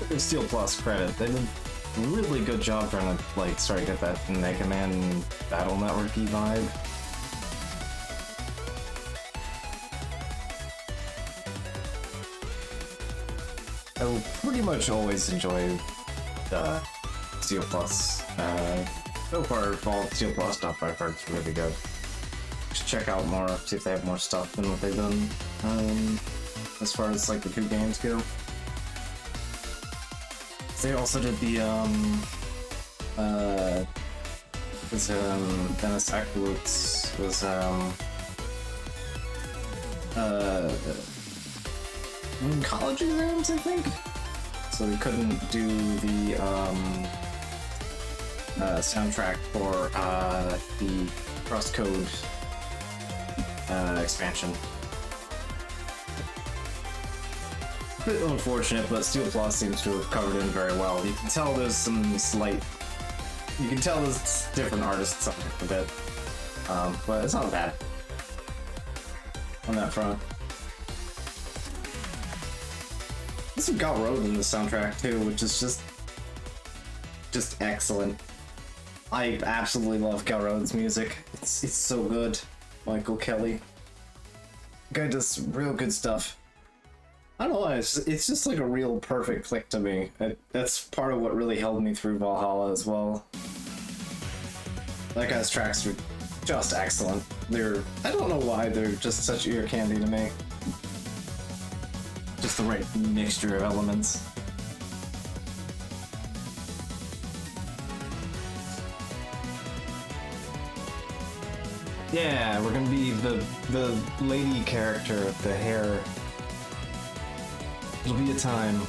Give Steel Plus credit. They did a really good job trying to like start to get that Mega Man Battle Network-y vibe. I will pretty much always enjoy the Steel Plus. So far, all Steel Plus stuff I've heard is really good. Just check out more, see if they have more stuff than what they've done. As far as like the two games go. They also did the Dennis Aykroyd was in college exams, I think. So we couldn't do the soundtrack for the Crosscode expansion. A bit unfortunate, but Steel Plus seems to have covered in very well. You can tell there's some slight... You can tell there's different artists on it a bit. But it's not bad on that front. This one got Road in the soundtrack too, which is just excellent. I absolutely love Gal Road's music. It's so good. Michael Kelly. Guy does real good stuff. I don't know why, it's just like a real perfect click to me. That's part of what really held me through Valhalla as well. That guy's tracks are just excellent. I don't know why, they're just such ear candy to me. Just the right mixture of elements. Yeah, we're gonna be the lady character with the hair. It'll be a time.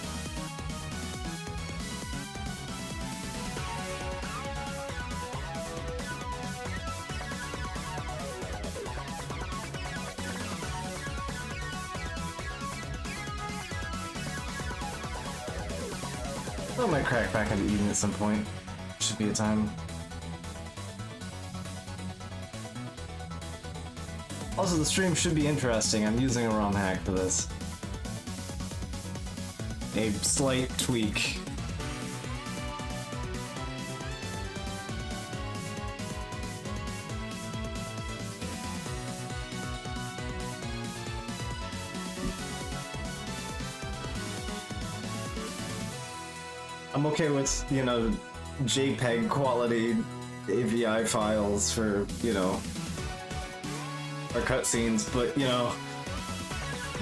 I might crack back into Eden at some point. Should be a time. Also, the stream should be interesting. I'm using a ROM hack for this. A slight tweak. I'm okay with, you know, JPEG quality AVI files for, you know, our cutscenes, but, you know,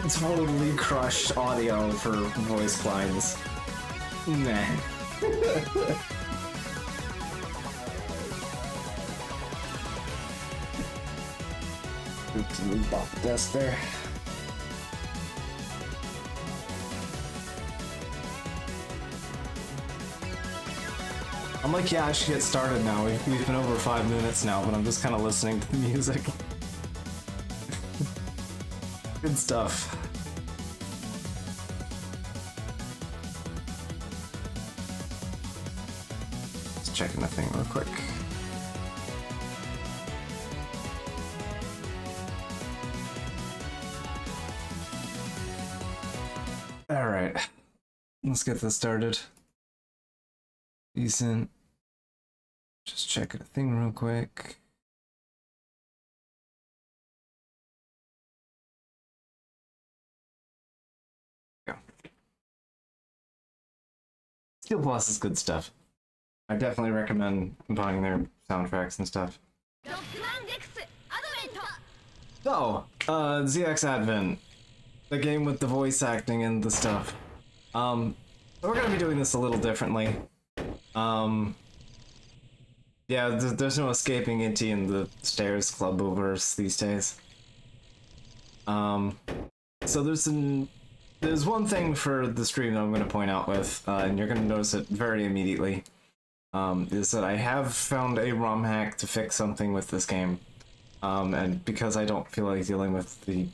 totally crushed audio for voice clients. Nah. Oops, move off the desk there. I'm like, yeah, I should get started now. We've been over 5 minutes now, but I'm just kind of listening to the music. Good stuff. Just checking the thing real quick. All right, let's get this started. Decent. Just checking a thing real quick. Go. Steel Plus is good stuff. I definitely recommend buying their soundtracks and stuff. So, ZX Advent, the game with the voice acting and the stuff. We're gonna be doing this a little differently. Yeah, there's no escaping Inti and the Stairs Club-verse these days. So there's one thing for the stream that I'm going to point out with, and you're going to notice it very immediately, is that I have found a ROM hack to fix something with this game. And because I don't feel like dealing with the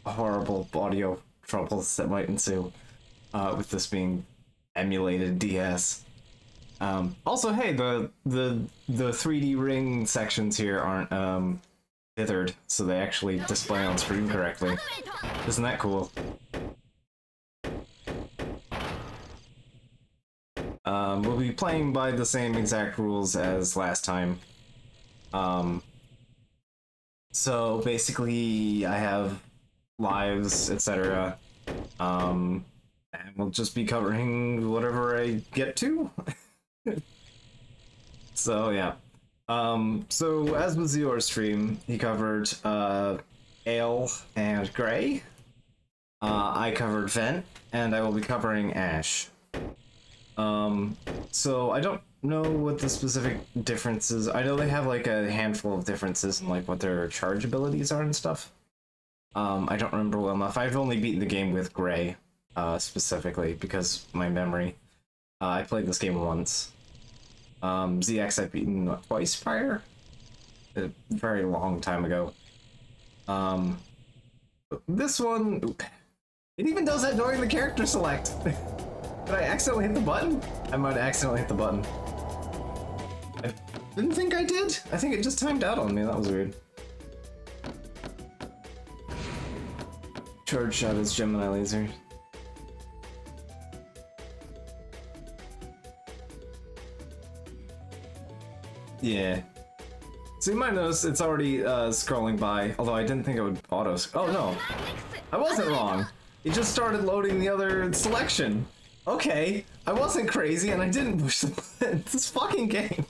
horrible audio troubles that might ensue, with this being emulated DS. Also, hey, the 3D ring sections here aren't dithered, so they actually display on screen correctly. Isn't that cool? We'll be playing by the same exact rules as last time. So basically, I have lives, etc. And we'll just be covering whatever I get to. So yeah. So as with Zior's stream, he covered Ale and Gray. I covered Vent, and I will be covering Ash. So I don't know what the specific differences. I know they have like a handful of differences in like what their charge abilities are and stuff. I don't remember well enough. I've only beaten the game with Gray, specifically because my memory. I played this game once. ZX I've beaten twice prior, a very long time ago. This one, it even does that during the character select. Did I accidentally hit the button? I might have accidentally hit the button. I didn't think I did. I think it just timed out on me. That was weird. Charge shot is Gemini laser. Yeah. So you might notice it's already scrolling by, although I didn't think it would auto. Oh no, I wasn't wrong. It just started loading the other selection. Okay, I wasn't crazy and I didn't push the button. This fucking game.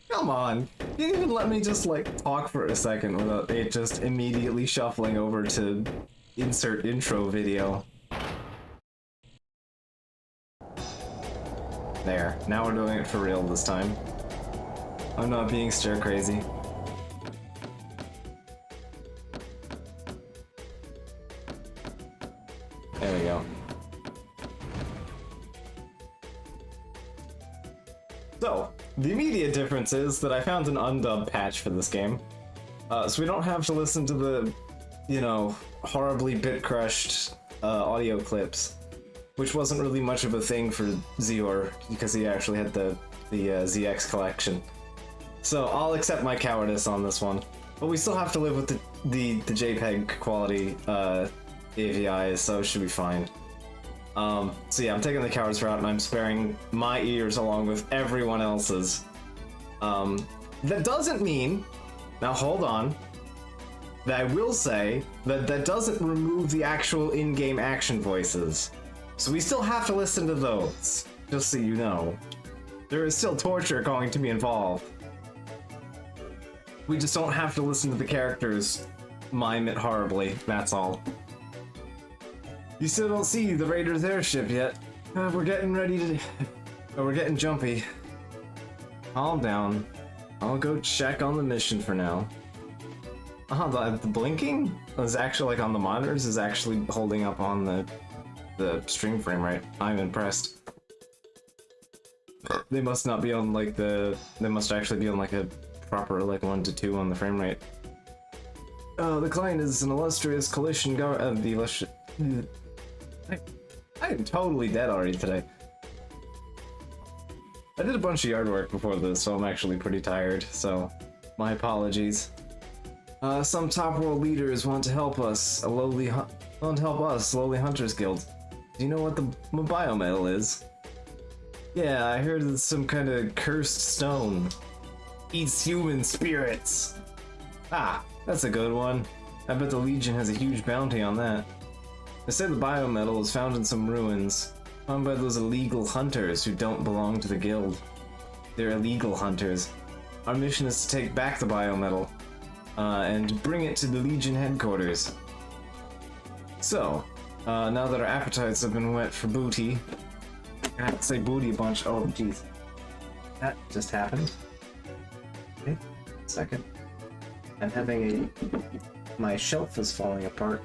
Come on. You didn't even let me just like talk for a second without it just immediately shuffling over to insert intro video. There, now we're doing it for real this time. I'm not being stir crazy. There we go. So, the immediate difference is that I found an undubbed patch for this game. So we don't have to listen to the, you know, horribly bit-crushed audio clips, which wasn't really much of a thing for Zior, because he actually had the ZX collection. So I'll accept my cowardice on this one. But we still have to live with the JPEG quality AVIs, so it should be fine. So yeah, I'm taking the coward's route and I'm sparing my ears along with everyone else's. That doesn't mean, now hold on, that I will say that that doesn't remove the actual in-game action voices. So we still have to listen to those, just so you know. There is still torture going to be involved. We just don't have to listen to the characters mime it horribly, that's all. You still don't see the Raiders airship yet. We're getting ready to... we're getting jumpy. Calm down. I'll go check on the mission for now. The blinking is actually, like, on the monitors is actually holding up on the stream frame rate. I'm impressed. They must not be on, like, they must actually be on, like, a proper, like, 1 to 2 on the frame rate. The client is an illustrious collision I am totally dead already today. I did a bunch of yard work before this, so I'm actually pretty tired, so my apologies. Some top world leaders want to help us, lowly Hunters Guild. Do you know what the biometal is? Yeah, I heard it's some kind of cursed stone. Eats human spirits. Ah, that's a good one. I bet the Legion has a huge bounty on that. They say the biometal is found in some ruins, found by those illegal hunters who don't belong to the guild. They're illegal hunters. Our mission is to take back the biometal, and bring it to the Legion headquarters. So, now that our appetites have been whet for booty, I have to say booty a bunch. Oh, jeez. That just happened. Okay, second. I'm having my shelf is falling apart.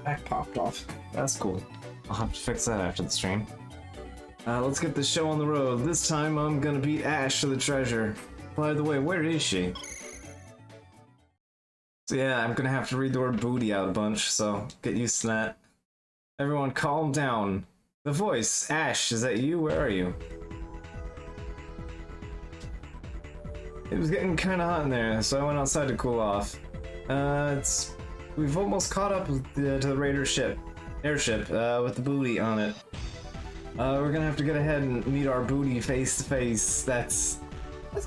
Back popped off. That's cool. I'll have to fix that after the stream. Let's get this show on the road. This time I'm gonna beat Ash to the treasure. By the way, where is she? So yeah, I'm gonna have to read the word booty out a bunch, so get used to that. Everyone calm down. The voice, Ash, is that you? Where are you? It was getting kinda hot in there, so I went outside to cool off. We've almost caught up with to the Raider ship. airship with the booty on it. We're gonna have to get ahead and meet our booty face to face. That's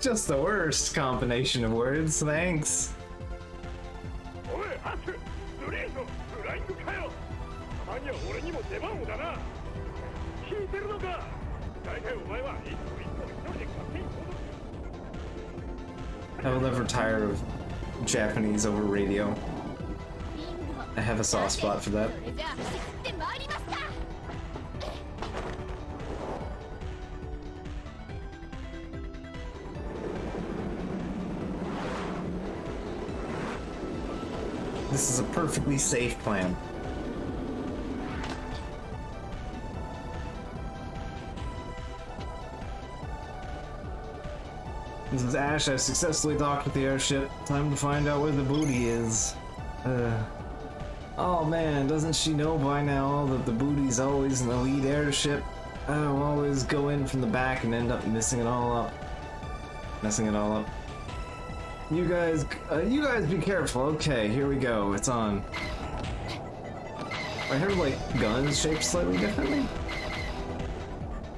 just the worst combination of words. Thanks. I will never tire of Japanese over radio. I have a soft spot for that. This is a perfectly safe plan. This is Ash. I've successfully docked with the airship. Time to find out where the booty is. Oh man, doesn't she know by now that the booty's always in the lead airship? I'll always go in from the back and end up messing it all up. You guys be careful. Okay, here we go. It's on. I heard like guns shaped slightly differently.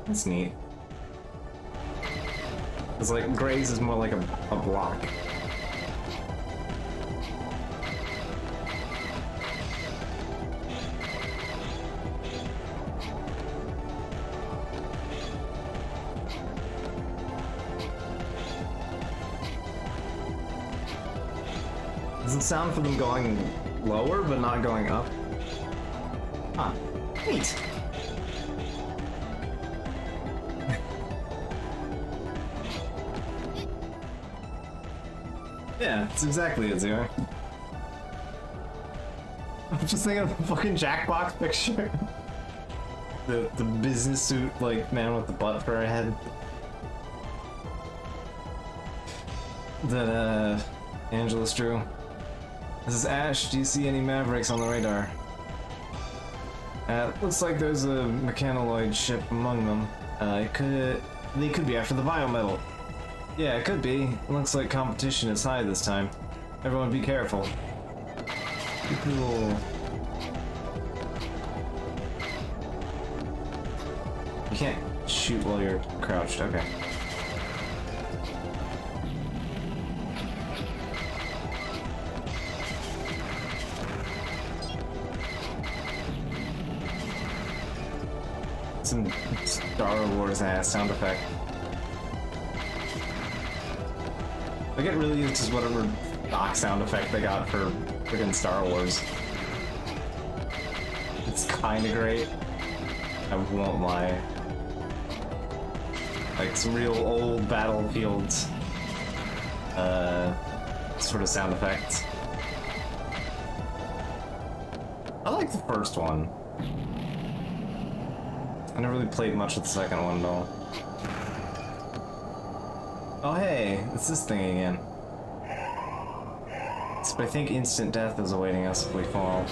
That's neat. It's like Graze is more like a block. Does it sound for them going lower but not going up? Huh. Neat. Yeah, it's exactly it, Zero. I'm just thinking of the fucking Jackbox picture. the business suit, like, man with the butt for a head. That, Angelus drew. This is Ash. Do you see any Mavericks on the radar? Looks like there's a mechanoloid ship among them. They could be after the biometal. Yeah, it could be. Looks like competition is high this time. Everyone be careful. Cool. You can't shoot while you're crouched, okay. Some Star Wars ass sound effect. I get really used to whatever stock sound effect they got for friggin' Star Wars. It's kinda great. I won't lie. Like some real old Battlefields sort of sound effects. I like the first one. I never really played much with the second one though. Oh hey, it's this thing again. So I think instant death is awaiting us if we fall.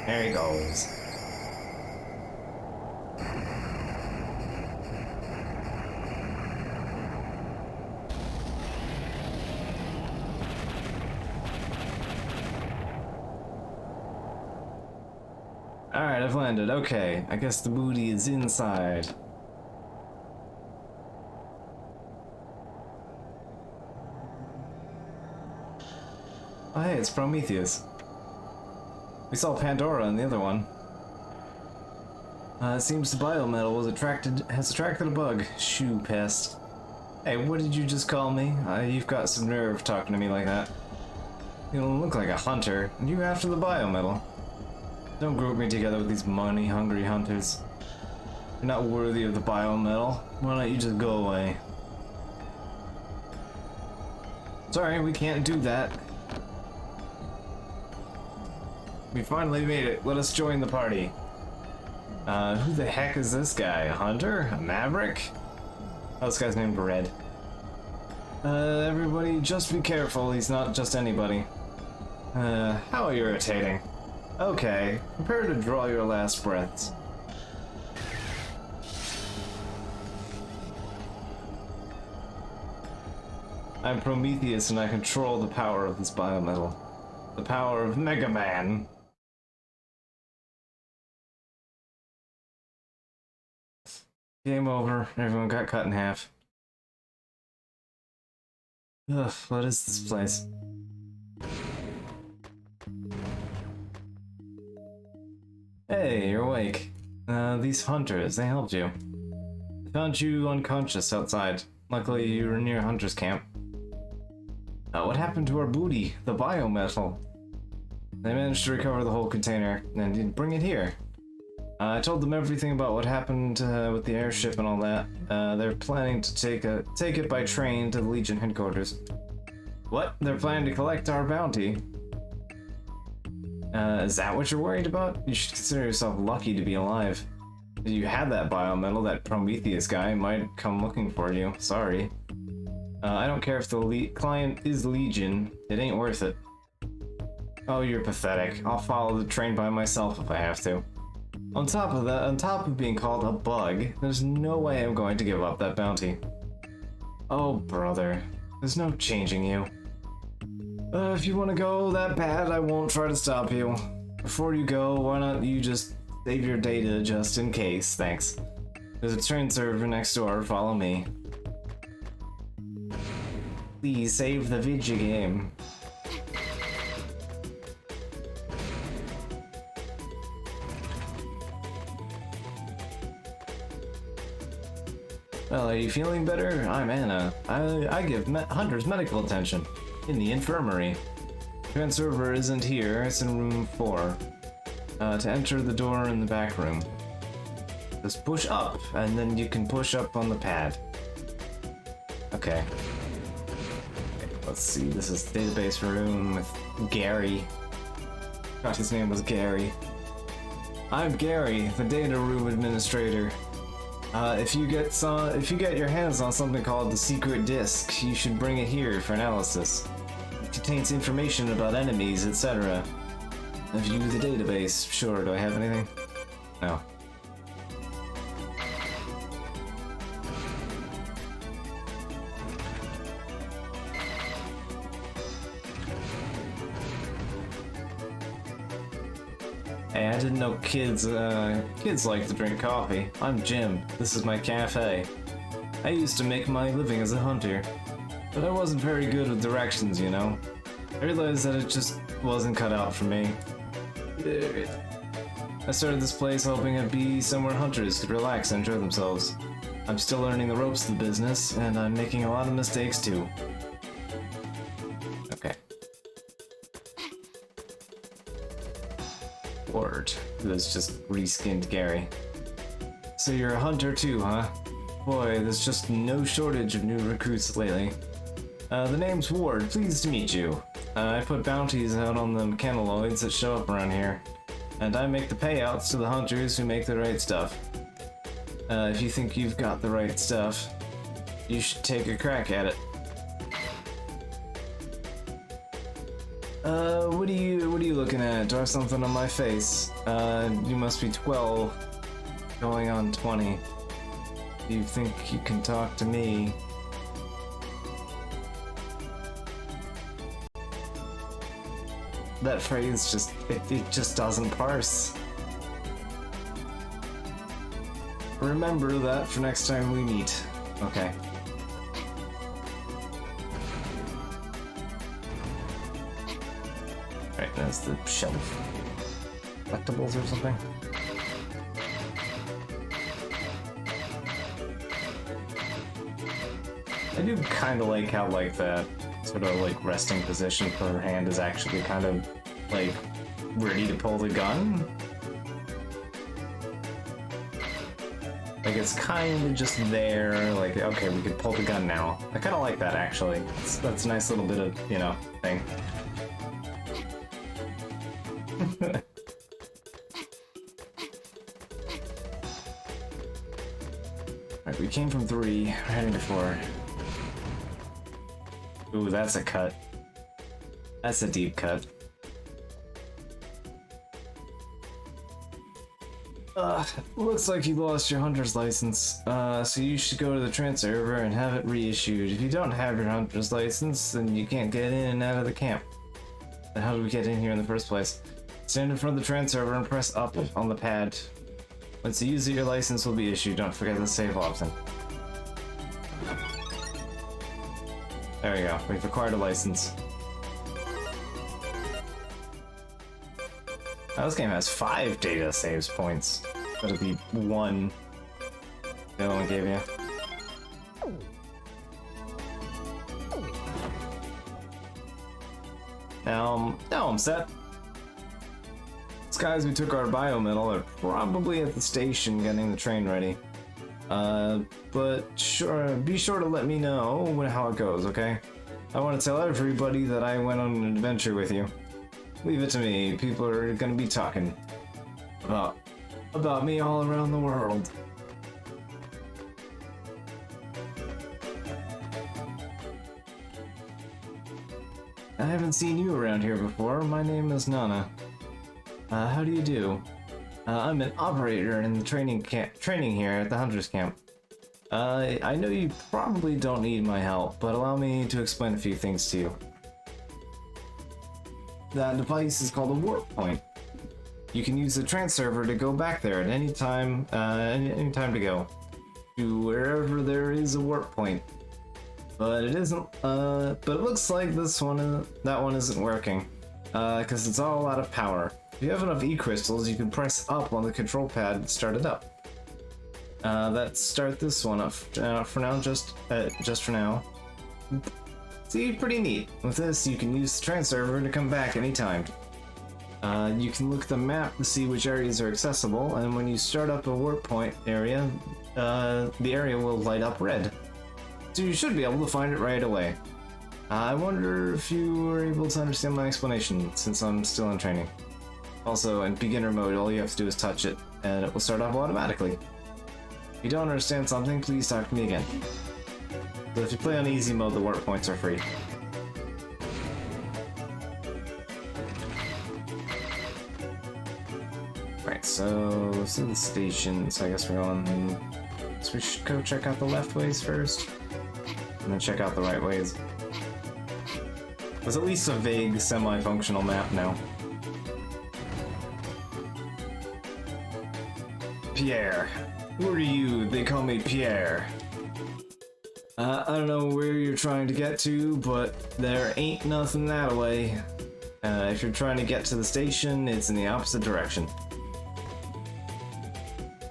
There he goes. Alright, I've landed. Okay, I guess the booty is inside. Oh hey, it's Prometheus. We saw Pandora in the other one. It seems the biometal has attracted a bug. Shoe pest. Hey, what did you just call me? You've got some nerve talking to me like that. You don't look like a hunter, and you after the biometal. Don't group me together with these money-hungry hunters. You're not worthy of the biometal. Why don't you just go away? Sorry, we can't do that. We finally made it. Let us join the party. Who the heck is this guy? A hunter? A maverick? Oh, this guy's named Red. Everybody just be careful. He's not just anybody. How irritating. Okay, prepare to draw your last breaths. I'm Prometheus and I control the power of this biometal. The power of Mega Man. Game over. Everyone got cut in half. Ugh, what is this place? Hey, you're awake. These hunters, they helped you. They found you unconscious outside. Luckily, you were near Hunter's camp. What happened to our booty? The biometal? They managed to recover the whole container and bring it here. I told them everything about what happened with the airship and all that. They're planning to take it by train to the Legion headquarters. What? They're planning to collect our bounty? Is that what you're worried about? You should consider yourself lucky to be alive. If you had that biometal, that Prometheus guy might come looking for you. Sorry. I don't care if the client is Legion. It ain't worth it. Oh, you're pathetic. I'll follow the train by myself if I have to. On top of that, on top of being called a bug, there's no way I'm going to give up that bounty. Oh, brother. There's no changing you. If you want to go that bad, I won't try to stop you. Before you go, why not you just save your data just in case? Thanks. There's a train server next door. Follow me. Please save the video game. Well, are you feeling better? I'm Anna. I give hunters medical attention in the infirmary. Train server isn't here, it's in room 4. To enter the door in the back room, just push up, and then you can push up on the pad. Okay. Let's see, this is database room with Gary. Thought his name was Gary. I'm Gary, the data room administrator. If you get your hands on something called the secret disk, you should bring it here for analysis. It contains information about enemies, etc. View the database. Sure, do I have anything? No. Hey, I didn't know kids like to drink coffee. I'm Jim. This is my cafe. I used to make my living as a hunter, but I wasn't very good with directions, you know? I realized that it just wasn't cut out for me. I started this place hoping it'd be somewhere hunters could relax and enjoy themselves. I'm still learning the ropes of the business, and I'm making a lot of mistakes too. Okay. Ward. That's just reskinned Gary. So you're a hunter too, huh? Boy, there's just no shortage of new recruits lately. The name's Ward. Pleased to meet you. I put bounties out on the mechanoloids that show up around here, and I make the payouts to the hunters who make the right stuff. If you think you've got the right stuff, you should take a crack at it. What are you looking at? Do I have something on my face? You must be 12, going on 20. Do you think you can talk to me? That phrase it just doesn't parse. Remember that for next time we meet. Okay. Alright, that's the shelf. Collectibles or something? I do kind of like how, like, that sort of, like, resting position for her hand is actually kind of, like, ready to pull the gun. Like, it's kind of just there, like, okay, we could pull the gun now. I kind of like that, actually. That's a nice little bit of, you know, thing. Alright, we came from 3, we're heading to 4. Ooh, that's a cut. That's a deep cut. Looks like you lost your hunter's license. So you should go to the trance server and have it reissued. If you don't have your hunter's license, then you can't get in and out of the camp. Then how do we get in here in the first place? Stand in front of the trance server and press up on the pad. Once you use it, your license will be issued. Don't forget the save option. There we go. We've acquired a license. Now, this game has 5 data saves points. That'll be 1 the other one gave you. Now I'm set. These guys who took our biometal are probably at the station getting the train ready. But be sure to let me know how it goes, okay? I want to tell everybody that I went on an adventure with you. Leave it to me. People are gonna be talking about me all around the world. I haven't seen you around here before. My name is Nana. How do you do? I'm an operator in the training here at the Hunter's Camp. I know you probably don't need my help, but allow me to explain a few things to you. That device is called a warp point. You can use the trance server to go back there at any time to go to wherever there is a warp point. But it isn't. But it looks like that one isn't working, because it's all out of power. If you have enough E-crystals, you can press up on the control pad and start it up. Let's start this one up for now. Just for now. See, pretty neat. With this, you can use the trance server to come back anytime. You can look at the map to see which areas are accessible, and when you start up a warp point area, the area will light up red. So you should be able to find it right away. I wonder if you were able to understand my explanation, since I'm still in training. Also, in beginner mode, all you have to do is touch it, and it will start off automatically. If you don't understand something, please talk to me again. So if you play on easy mode, the warp points are free. Right, so this is the station, so I guess we're on... So we should go check out the left ways first, and then check out the right ways. There's at least a vague, semi-functional map now. Pierre. Who are you? They call me Pierre. I don't know where you're trying to get to, but there ain't nothing that way. If you're trying to get to the station, it's in the opposite direction.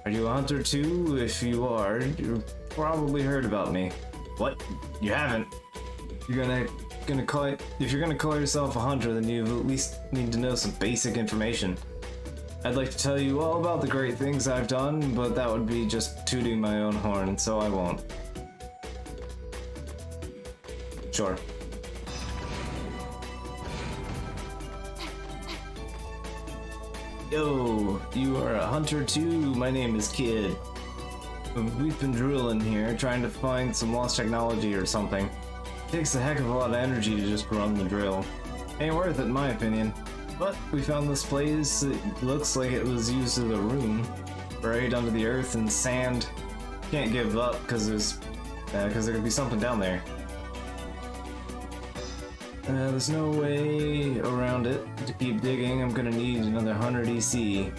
Are you a hunter too? If you are, you've probably heard about me. What? You haven't? If you're gonna call yourself a hunter, then you at least need to know some basic information. I'd like to tell you all about the great things I've done, but that would be just tooting my own horn, so I won't. Sure. Yo, you are a hunter too? My name is Kid. We've been drilling here, trying to find some lost technology or something. It takes a heck of a lot of energy to just run the drill. Ain't worth it in my opinion. But we found this place. It looks like it was used as a room, buried under the earth and sand. Can't give up because there could be something down there. There's no way around it. To keep digging, I'm gonna need another 100 EC.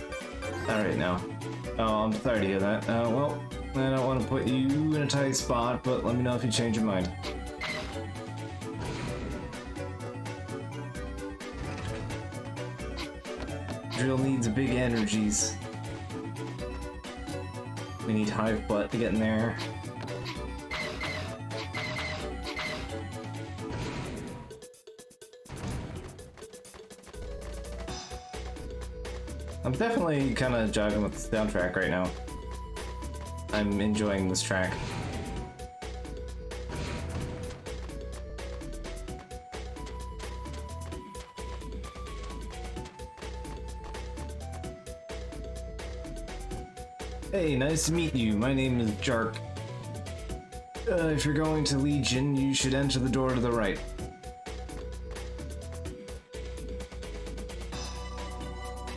Alright now. Oh, I'm sorry to hear that. Well, I don't want to put you in a tight spot, but let me know if you change your mind. Drill needs big energies. We need hive butt to get in there. I'm definitely kind of jogging with the soundtrack right now. I'm enjoying this track. Hey, nice to meet you. My name is Jark. If you're going to Legion, you should enter the door to the right.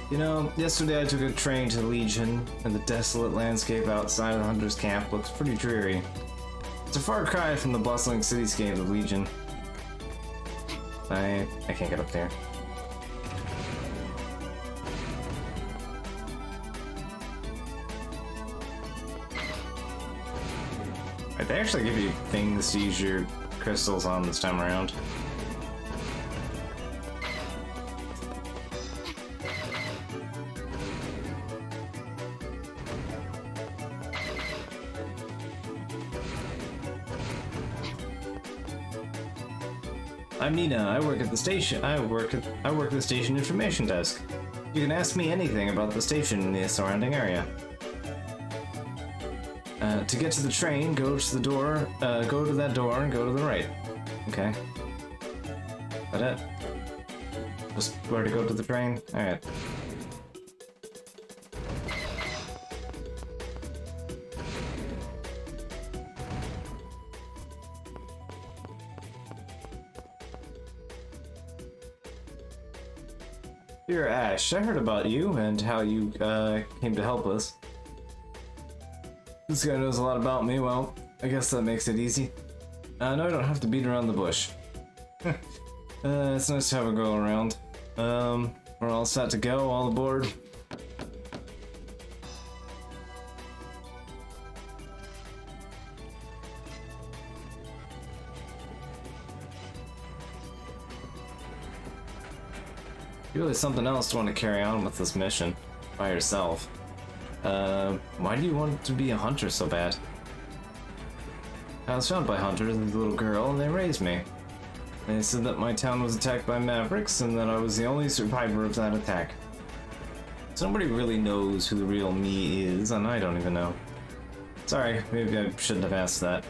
You know, yesterday I took a train to Legion, and the desolate landscape outside of the Hunter's camp looks pretty dreary. It's a far cry from the bustling cityscape of Legion. I can't get up there. They actually give you things to use your crystals on this time around. I'm Nina. I work at the station. I work at the station information desk. You can ask me anything about the station and the surrounding area. To get to the train, go to the door, go to that door and go to the right. Okay. That it? Just where to go to the train? Alright. Dear Ash, I heard about you and how you came to help us. This guy knows a lot about me. Well, I guess that makes it easy. No, I don't have to beat around the bush. It's nice to have a girl around. We're all set to go, all aboard. Really something else to want to carry on with this mission by yourself. Why do you want to be a hunter so bad? I was found by hunters as a little girl and they raised me. They said that my town was attacked by Mavericks and that I was the only survivor of that attack. So nobody really knows who the real me is, and I don't even know. Sorry, maybe I shouldn't have asked that.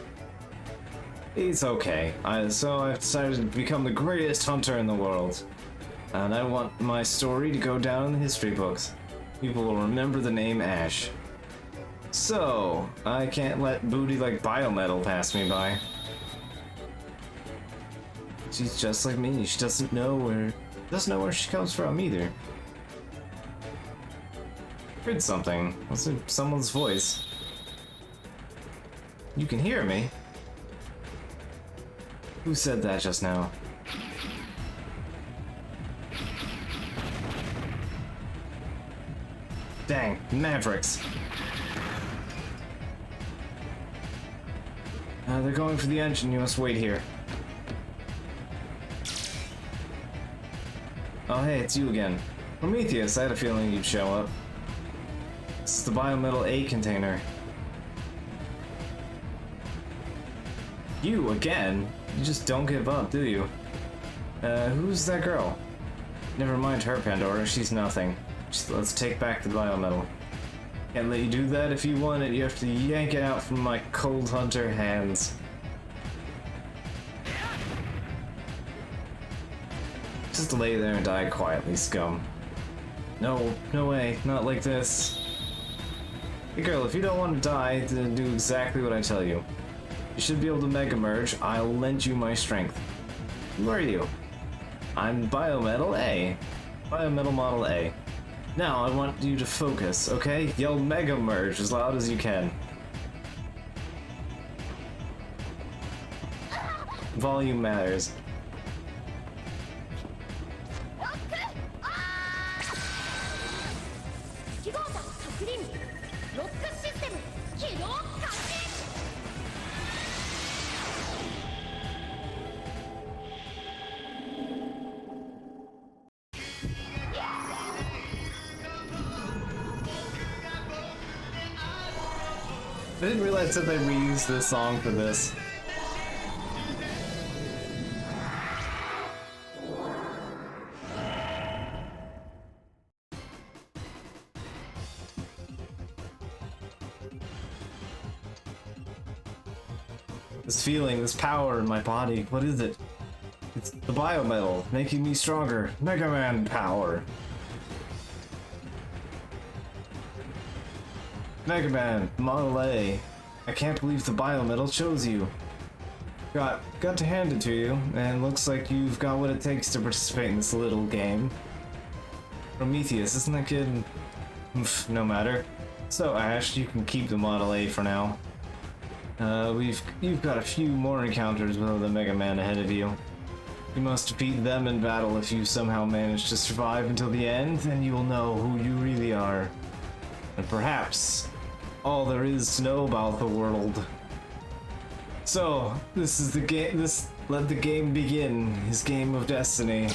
It's okay. So I've decided to become the greatest hunter in the world. And I want my story to go down in the history books. People will remember the name Ash. So, I can't let booty like Biometal pass me by. She's just like me. She doesn't know where she comes from either. Heard something. Was it someone's voice? You can hear me? Who said that just now? Dang, Mavericks. They're going for the engine, you must wait here. Oh hey, it's you again. Prometheus, I had a feeling you'd show up. This is the Biometal A container. You again? You just don't give up, do you? Who's that girl? Never mind her, Pandora, she's nothing. Just let's take back the Biometal. Can't let you do that. If you want it, you have to yank it out from my cold hunter hands. Just lay there and die quietly, scum. No, no way, not like this. Hey girl, if you don't want to die, then do exactly what I tell you. You should be able to Mega Merge. I'll lend you my strength. Who are you? I'm Biometal A. Biometal Model A. Now I want you to focus, okay? Yell Mega Merge as loud as you can. Volume matters. I didn't realize that they reused this song for this. This feeling, this power in my body, what is it? It's the biometal, making me stronger. Mega Man power. Mega Man, Model A. I can't believe the biometal chose you. Got to hand it to you, and looks like you've got what it takes to participate in this little game. Prometheus, isn't that kid? Oof, no matter. So Ash, you can keep the Model A for now. You've got a few more encounters with the Mega Man ahead of you. You must defeat them in battle. If you somehow manage to survive until the end, then you will know who you really are. And perhaps all there is to know about the world. So, this is the game. Let the game begin. His game of destiny.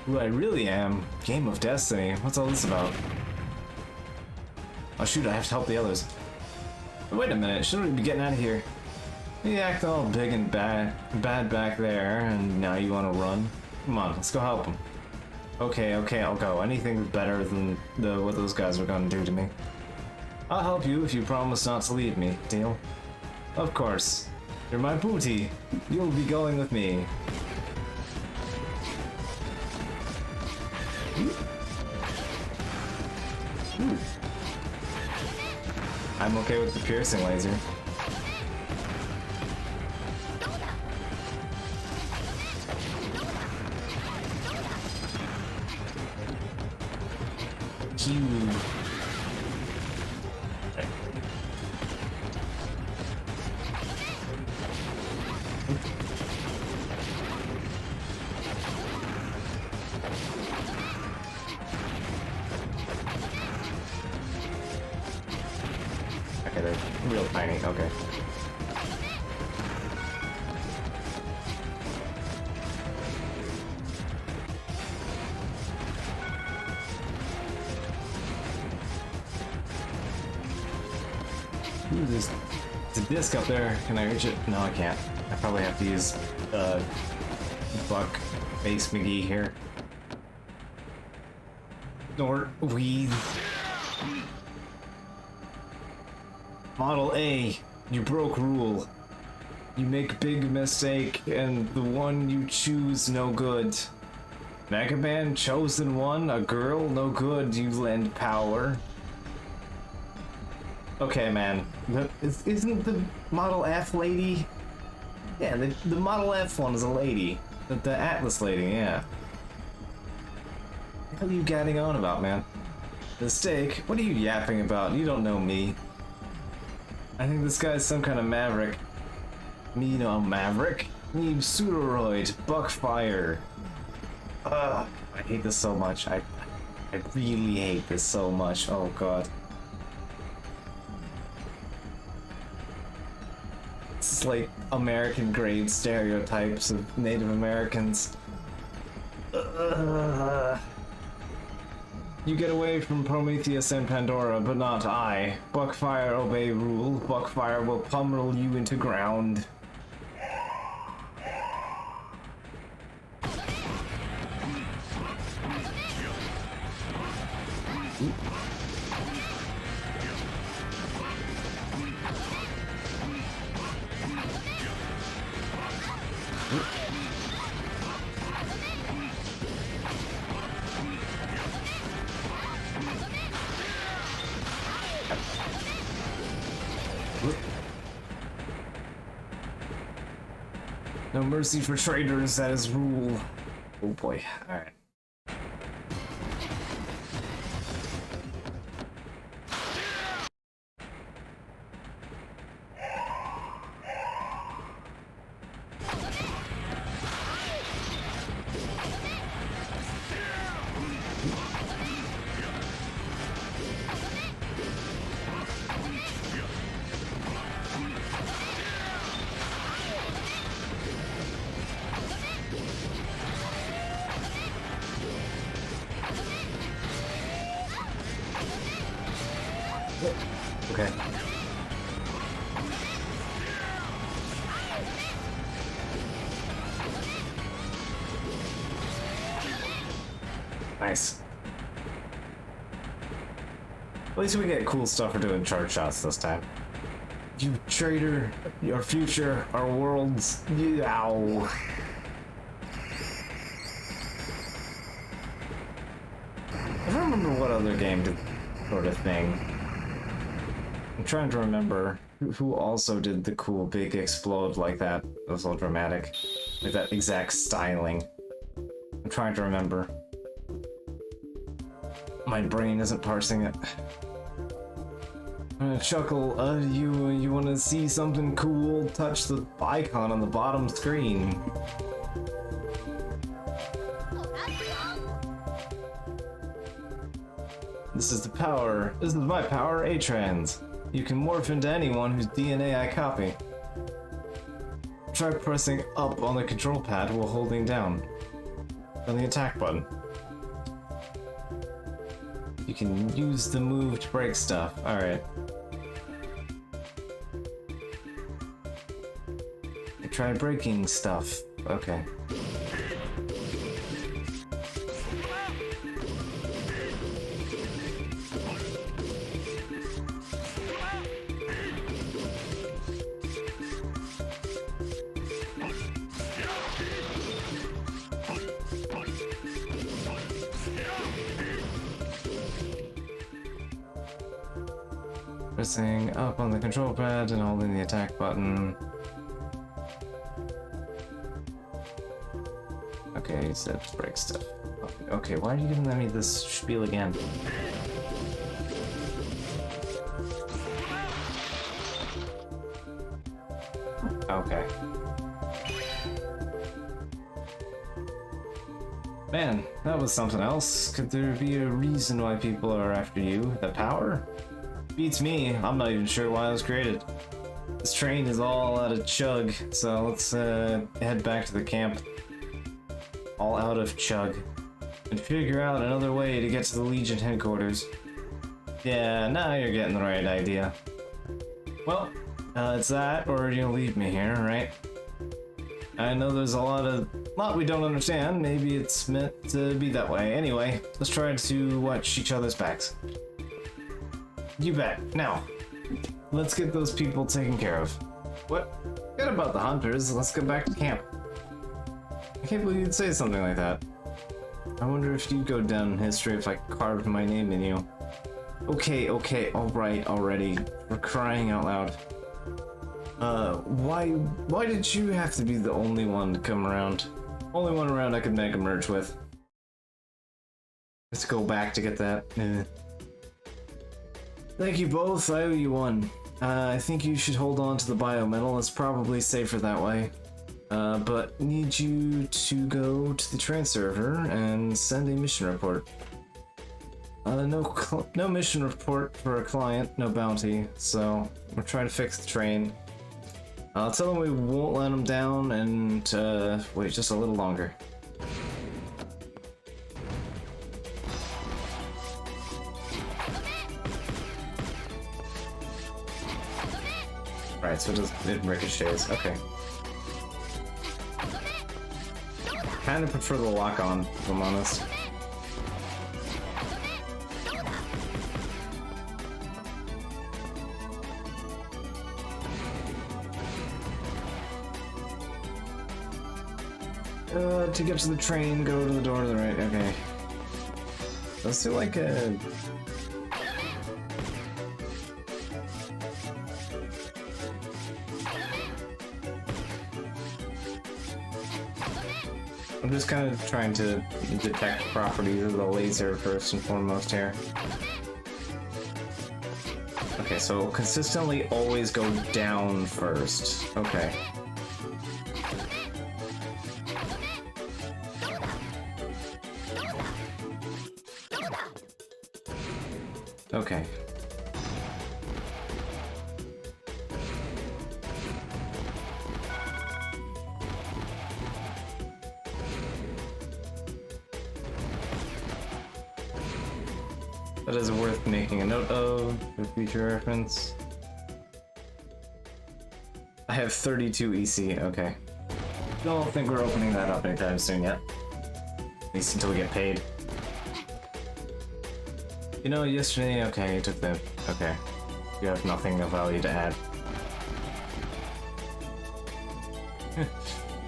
Who I really am. Game of destiny. What's all this about? Oh shoot, I have to help the others. But wait a minute, shouldn't we be getting out of here? You act all big and bad back there, and now you want to run? Come on, let's go help him. Okay, I'll go. Anything better than what those guys were gonna do to me. I'll help you if you promise not to leave me, deal? Of course. You're my booty. You'll be going with me. I'm okay with the piercing laser. Huge. Okay, they're real tiny. Okay. Ooh, there's a disc up there. Can I reach it? No, I can't. I probably have to use Buck Base McGee here. Or weed. Model A, you broke rule. You make big mistake, and the one you choose no good. Mega Man, chosen one, a girl, no good. You lend power. Okay, man. Isn't the Model F lady? Yeah, the Model F one is a lady. The Atlas lady, yeah. What are you gadding on about, man? Mistake? What are you yapping about? You don't know me. I think this guy's some kind of maverick. Me no maverick? Me Pseudoroid, Buckfire. Ugh, I hate this so much. I really hate this so much. Oh god. It's like American grade stereotypes of Native Americans. You get away from Prometheus and Pandora, but not I. Buckfire obey rule. Buckfire will pummel you into ground. No mercy for traitors, that is rule. Oh boy, alright. Okay. Nice. At least we get cool stuff for doing charge shots this time. You traitor, your future, our worlds. Ow. I don't remember what other game did sort of thing. I'm trying to remember who also did the cool big explode like that. It was all dramatic. Like that exact styling. I'm trying to remember. My brain isn't parsing it. I'm gonna chuckle. You want to see something cool? Touch the icon on the bottom screen. This is the power. This is my power, A-Trans. You can morph into anyone whose DNA I copy. Try pressing up on the control pad while holding down on the attack button. You can use the move to break stuff. Alright. Try breaking stuff. Okay. Pressing up on the control pad and holding the attack button. Okay, he said break stuff. Okay, why are you giving me this spiel again? Okay. Man, that was something else. Could there be a reason why people are after you? The power? Beats me. I'm not even sure why I was created. This train is all out of chug, so let's head back to the camp. All out of chug. And figure out another way to get to the Legion headquarters. Yeah, now you're getting the right idea. Well, it's that, or you're gonna leave me here, right? I know there's a lot we don't understand. Maybe it's meant to be that way. Anyway, let's try to watch each other's backs. You bet. Now, let's get those people taken care of. What? Forget about the hunters. Let's get back to camp. I can't believe you'd say something like that. I wonder if you'd go down in history if I carved my name in you. Okay, alright, already. We're crying out loud. Why did you have to be the only one to come around? Only one around I could make a merge with. Let's go back to get that. Thank you both, I owe you one. I think you should hold on to the biometal, it's probably safer that way. But need you to go to the train server and send a mission report. No mission report for a client, no bounty, so we're trying to fix the train. I'll tell them we won't let them down and wait just a little longer. Right, so it ricochets. Okay. Kind of prefer the lock-on, if I'm honest. To get to the train, go to the door to the right. Okay. Let's do like a... I'm just kind of trying to detect properties of the laser first and foremost here. Okay, so consistently always go down first. Okay. Okay. That is worth making a note of for future reference. I have 32 EC, okay. Don't think we're opening that up anytime soon yet. At least until we get paid. You know, yesterday, okay, you took the... Okay. You have nothing of value to add.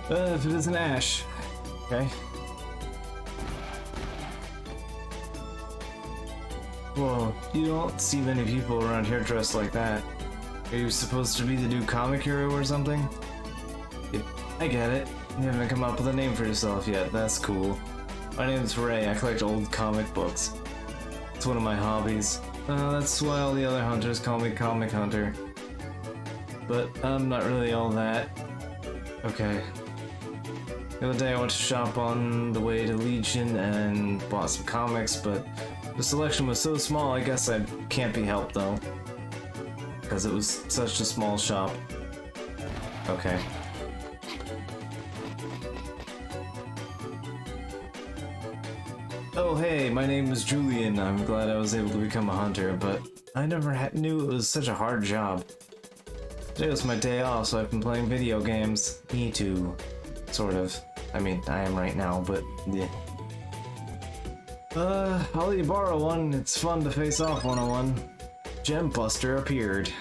If it isn't Ash. Okay. Whoa, you don't see many people around here dressed like that. Are you supposed to be the new comic hero or something? I get it. You haven't come up with a name for yourself yet, that's cool. My name's Ray, I collect old comic books. It's one of my hobbies. That's why all the other hunters call me Comic Hunter. But I'm not really all that. Okay. The other day I went to shop on the way to Legion and bought some comics, but the selection was so small I guess I can't be helped though. Because it was such a small shop. Okay. Oh hey, my name is Julian. I'm glad I was able to become a hunter, but I never knew it was such a hard job. Today was my day off, so I've been playing video games. Me too. Sort of. I mean, I am right now, but yeah. I'll let you borrow one. It's fun to face off 101. Gem Buster appeared.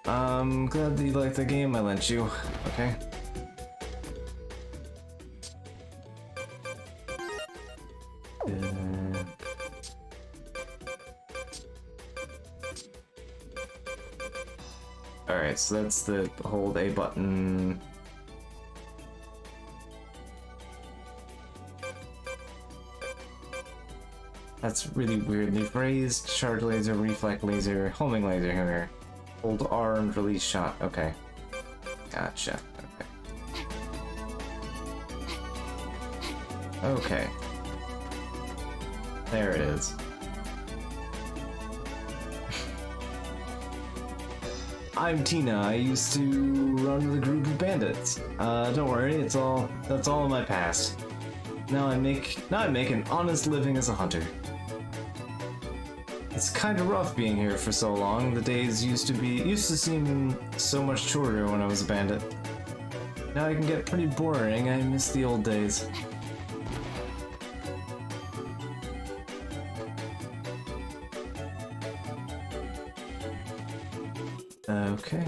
I'm glad that you like the game I lent you. Okay. Alright, so that's the hold A button. That's really weirdly phrased. Charge laser, reflect laser, homing laser here. Hold R and release shot. Okay. Gotcha. Okay. Okay. There it is. I'm Tina. I used to run with a group of bandits. Don't worry, that's all in my past. Now I make an honest living as a hunter. It's kind of rough being here for so long. The days used to seem so much shorter when I was a bandit. Now I can get pretty boring. I miss the old days. Okay.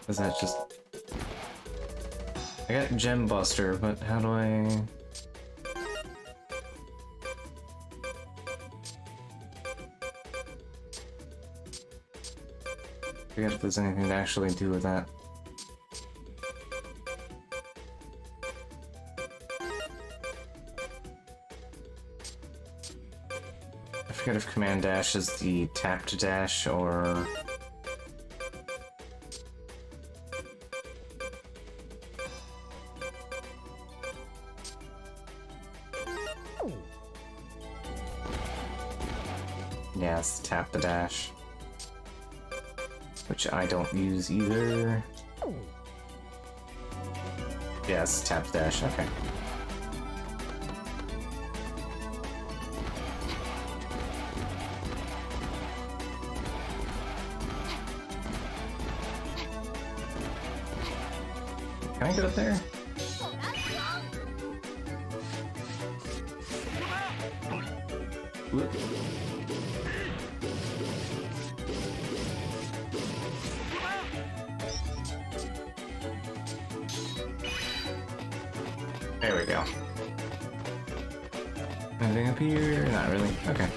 Is that just... I got Gem Buster, but how do I... I forget if there's anything to actually do with that. I forget if Command Dash is the tap to dash or... Yes, tap the dash. Which I don't use either. Yes, tap dash, okay. Can I get up there? Whoop. There we go. Anything up here? Not really. Okay.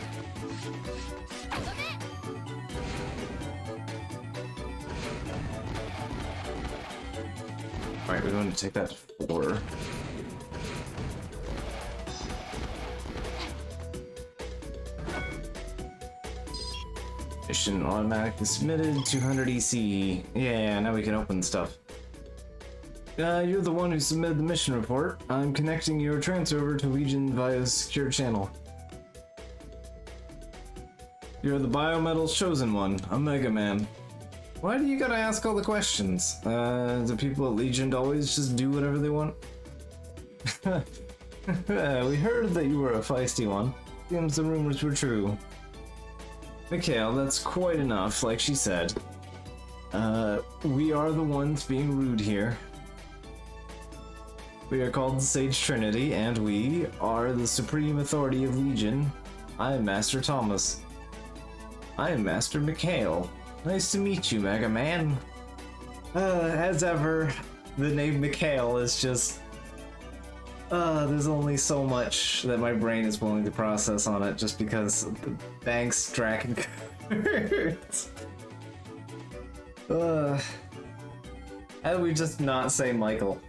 Alright, we're going to take that to 4. Mission automatically submitted, 200 EC. Yeah, now we can open stuff. You're the one who submitted the mission report. I'm connecting your transfer over to Legion via a secure channel. You're the Biometal's chosen one, a Mega Man. Why do you gotta ask all the questions? Do people at Legion always just do whatever they want? We heard that you were a feisty one. Seems the rumors were true. Mikhail, that's quite enough, like she said. We are the ones being rude here. We are called the Sage Trinity, and we are the supreme authority of Legion. I'm Master Thomas. I am Master Mikhail. Nice to meet you, Mega Man. As ever, the name Mikhail is just... there's only so much that my brain is willing to process on it just because thanks, Dragon. How do we just not say Michael?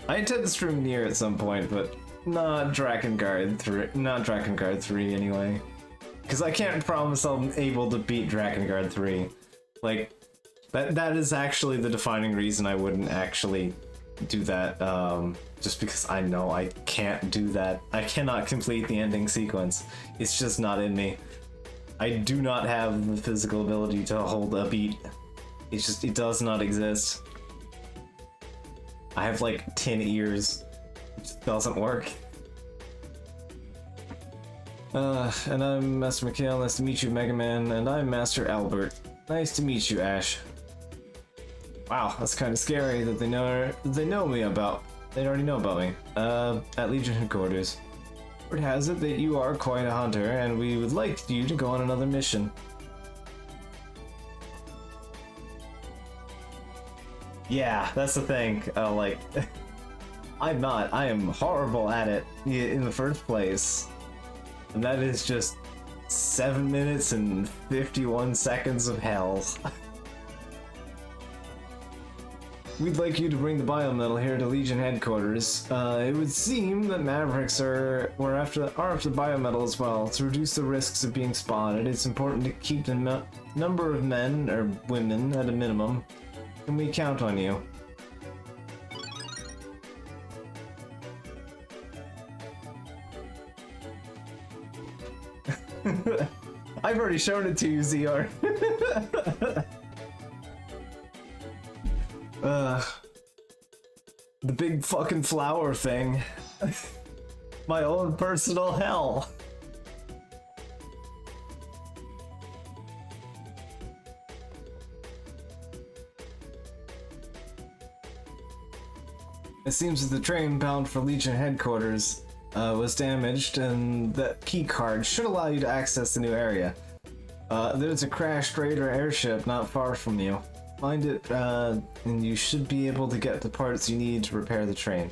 I intend to stream near at some point, but not Drakengard 3. Not Drakengard 3 anyway. Because I can't promise I'm able to beat Drakengard 3. Like, that is actually the defining reason I wouldn't actually do that. Just because I know I can't do that. I cannot complete the ending sequence. It's just not in me. I do not have the physical ability to hold a beat. It's just, it does not exist. I have like 10 ears. It just doesn't work. And I'm Master Mikhail, nice to meet you, Mega Man, and I'm Master Albert. Nice to meet you, Ash. Wow, that's kind of scary that they know me about. They already know about me. At Legion headquarters. Word has it that you are quite a hunter, and we would like you to go on another mission. Yeah, that's the thing. Like, I'm not. I am horrible at it in the first place. And that is just 7 minutes and 51 seconds of hell. We'd like you to bring the biometal here to Legion headquarters. It would seem that Mavericks are after biometal as well. To reduce the risks of being spotted, it's important to keep the number of men or women at a minimum. Can we count on you? I've already shown it to you, ZR. The big fucking flower thing. My own personal hell. It seems that the train bound for Legion headquarters was damaged, and that key card should allow you to access the new area. There's a crashed raider airship not far from you. Find it, and you should be able to get the parts you need to repair the train.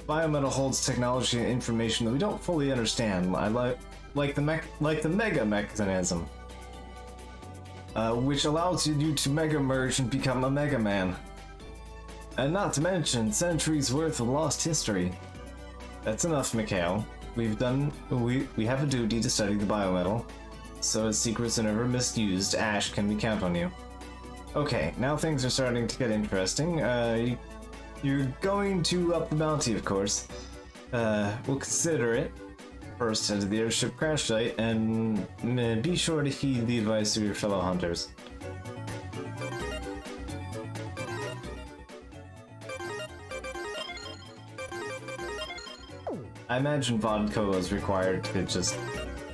Biometal holds technology and information that we don't fully understand, like the Mega Mechanism, which allows you to Mega Merge and become a Mega Man. And not to mention centuries worth of lost history. That's enough, Mikhail. We have a duty to study the biometal, so its secrets are never misused. Ash, can we count on you? Okay, now things are starting to get interesting. You're going to up the bounty, of course. We'll consider it. First, head to the airship crash site, and be sure to heed the advice of your fellow hunters. I imagine vodka was required to just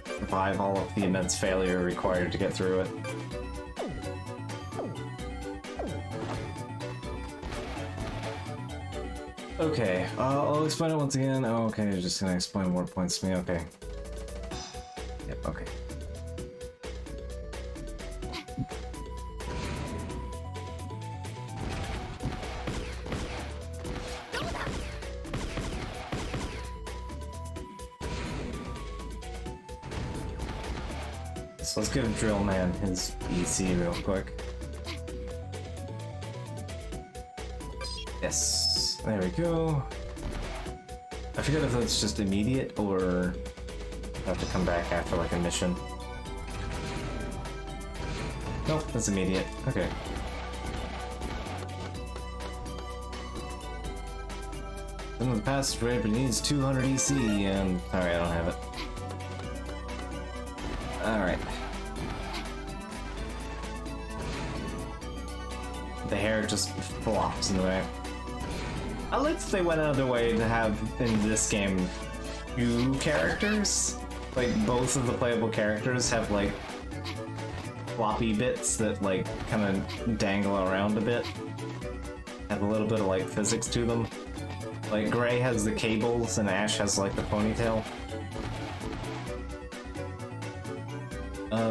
survive all of the immense failure required to get through it. Okay, I'll explain it once again. Oh, okay, you're just gonna explain more points to me, okay. Yep, okay. So let's give Drill Man his EC real quick. Yes, there we go. I forget if that's just immediate or I have to come back after like a mission. Nope, that's immediate. Okay. Then the passage rate, but it needs 200 EC and... Alright, I don't have it. Alright. The hair just flops in the way. I like that they went out of their way to have, in this game, 2 characters. Like, both of the playable characters have, like, floppy bits that, like, kind of dangle around a bit. have a little bit of like physics to them. Like Gray has the cables and Ash has like the ponytail.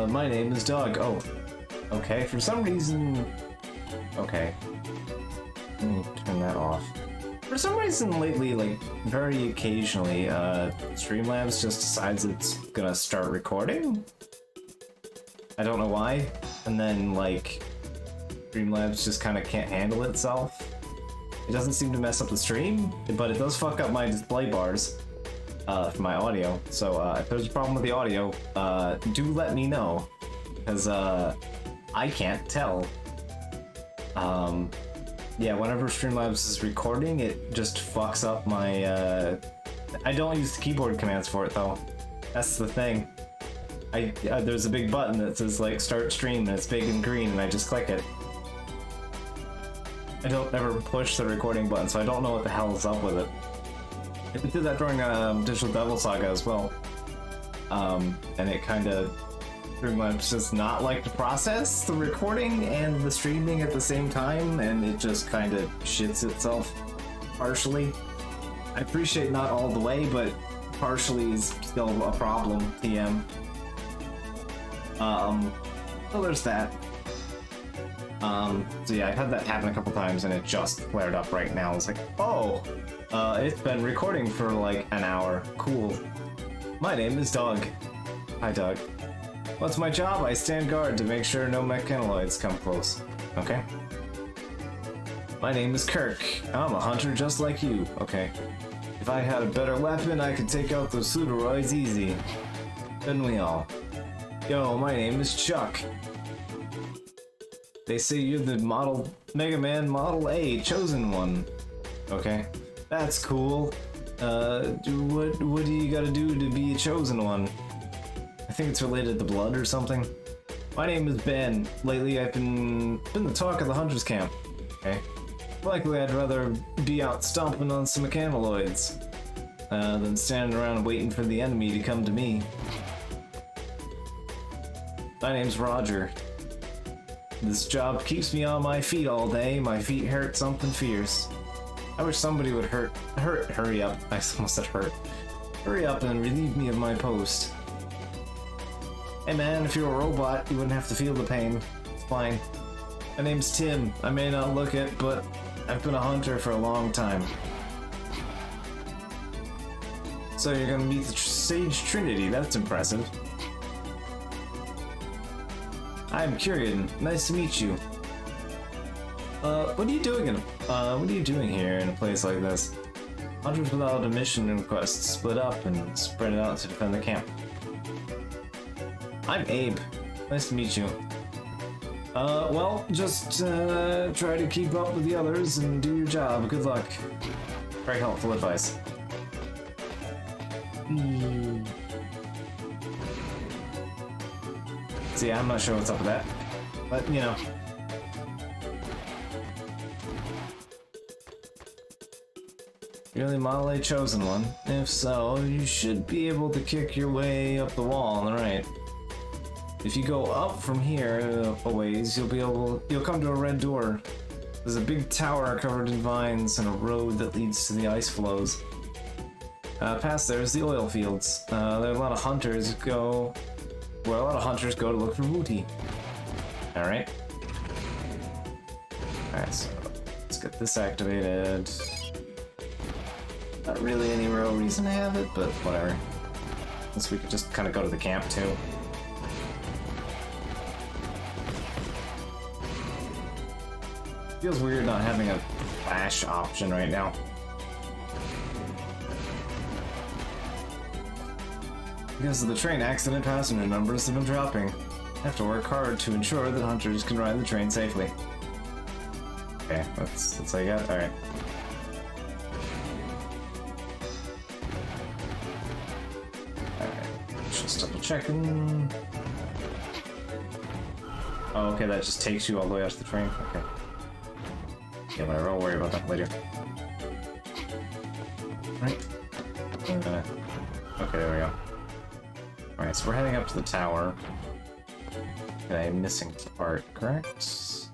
My name is Doug. Oh, okay. For some reason, okay. Let me turn that off. For some reason lately, like very occasionally, Streamlabs just decides it's gonna start recording. I don't know why. And then like Streamlabs just kind of can't handle itself. It doesn't seem to mess up the stream, but it does fuck up my display bars for my audio. So if there's a problem with the audio, do let me know, because I can't tell. Yeah, whenever Streamlabs is recording, it just fucks up my... I don't use the keyboard commands for it, though. That's the thing. There's a big button that says, like, start stream, and it's big and green, and I just click it. I don't ever push the recording button, so I don't know what the hell is up with it. I did that during Digital Devil Saga as well. And it kind of... Streamlabs does not like to process the recording and the streaming at the same time, and it just kind of shits itself partially. I appreciate not all the way, but partially is still a problem, TM. So there's that. So yeah, I've had that happen a couple times and it just flared up right now. It's like, oh, it's been recording for like an hour. Cool. My name is Doug. Hi, Doug. What's my job? I stand guard to make sure no mechanoloids come close. Okay. My name is Kirk. I'm a hunter just like you. Okay. If I had a better weapon, I could take out those pseudoroids easy. Couldn't we all? Yo, my name is Chuck. They say you're the Mega Man Model A chosen one. Okay. That's cool. What do you gotta do to be a chosen one? I think it's related to blood or something. My name is Ben. Lately I've been the talk of the Hunters camp. Okay. Likely I'd rather be out stomping on some mechanoloids than standing around waiting for the enemy to come to me. My name's Roger. This job keeps me on my feet all day. My feet hurt something fierce. I wish somebody would hurry up. I almost said hurt. Hurry up and relieve me of my post. Hey man, if you were a robot, you wouldn't have to feel the pain. It's fine. My name's Tim. I may not look it, but I've been a hunter for a long time. So you're gonna meet the Sage Trinity. That's impressive. I'm Kyrian. Nice to meet you. What are you doing here in a place like this? Hunters without a mission request split up and spread out to defend the camp. I'm Abe. Nice to meet you. Well, just try to keep up with the others and do your job. Good luck. Very helpful advice. So yeah, I'm not sure what's up with that, but you know. You're the Model A chosen one. If so, you should be able to kick your way up the wall on the right. If you go up from here a ways, you'll come to a red door. There's a big tower covered in vines and a road that leads to the ice flows. Past there is the oil fields. There are a lot of hunters go to look for booty. Alright. Alright, so let's get this activated. Not really any real reason to have it, but whatever. Guess we could just kind of go to the camp too. Feels weird not having a flash option right now. Because of the train accident, passenger numbers have been dropping. I have to work hard to ensure that hunters can ride the train safely. Okay, that's all you got? Alright. Alright, just double checking. Oh, okay, that just takes you all the way out to the train? Okay. Yeah, whatever, I'll worry about that later. Right. Okay, there we go. Alright, so we're heading up to the tower. Okay, missing part, correct?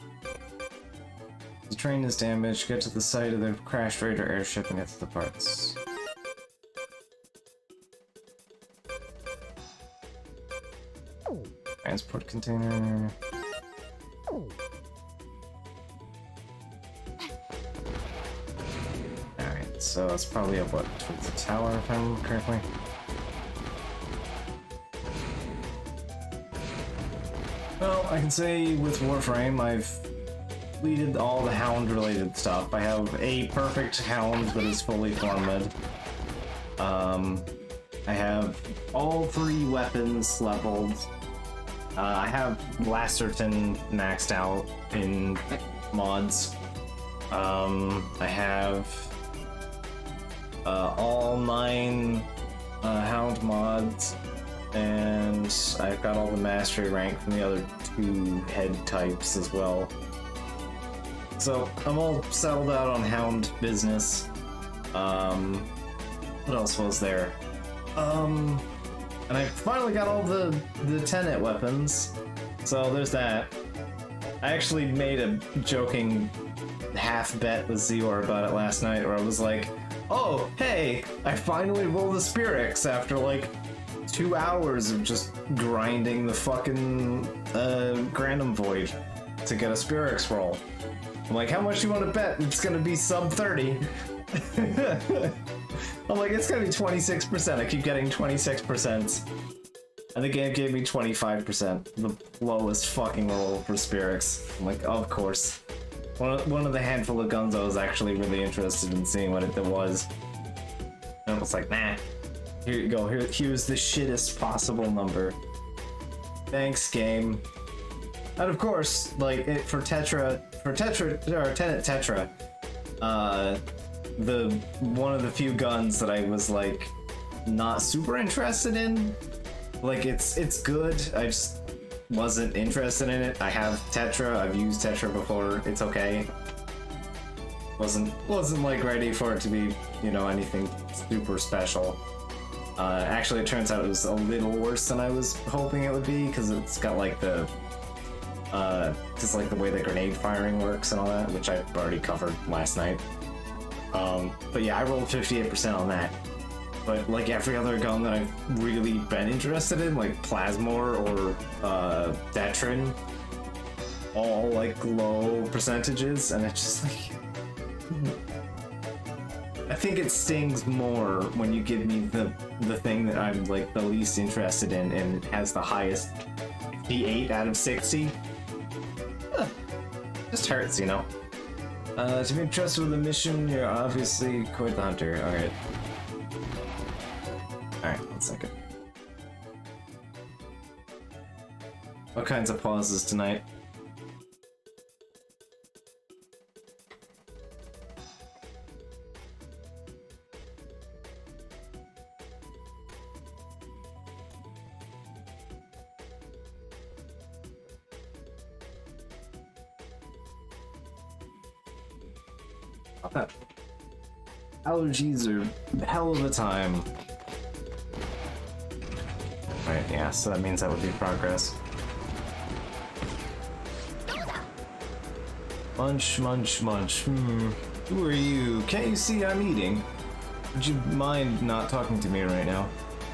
The train is damaged. Get to the site of the crashed raider airship and get to the parts. Transport container. Alright, so it's probably up what, towards the tower if I remember correctly. Well, I can say with Warframe, I've completed all the Hound related stuff. I have a perfect Hound that is fully formed. I have all 3 weapons leveled. I have Lacerton maxed out in mods. I have all 9 Hound mods, and I've got all the mastery rank from the other 2 head types as well. So I'm all settled out on Hound business. What else was there? And I finally got all the Tenet weapons, so there's that. I actually made a joking half bet with Zior about it last night, where I was like, oh, hey, I finally rolled the Spirix after like 2 hours of just grinding the fucking Grandum Void to get a Spirix roll. I'm like, how much do you want to bet it's gonna be sub 30? I'm like, it's gonna be 26%. I keep getting 26%. And the game gave me 25%. The lowest fucking roll for Spirix. I'm like, of course. One of the handful of guns I was actually really interested in seeing what it was. And I was like, nah. Here you go. Here's the shittest possible number. Thanks, game. And of course, like for Tenet Tetra, one of the few guns that I was like not super interested in. Like it's good. I just wasn't interested in it. I have Tetra. I've used Tetra before. It's okay. Wasn't like ready for it to be, you know, anything super special. Actually, it turns out it was a little worse than I was hoping it would be, because it's got like the just like the way the grenade firing works and all that, which I've already covered last night. But yeah, I rolled 58% on that. But like every other gun that I've really been interested in, like Plasmor or Detrin, all like low percentages, and it's just like, I think it stings more when you give me the thing that I'm like the least interested in, and it has the highest 58 out of 60. Just hurts, you know. To be entrusted with a mission, you're obviously quite the hunter. Alright. Alright, 1 second. What kinds of pauses tonight? Allergies are a hell of a time. Right, yeah, so that means that would be progress. Munch, munch, munch. Who are you? Can't you see I'm eating? Would you mind not talking to me right now?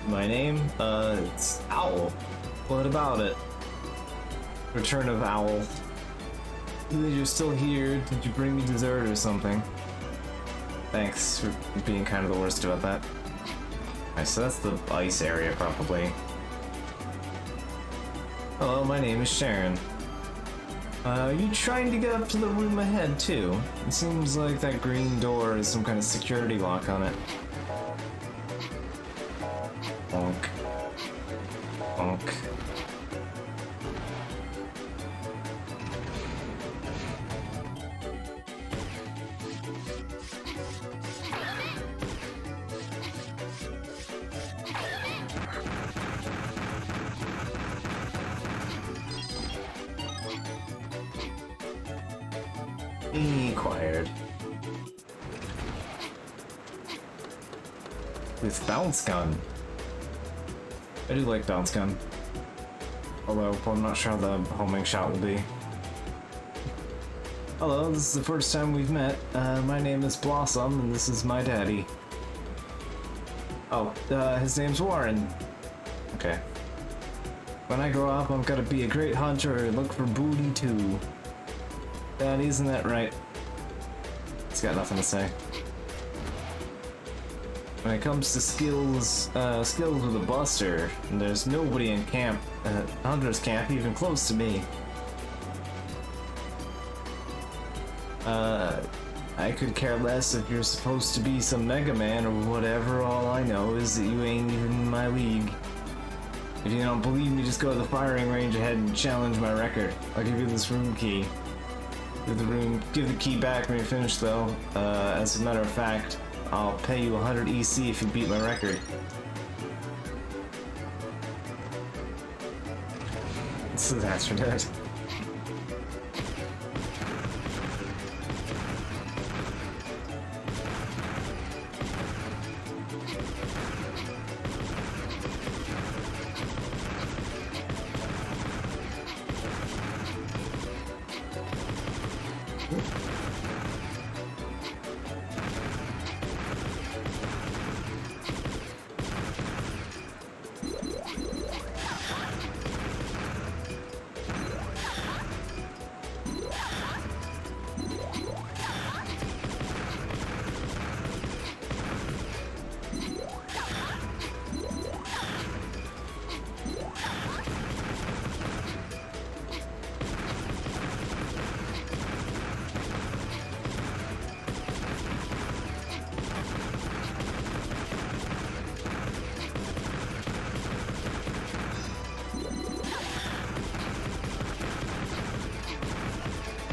My name? It's Owl. What about it? Return of Owl. You're still here. Did you bring me dessert or something? Thanks for being kind of the worst about that. Alright, so that's the ice area, probably. Hello, my name is Sharon. Are you trying to get up to the room ahead, too? It seems like that green door has some kind of security lock on it. Bonk. Bonk. Acquired. With Bounce Gun. I do like Bounce Gun. Although, I'm not sure how the homing shot will be. Hello, this is the first time we've met. My name is Blossom, and this is my daddy. Oh, his name's Warren. Okay. When I grow up, I'm gonna be a great hunter and look for booty too. Daddy, isn't that right? He's got nothing to say. When it comes to skills with a buster, there's nobody in camp, Hunter's camp, even close to me. I could care less if you're supposed to be some Mega Man or whatever. All I know is that you ain't even in my league. If you don't believe me, just go to the firing range ahead and challenge my record. I'll give you this room key. Give the key back when you're finished, though. As a matter of fact, I'll pay you 100 EC if you beat my record. So that's your dad.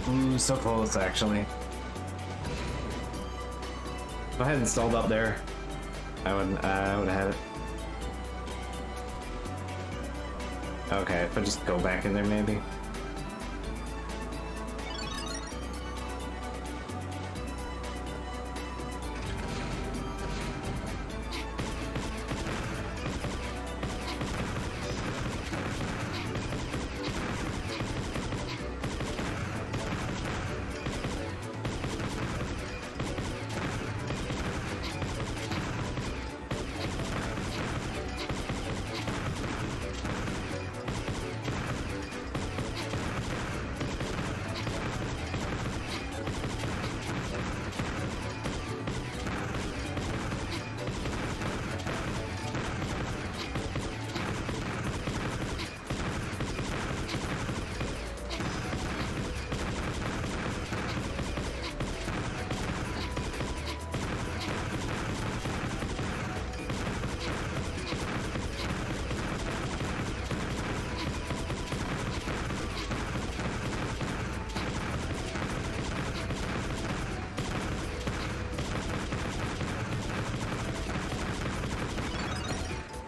Ooh, so close, actually. If I had installed up there, I would have had it. Okay, if I just go back in there, maybe.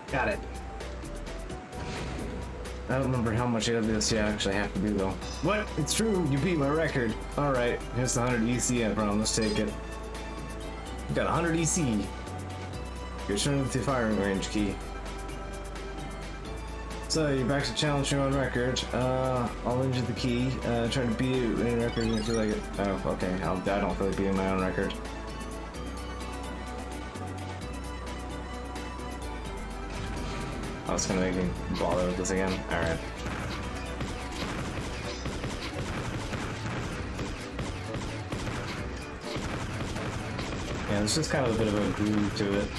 Got it. I don't remember how much AWS I actually have to do though. What? It's true, you beat my record. Alright, here's the 100 EC I promised, take it. You got 100 EC. You're turning with the firing range key. So you're back to challenge your own record. I'll lend you the key. Try to beat it in a record if you feel like it. Oh, okay. I don't feel like beating my own record. Oh, it's gonna make me bother with this again. Alright. Yeah, there's just kind of a bit of a groove to it.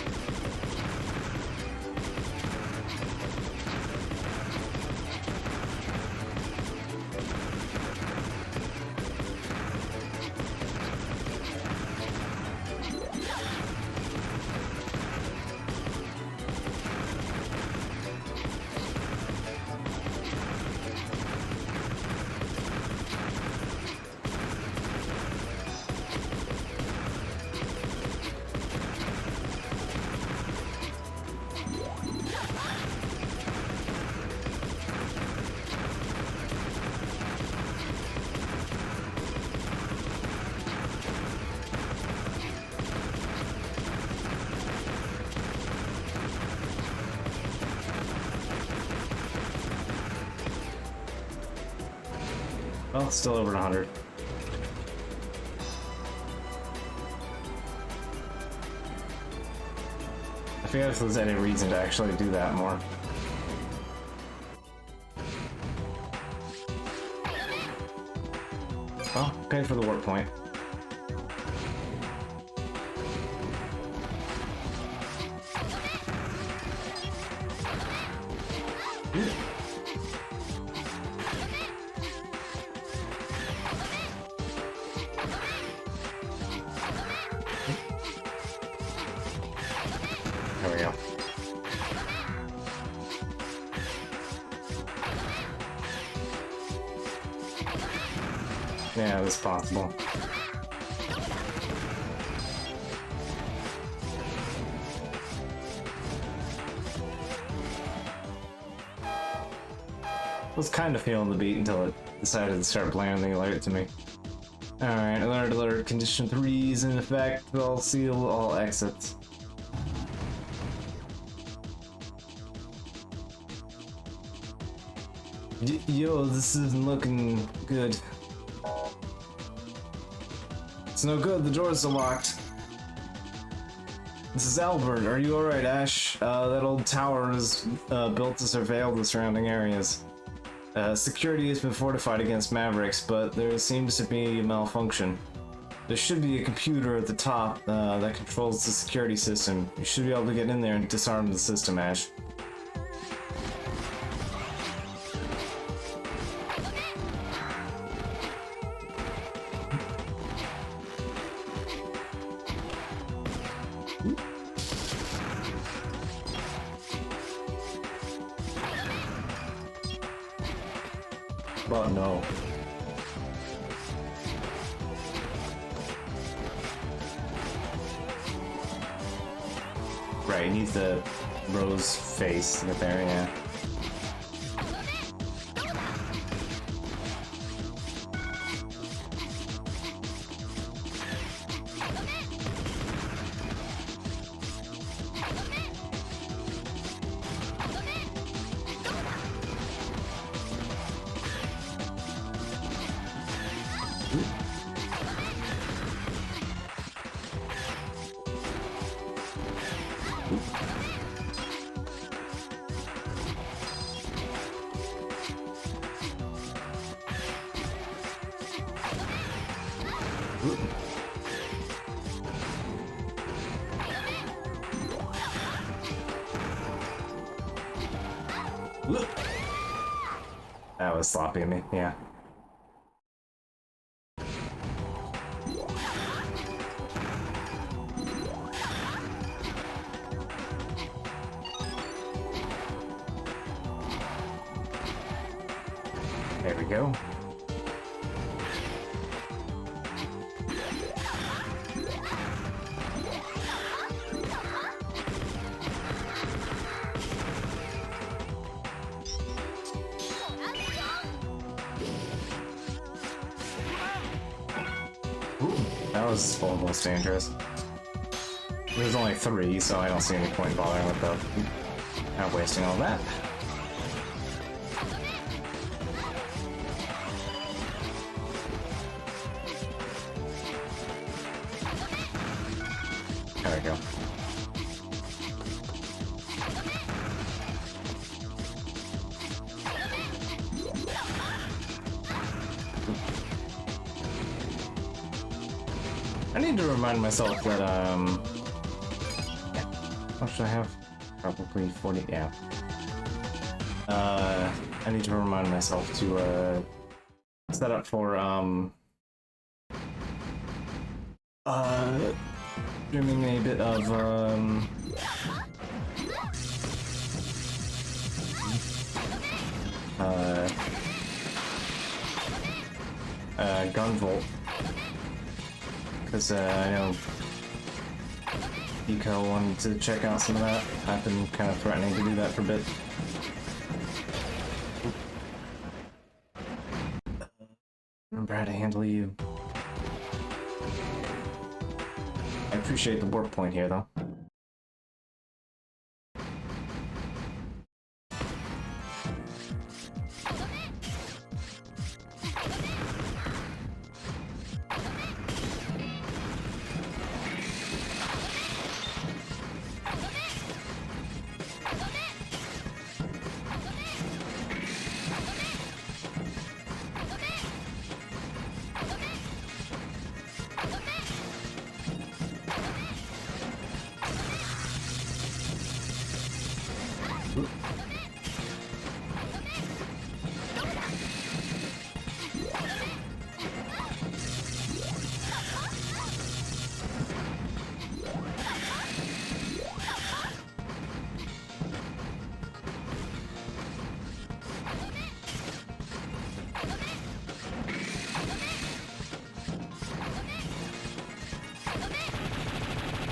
Well, still over 100. I forget if there's any reason to actually do that more. Oh, paid for the warp point. There we go. Yeah, that's possible. I was kind of feeling the beat until it decided to start blaring the alert to me. Alright, alert, condition 3 is in effect. I'll seal all exits. Yo, this isn't looking good. It's no good, the doors are locked. This is Albert, are you alright, Ash? That old tower is built to surveil the surrounding areas. Security has been fortified against Mavericks, but there seems to be a malfunction. There should be a computer at the top that controls the security system. You should be able to get in there and disarm the system, Ash. But no. Right, you need the rose face to get there, yeah. That was sloppy of me, yeah. There we go. That was almost dangerous. There's only 3, so I don't see any point bothering with the... not wasting all that. There we go. I need to remind myself that, what should I have? Probably 40, yeah. I need to remind myself to, set up for, doing a bit of, Gunvolt. Because, I know Eco wanted to check out some of that. I've been kind of threatening to do that for a bit. Remember how to handle you. I appreciate the warp point here, though.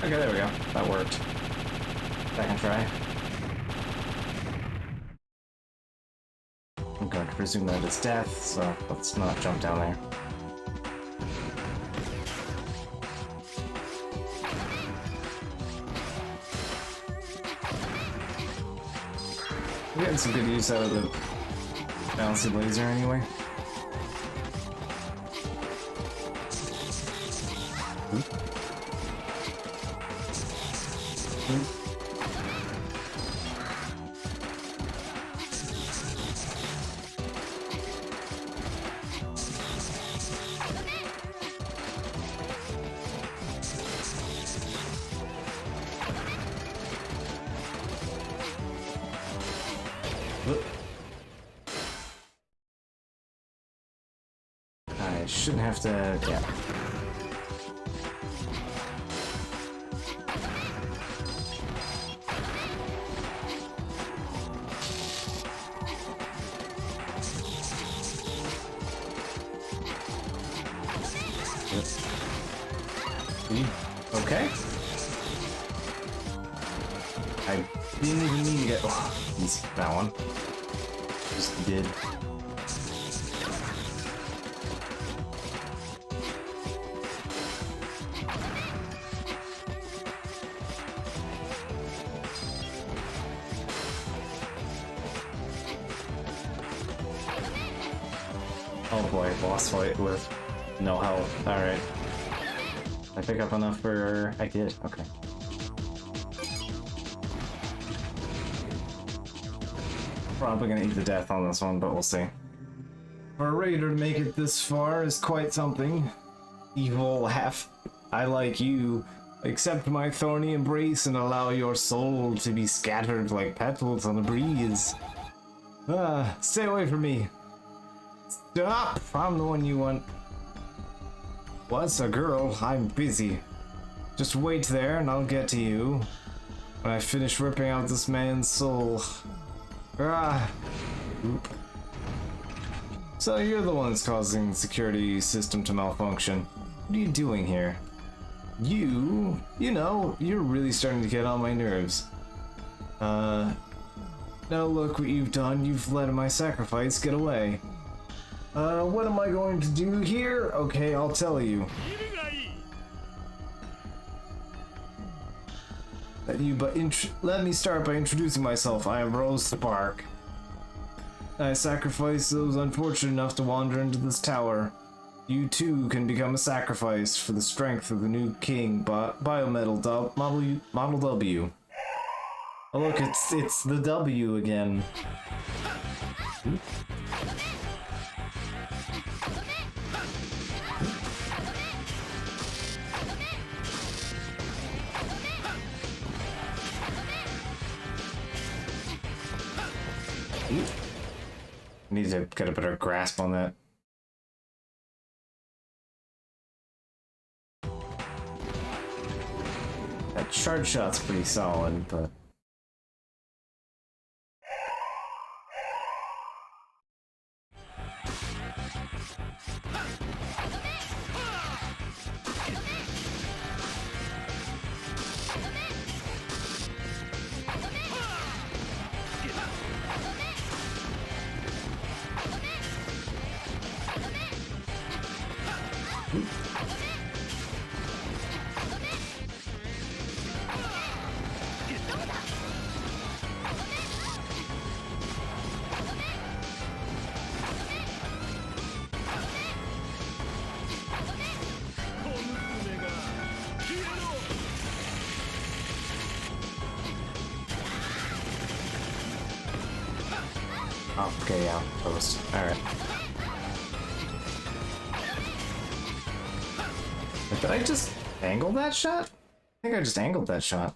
Okay, there we go. That worked. Second try. I'm going to presume that it's death, so let's not jump down there. We're getting some good use out of the bouncy laser anyway. I shouldn't have to, yeah. Okay. I didn't even mean to get, oh, easy, that one. Just did. Oh boy, boss fight with no health. Alright. I pick up enough for... I did, okay. Probably gonna eat the death on this one, but we'll see. For a raider to make it this far is quite something. Evil half. I, like you, accept my thorny embrace and allow your soul to be scattered like petals on a breeze. Stay away from me. Stop! I'm the one you want. What's a girl? I'm busy. Just wait there and I'll get to you when I finish ripping out this man's soul. Oop. So you're the one that's causing the security system to malfunction. What are you doing here? You know, you're really starting to get on my nerves. Now look what you've done. You've let my sacrifice get away. What am I going to do here? Okay, I'll tell you. Let me start by introducing myself. I am Rose Spark. I sacrificed those unfortunate enough to wander into this tower. You too can become a sacrifice for the strength of the new king, Biometal Model W. Oh look, it's the W again. Need to get a better grasp on that. That charge shot's pretty solid, but... Okay, yeah, close. Alright. Did I just angle that shot? I think I just angled that shot.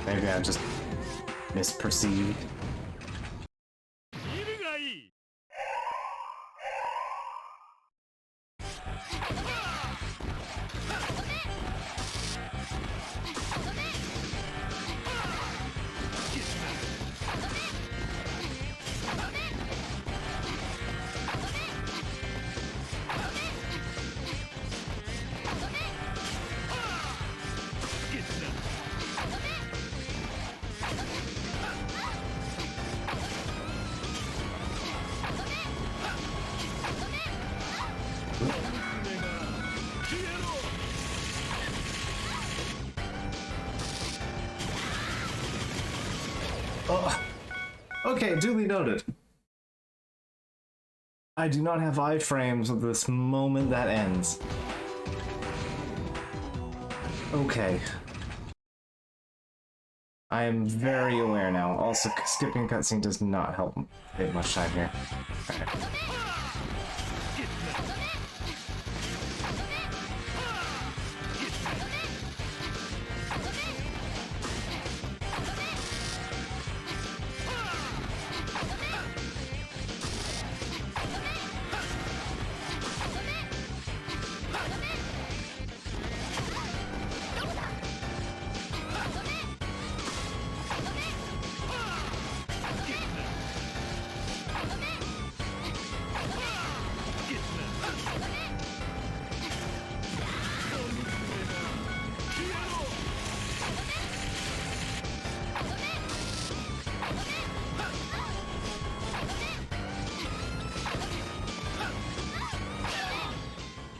Maybe I just misperceived. Okay, duly noted. I do not have iframes of this moment that ends. Okay. I am very aware now. Also, skipping cutscene does not help save much time here. Alright.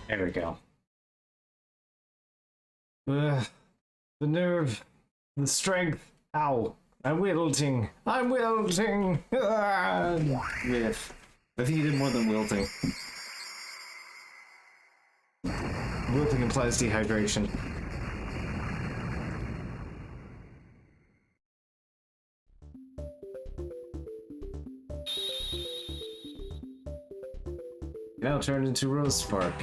There we go. The nerve, the strength. Ow! I'm wilting. I'm wilting. If he did more than wilting. Wilting implies dehydration. Now turned into Rose Spark.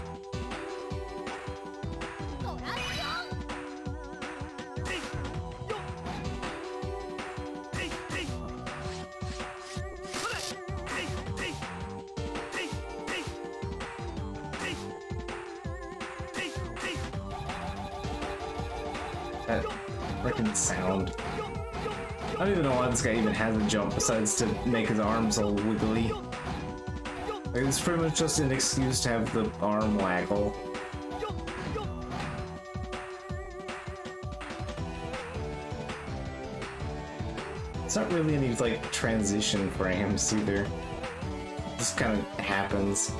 That freaking sound. I don't even know why this guy even has a jump besides to make his arms all wiggly. Like, it's pretty much just an excuse to have the arm waggle. It's not really any, like, transition frames either. It just kind of happens.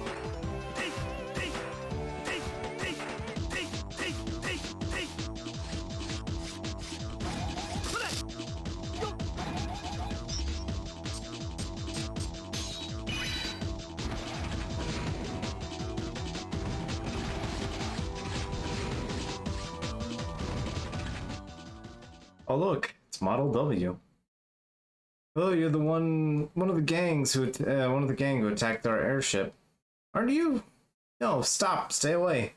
Oh look, it's Model W. Oh, you're the one of the gangs who, one of the gang who attacked our airship. Aren't you? No, stop, stay away.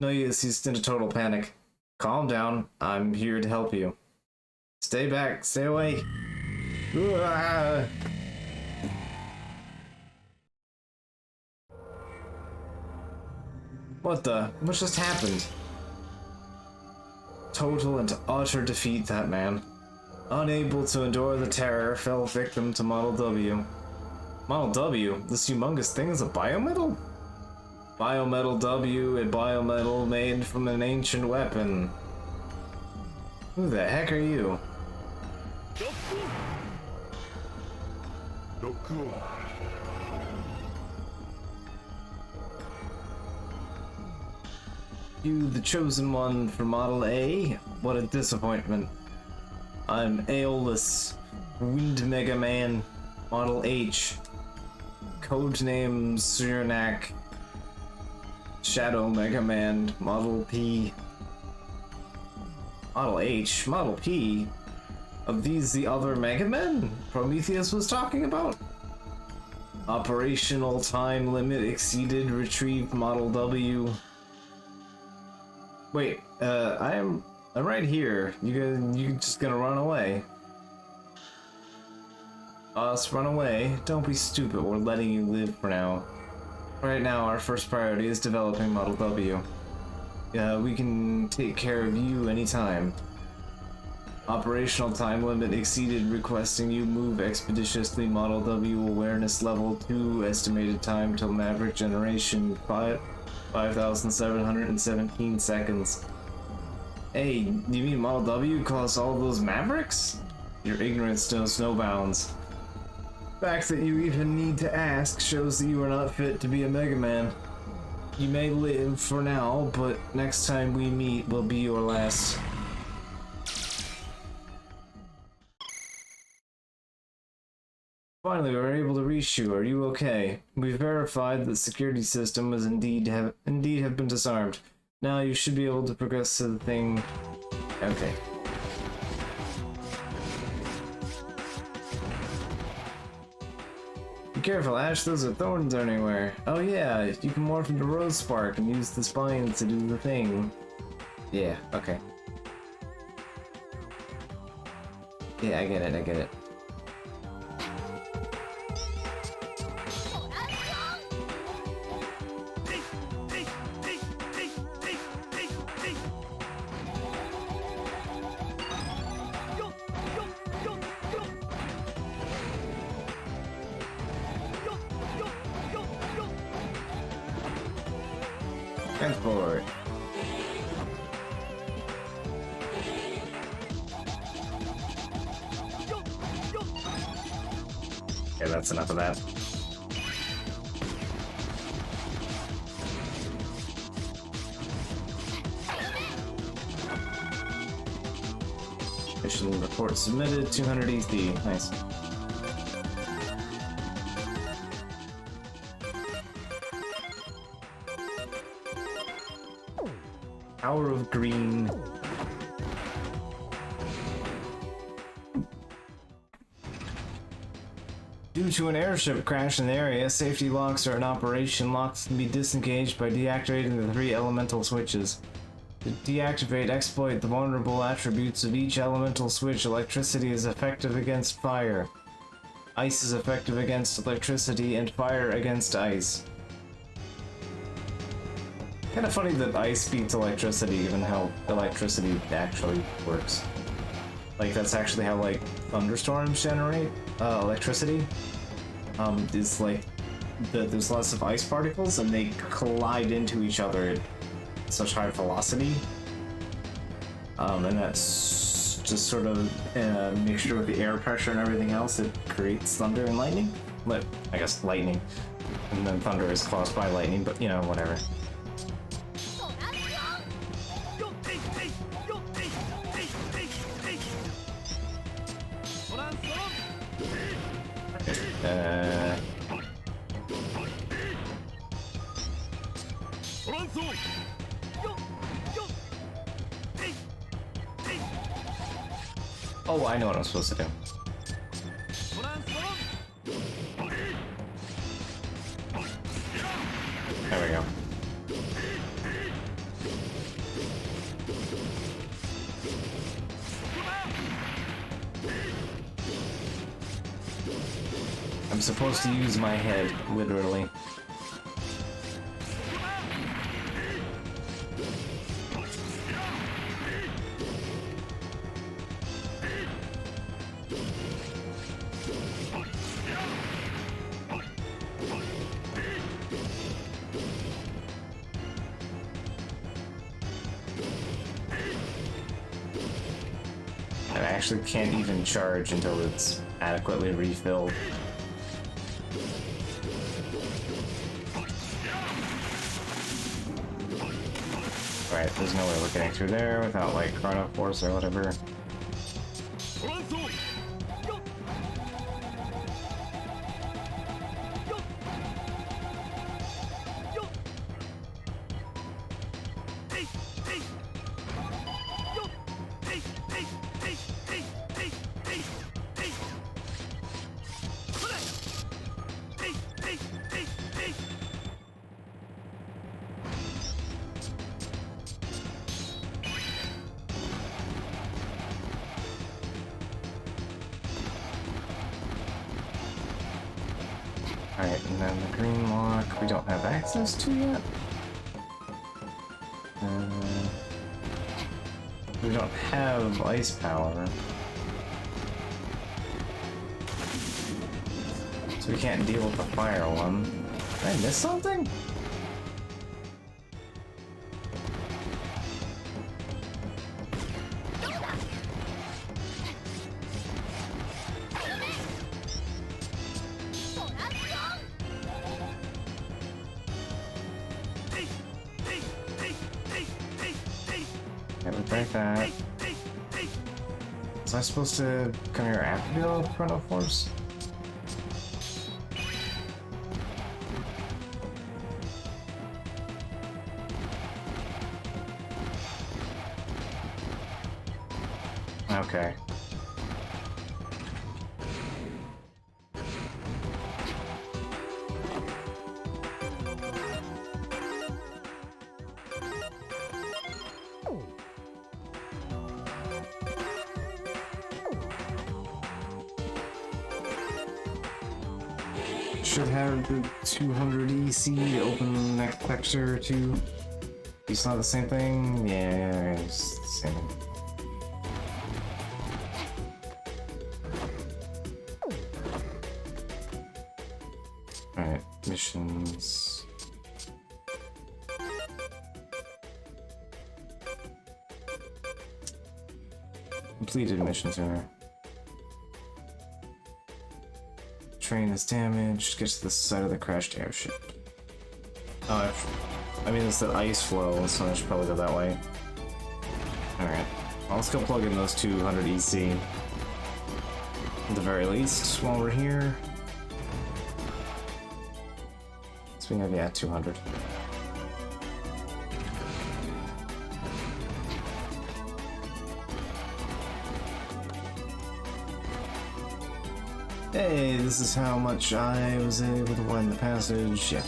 No, he's in a total panic. Calm down, I'm here to help you. Stay back, stay away. What just happened? Total and utter defeat, that man. Unable to endure the terror, fell victim to Model W. Model W? This humongous thing is a biometal? Biometal W, a biometal made from an ancient weapon. Who the heck are you? You, the chosen one for Model A? What a disappointment. I'm Aeolus, Wind Mega Man, Model H, codename Cyranak, Shadow Mega Man, Model P. Model H? Model P? Are these the other Mega Men Prometheus was talking about? Operational time limit exceeded, retrieved Model W. Wait, I'm right here. You just gonna run away? Us run away? Don't be stupid, we're letting you live for now. Right now, our first priority is developing Model W. We can take care of you anytime. Operational time limit exceeded, requesting you move expeditiously. Model W awareness level 2, estimated time till Maverick generation 5,717 seconds. Hey, you mean Model W caused all those Mavericks? Your ignorance knows no bounds. The fact that you even need to ask shows that you are not fit to be a Mega Man. You may live for now, but next time we meet will be your last. Finally, we were able to reach you. Are you okay? We've verified that the security system was indeed have been disarmed. Now you should be able to progress to the thing. Okay. Be careful, Ash. Those are thorns anywhere. Oh yeah, you can morph into Rose Spark and use the spines to do the thing. Yeah. Okay. Yeah, I get it. I get it. Transport. Okay, that's enough of that. Mission report submitted, 200 ETH. Nice. Power of Green. Due to an airship crash in the area, safety locks are in operation. Locks can be disengaged by deactivating the 3 elemental switches. To deactivate, exploit the vulnerable attributes of each elemental switch. Electricity is effective against fire. Ice is effective against electricity, and fire against ice. Kind of funny that ice beats electricity, given how electricity actually works. Like, that's actually how, like, thunderstorms generate electricity. Is like, there's lots of ice particles, and they collide into each other at such high velocity. And that's just sort of a mixture with the air pressure and everything else that creates thunder and lightning. But, I guess lightning. And then thunder is caused by lightning, but, you know, whatever. Oh, I know what I'm supposed to do. There we go. I'm supposed to use my head, literally. I actually can't even charge until it's adequately refilled. Right, there's no way we're getting through there without, like, Chrono Force or whatever. Alright, and then the green lock we don't have access to yet. We don't have ice power. So we can't deal with the fire one. Did I miss something? Break that. Was I supposed to come here after the Chrono Force? Okay. Should have the 200 EC to open the next texture too. It's not the same thing? Yeah, it's the same. Alright, missions. Completed missions here. Train is damaged, gets to the side of the crashed airship. Oh, I mean, it's the ice flow, so I should probably go that way. Alright, well, let's go plug in those 200 EC. At the very least, while we're here. So we have, yeah, 200. Hey, this is how much I was able to widen the passage. Yeah.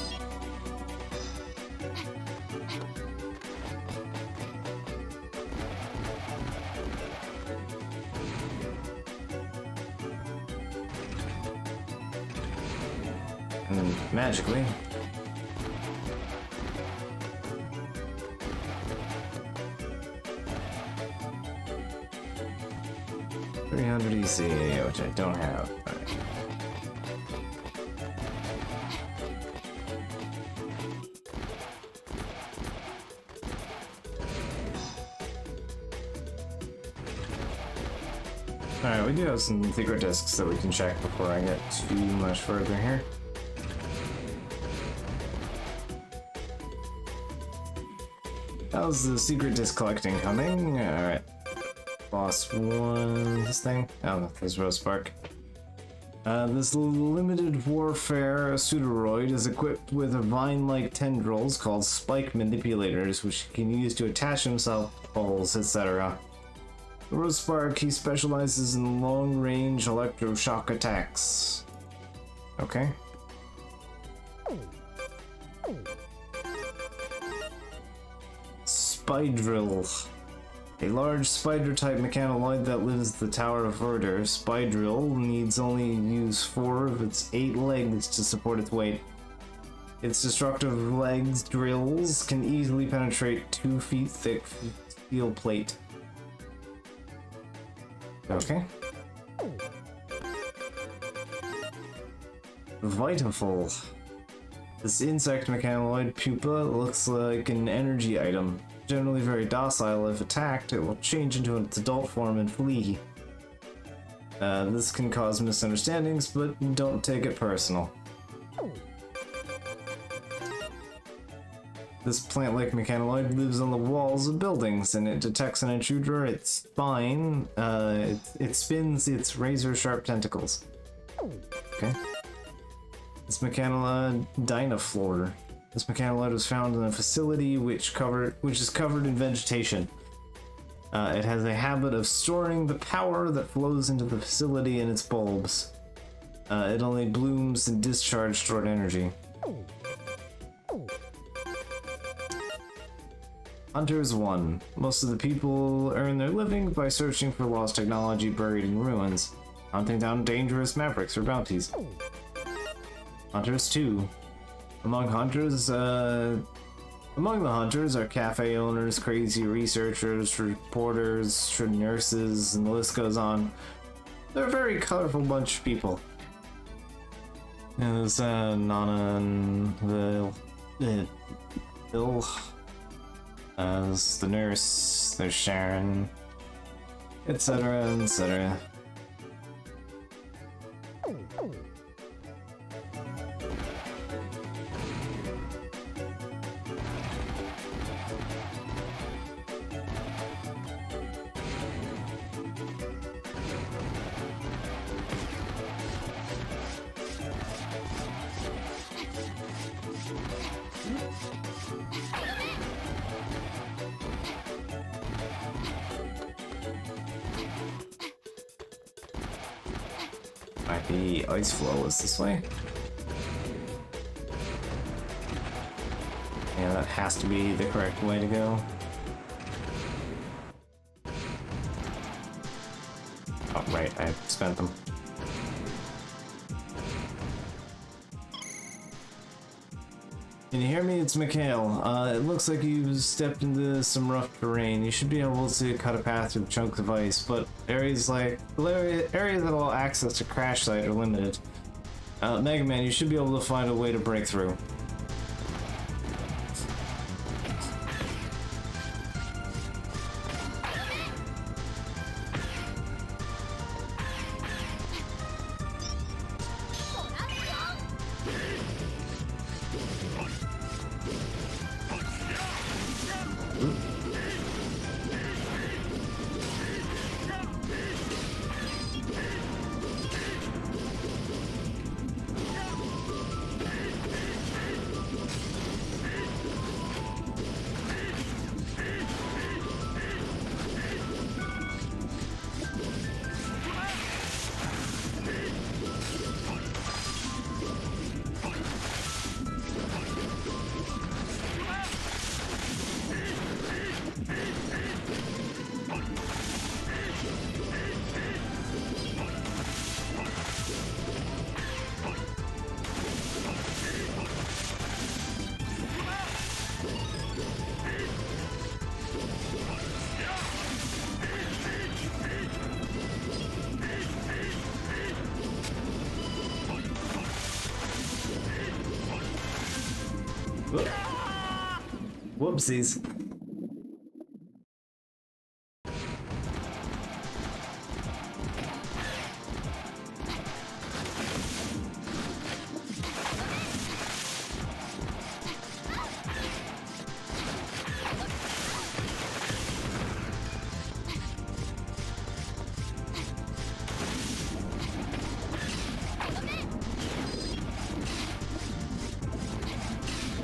And then magically, $300 EC, which I don't have. Alright, we do have some secret discs that we can check before I get too much further here. How's the secret disc collecting coming? Alright. Boss 1, this thing? Oh, no, this Rose Spark. This limited warfare pseudoroid is equipped with a vine-like tendrils called spike manipulators, which he can use to attach himself to poles, etc. The Rose Spark, he specializes in long-range electroshock attacks. Okay. Spydrill. A large spider-type mechanoid that lives at the Tower of Order, Spydrill needs only use 4 of its 8 legs to support its weight. Its destructive legs drills can easily penetrate 2 feet thick steel plate. Okay. Vitaful. This insect mechanoid pupa looks like an energy item. Generally very docile. If attacked, it will change into its adult form and flee. This can cause misunderstandings, but don't take it personal. This plant-like mechanoid lives on the walls of buildings, and it detects an intruder at its spine. It spins its razor-sharp tentacles. Okay. This mechanoid, Dynaflor. This mechanoid was found in a facility which is covered in vegetation. It has a habit of storing the power that flows into the facility in its bulbs. It only blooms and discharges stored energy. Hunters 1. Most of the people earn their living by searching for lost technology buried in ruins, hunting down dangerous mavericks for bounties. Hunters 2. Among the hunters are cafe owners, crazy researchers, reporters, nurses, and the list goes on. They're a very colorful bunch of people. There's Nana and Bill. There's the nurse, there's Sharon, etc., etc. Might be ice flow is this way. Yeah, that has to be the correct way to go. Oh, right, I spent them. Can you hear me? It's Mikhail. It looks like you've stepped into some rough terrain. You should be able to cut a path through chunks of ice, but areas that allow access to crash site are limited. Mega Man, you should be able to find a way to break through. Whoopsies.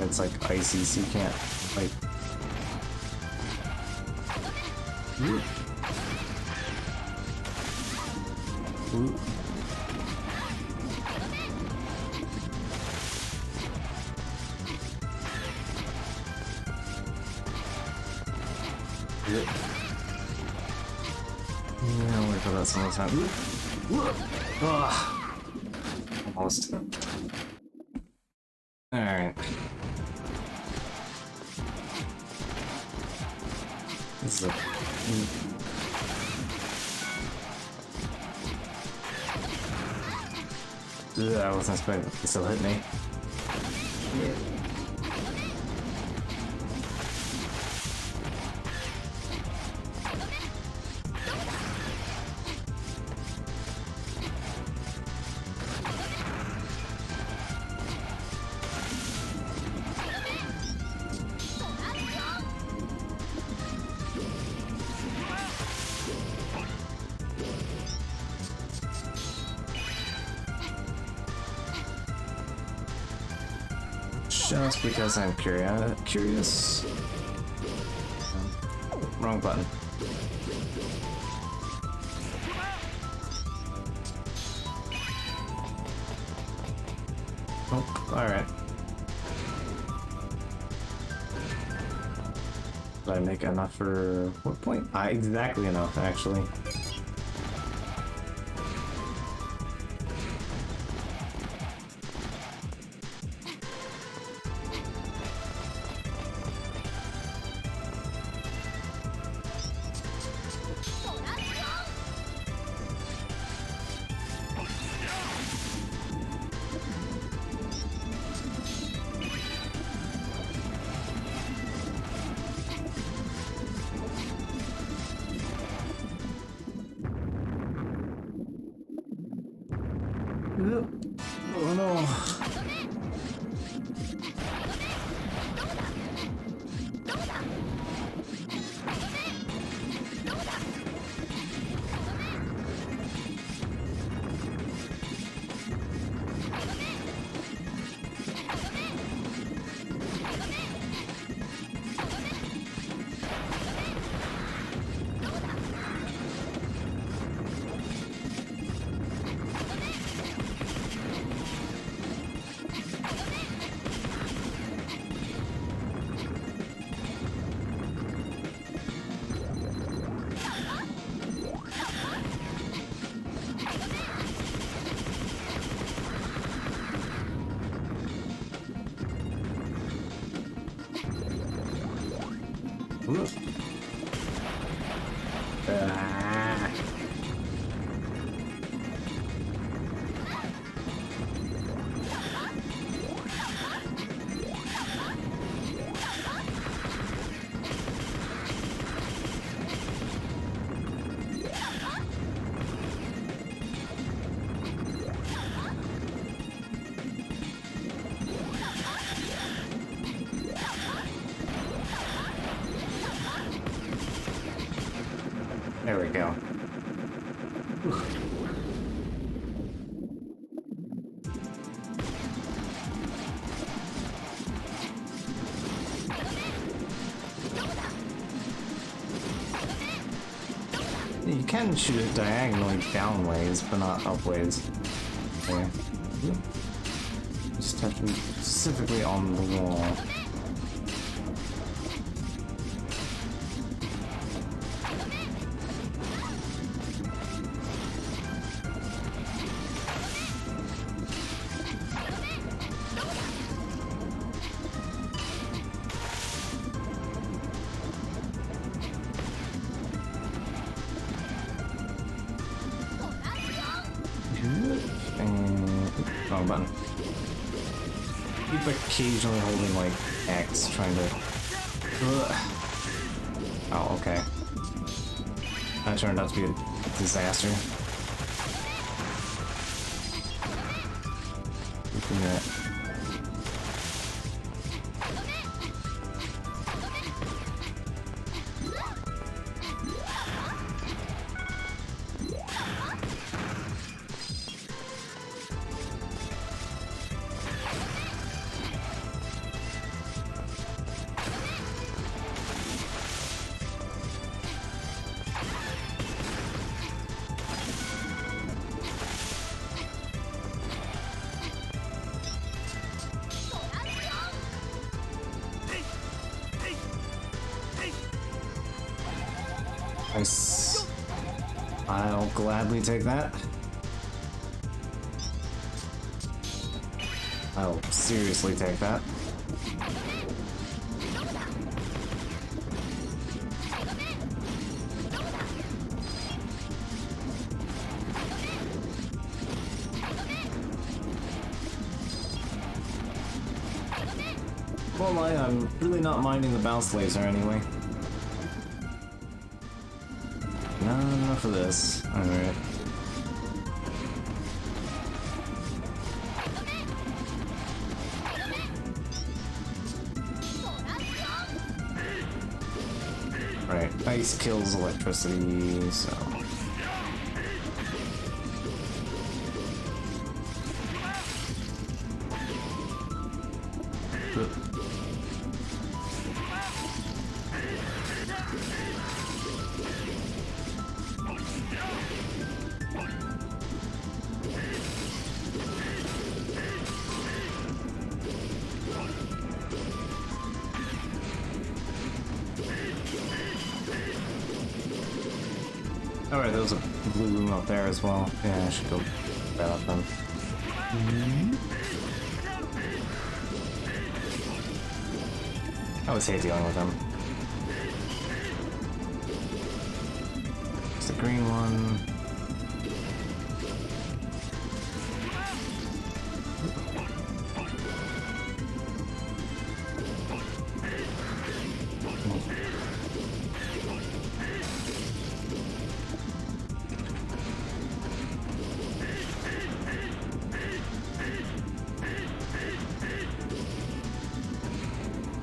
It's like icy, so you can't like. Ooh. Ooh. Yeah, I'll wait for that some more time. Ooh. Ooh. Ugh. Almost. Alright. This is a... Ugh, I wasn't expecting it to still hit me. Just because I'm curious. Wrong button. Oh, alright. Did I make enough for what point? Exactly enough, actually. Oh no. Ooh. Ah. There we go. You can shoot it diagonally downways, but not upways. Okay. Just touch it specifically on the wall. Wrong button. Keep occasionally holding like X, trying to. Oh, okay. That turned out to be a disaster. Nice. I'll gladly take that. I'll seriously take that. Well, I'm really not minding the bounce laser anyway. Not enough of this. Alright. Right, ice kills electricity, so... Alright, there was a blue room up there as well. Yeah, I should go that up then. I always hate dealing with them. It's the green one.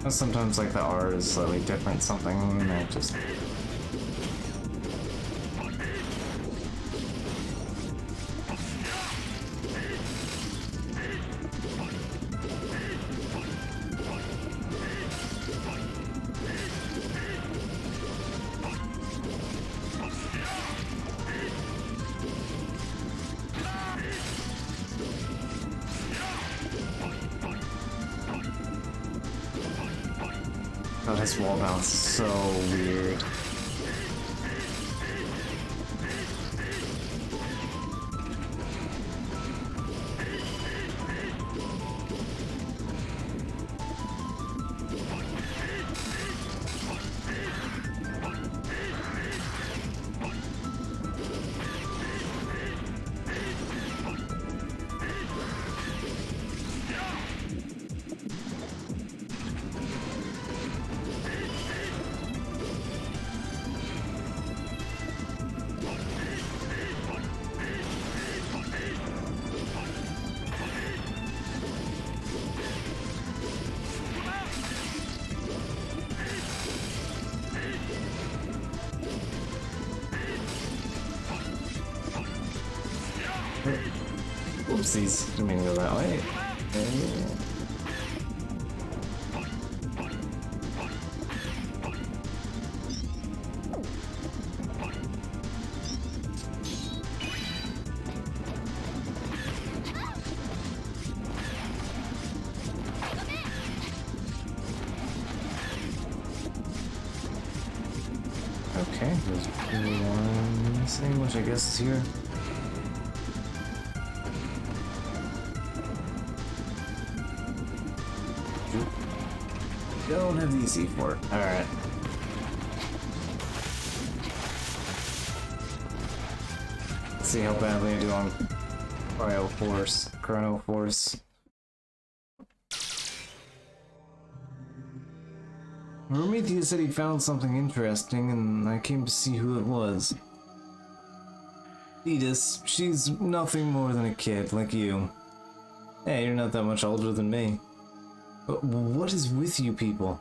Sometimes like the R is slightly different something and I just this wall bounce is so weird. Whoopsies. Didn't mean to go that way. Okay, there's one missing, which I guess is here. Don't have the EC for it. Alright. Let's see how badly I do on Cryo Force. Chrono Force. Prometheus said he found something interesting, and I came to see who it was. Thetis, she's nothing more than a kid, like you. Hey, you're not that much older than me. But what is with you people?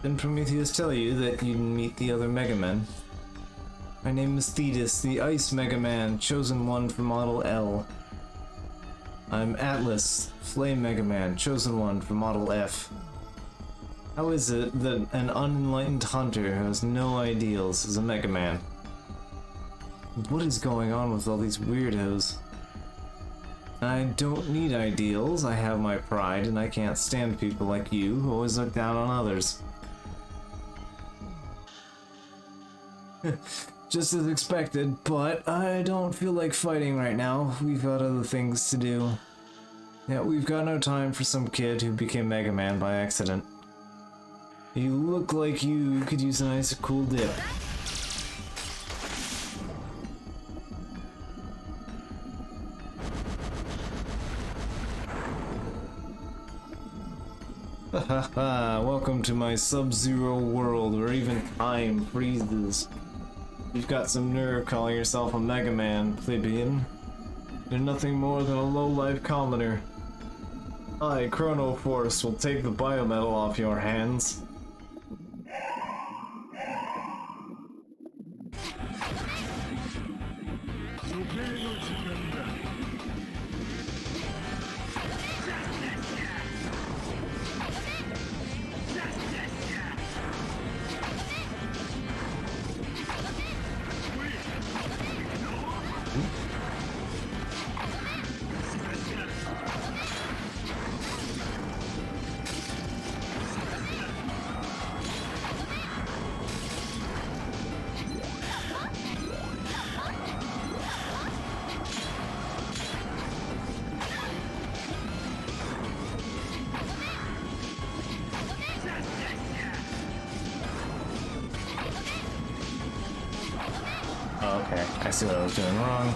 Didn't Prometheus tell you that you'd meet the other Mega Men? My name is Thetis, the Ice Mega Man, chosen one for Model L. I'm Atlas, Flame Mega Man, chosen one for Model F. How is it that an unenlightened hunter who has no ideals is a Mega Man? What is going on with all these weirdos? I don't need ideals, I have my pride, and I can't stand people like you who always look down on others. Just as expected, but I don't feel like fighting right now. We've got other things to do. Yeah, we've got no time for some kid who became Mega Man by accident. You look like you could use a nice cool dip. Haha, welcome to my Sub-Zero world where even time freezes. You've got some nerve calling yourself a Mega Man, plebeian. You're nothing more than a low-life commoner. I, Chrono Force, will take the biometal off your hands. Okay, I see what I was doing wrong.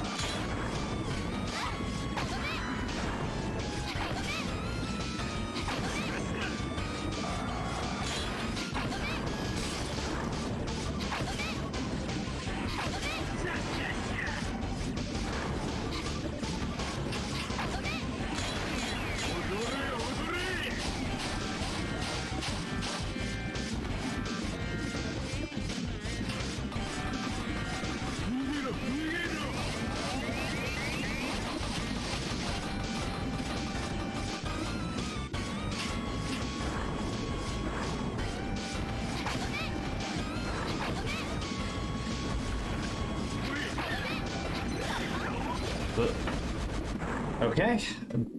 Okay,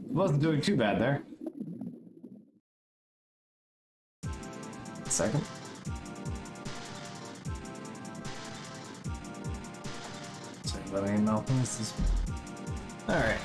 wasn't doing too bad there. Second. Sorry about any malfunctions. Alright.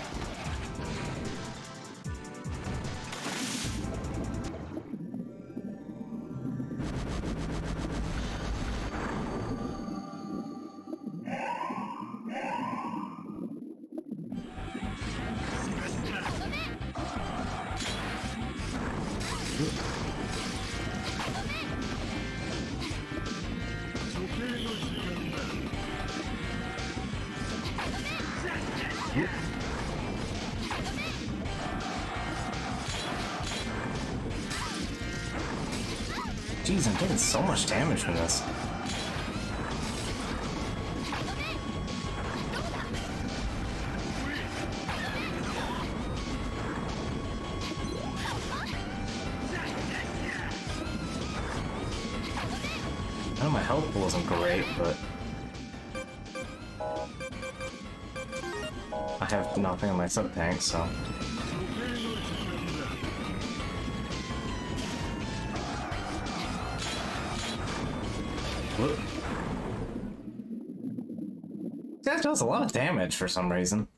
Jeez, I'm taking so much damage from this. I know my health pool isn't great, but I have nothing on my sub tank, so. Whoop. That does a lot of damage for some reason.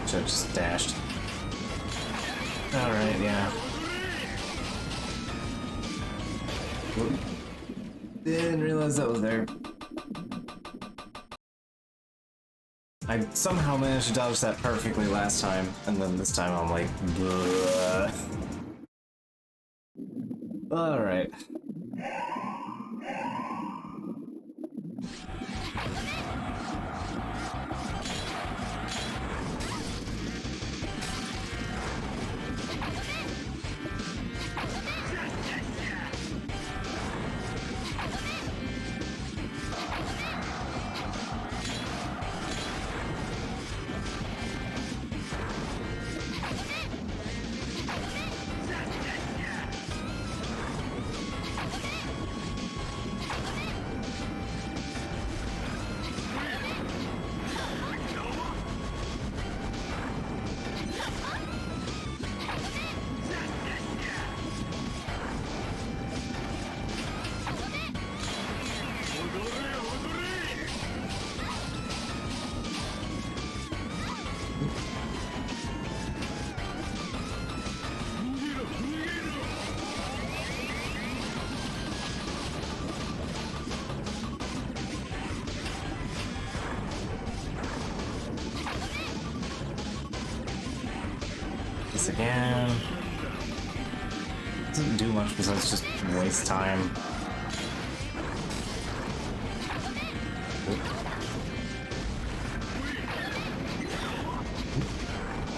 Should've just dashed. Alright, yeah. Whoop. Didn't realize that was there. I somehow managed to dodge that perfectly last time, and then this time I'm like, bleh. Alright. This again. Doesn't do much besides just waste time.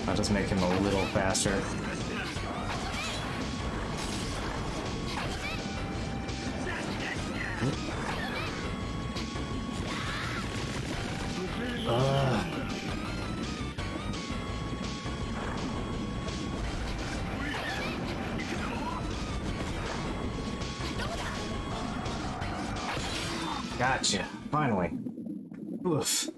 I'll just make him a little faster. Gotcha. Finally. Oof.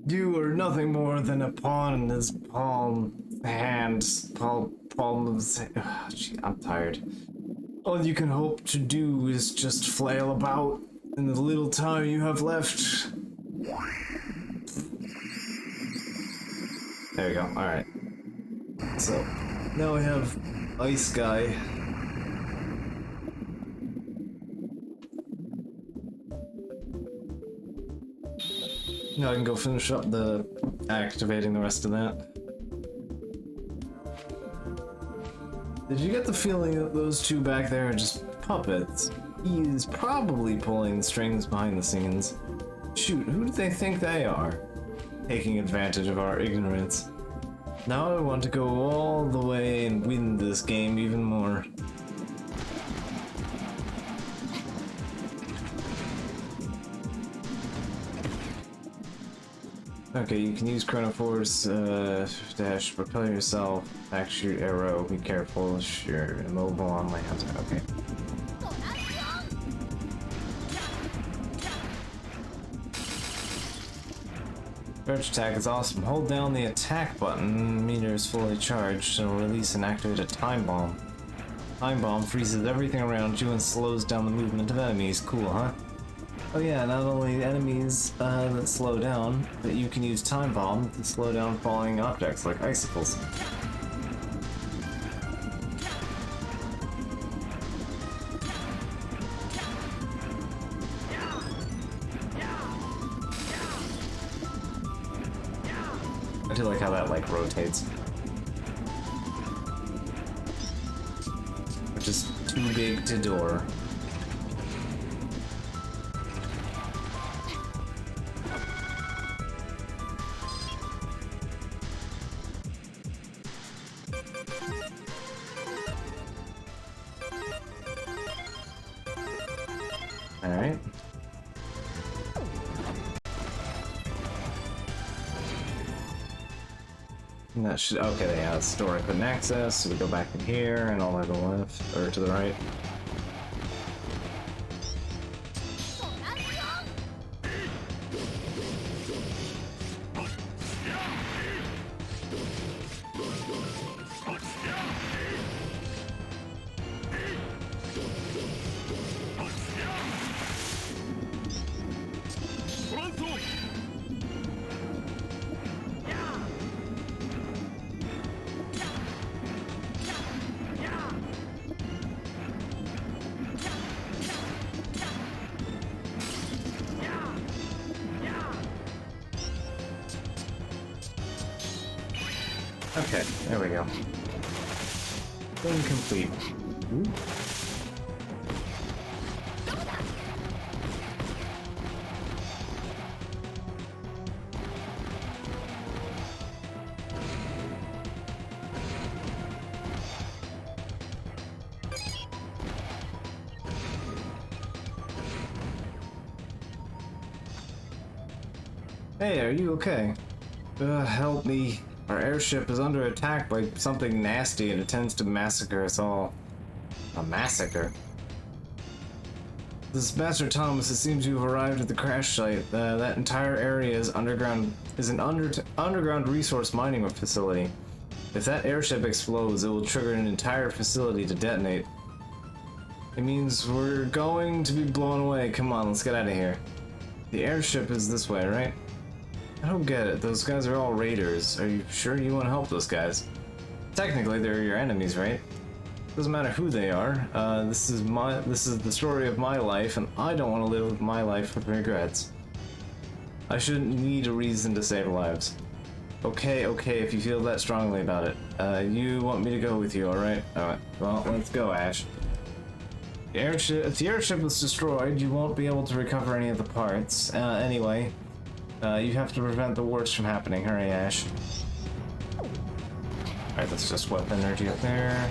You are nothing more than a pawn in his palm of his hand. Gee, I'm tired. All you can hope to do is just flail about in the little time you have left. There we go. Alright. So, now we have Ice Guy. Now I can go finish up the activating the rest of that. Did you get the feeling that those two back there are just puppets? He is probably pulling the strings behind the scenes. Shoot, who do they think they are? Taking advantage of our ignorance. Now I want to go all the way and win this game even more. Okay, you can use Chrono Force, dash, propel yourself, back shoot arrow, be careful, sure, immobile on land, okay. Charge attack is awesome. Hold down the attack button. Meter is fully charged. It'll release and activate a time bomb. Time bomb freezes everything around you and slows down the movement of enemies. Cool, huh? Oh yeah, not only enemies that slow down, but you can use time bomb to slow down falling objects like icicles. I do like how that like rotates. Which is too big to door. Alright. That should, okay, yeah, store I couldn't access, so we go back in here and all to the left, or to the right. Okay, there we go. Thing complete. Ooh. Hey, are you okay? Help me. Our airship is under attack by something nasty and it tends to massacre us all. A massacre? This is Master Thomas, it seems you've arrived at the crash site. That entire area is an underground resource mining facility. If that airship explodes, it will trigger an entire facility to detonate. It means we're going to be blown away. Come on, let's get out of here. The airship is this way, right? I don't get it. Those guys are all raiders. Are you sure you want to help those guys? Technically, they're your enemies, right? Doesn't matter who they are. This is the story of my life, and I don't want to live my life with regrets. I shouldn't need a reason to save lives. Okay, if you feel that strongly about it. You want me to go with you, alright? Alright, well, let's go, Ash. If the airship is destroyed, you won't be able to recover any of the parts. Anyway, you have to prevent the worst from happening. Hurry, Ash. Alright, let's just whip energy up there.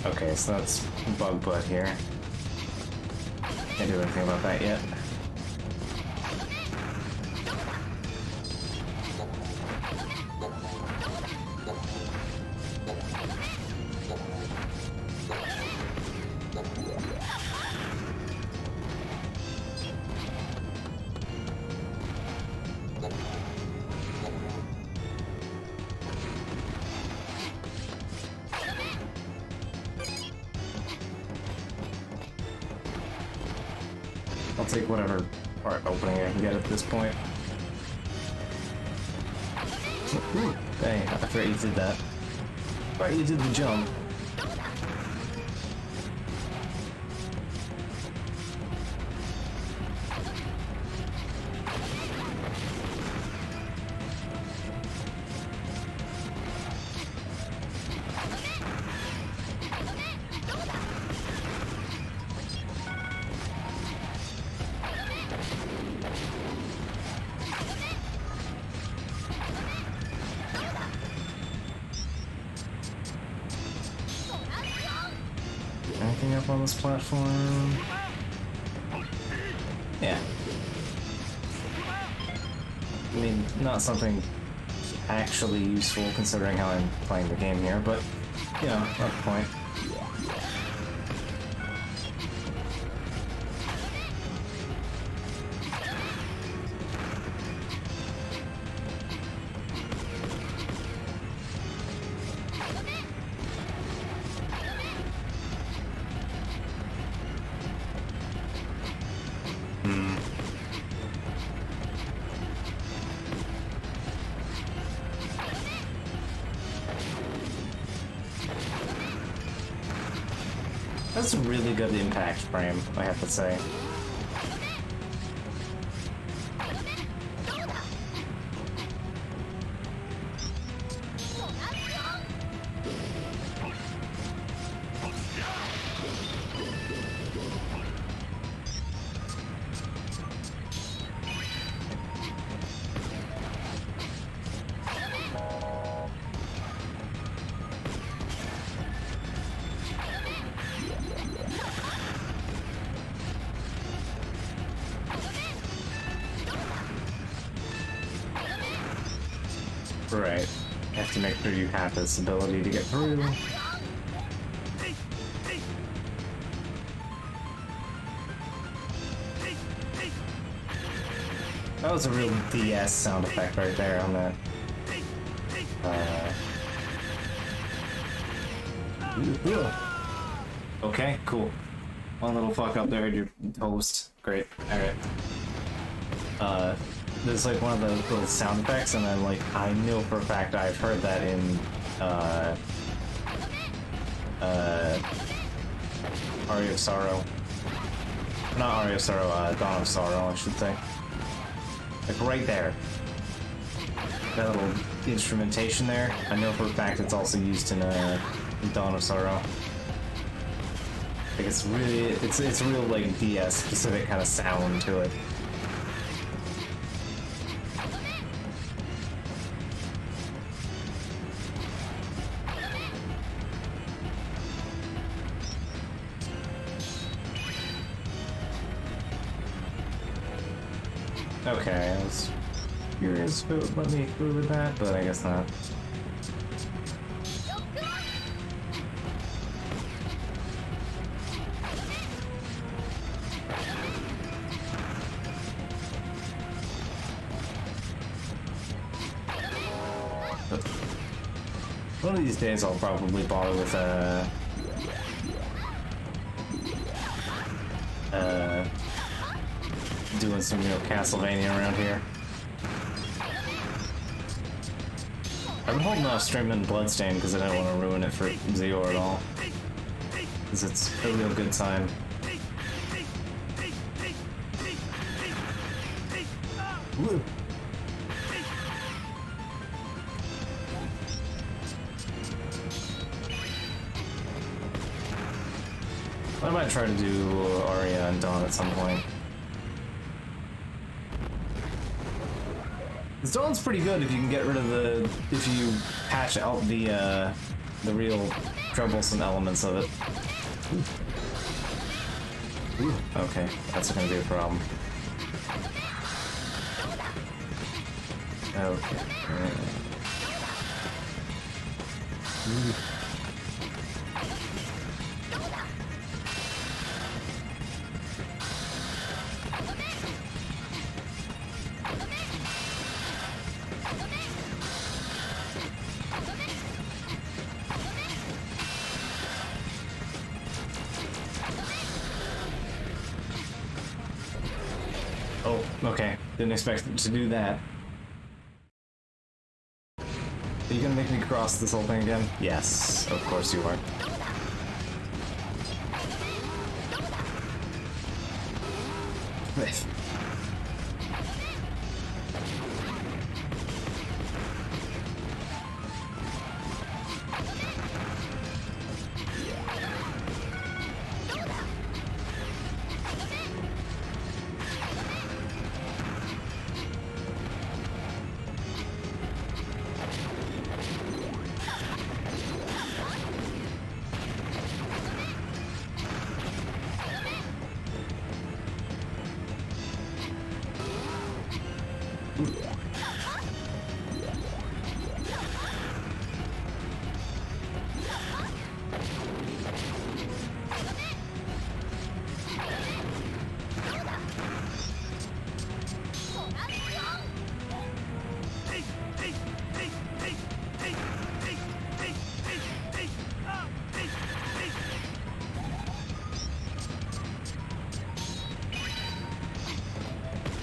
Okay, so that's Bug Butt here. Can't do anything about that yet. I'll take whatever part opening I can get at this point. Ooh, dang, I forgot you did that. I thought you did the jump. up on this platform. Yeah. I mean, not something actually useful considering how I'm playing the game here, but, you know, not the point. That's a really good impact frame, I have to say. Right. You have to make sure you have this ability to get through. That was a real DS sound effect right there on that. Okay, cool. One little fuck up there, you're toast. Great. Alright. There's like one of the little sound effects, and I'm like, I know for a fact I've heard that in Aria of Sorrow. Not Aria of Sorrow, Dawn of Sorrow, I should say. Like right there. That little instrumentation there, I know for a fact it's also used in Dawn of Sorrow. Like it's really, it's a real like DS specific kind of sound to it. Okay, I was curious if it would let me through with that, but I guess not. One of these days I'll probably bother with doing some, you know, Castlevania around here. I've been holding off streaming Bloodstained because I don't want to ruin it for Zior at all. Because it's a real good time. Woo. I might try to do Aria and Dawn at some point. This Dawn's pretty good if you can get rid of the, if you patch out the real troublesome elements of it. Ooh. Okay, that's gonna be a problem. Okay. Oh, okay. Didn't expect it to do that. Are you gonna make me cross this whole thing again? Yes, of course you are.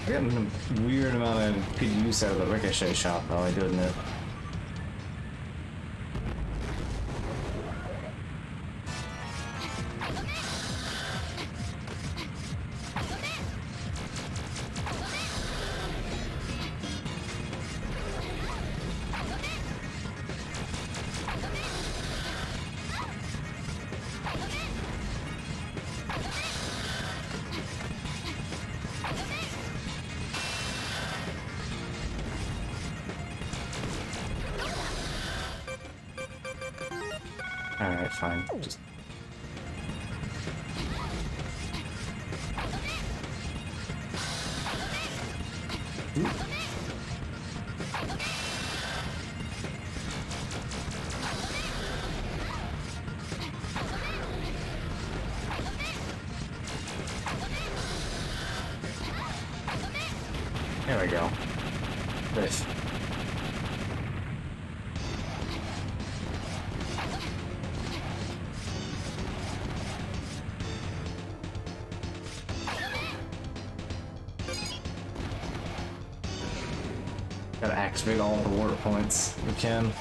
Getting a weird amount of good use out of the ricochet shot, though, I do admit. Alright, fine. Just... Ooh. There we go. This. Gotta activate all the water points we can.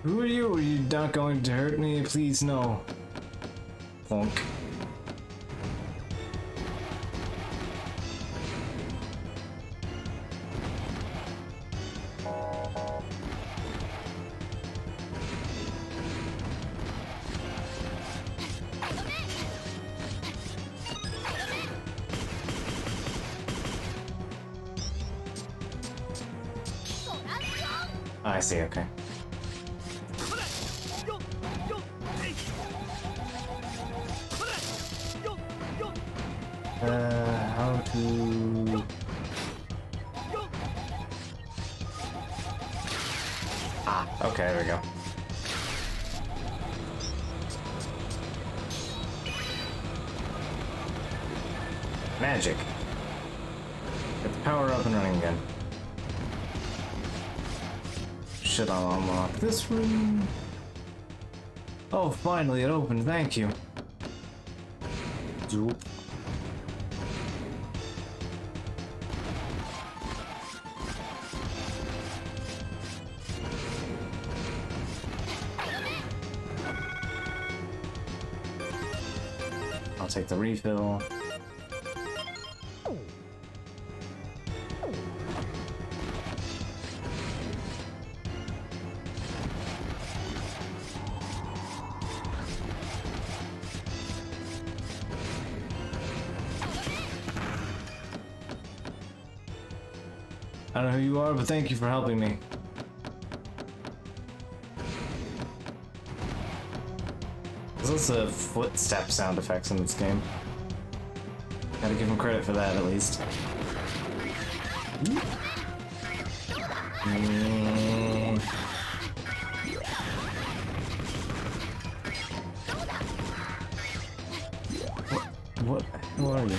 Who are you? Are you not going to hurt me? Please no. Plonk. I see, okay. How to... Ah, okay, there we go. Magic. Get the power up and running again. Should I unlock this room? Oh, finally it opened, thank you. Zoop. I'll take the refill. I don't know who you are, but thank you for helping me. There's also footstep sound effects in this game. Gotta give him credit for that, at least. What? Who are you?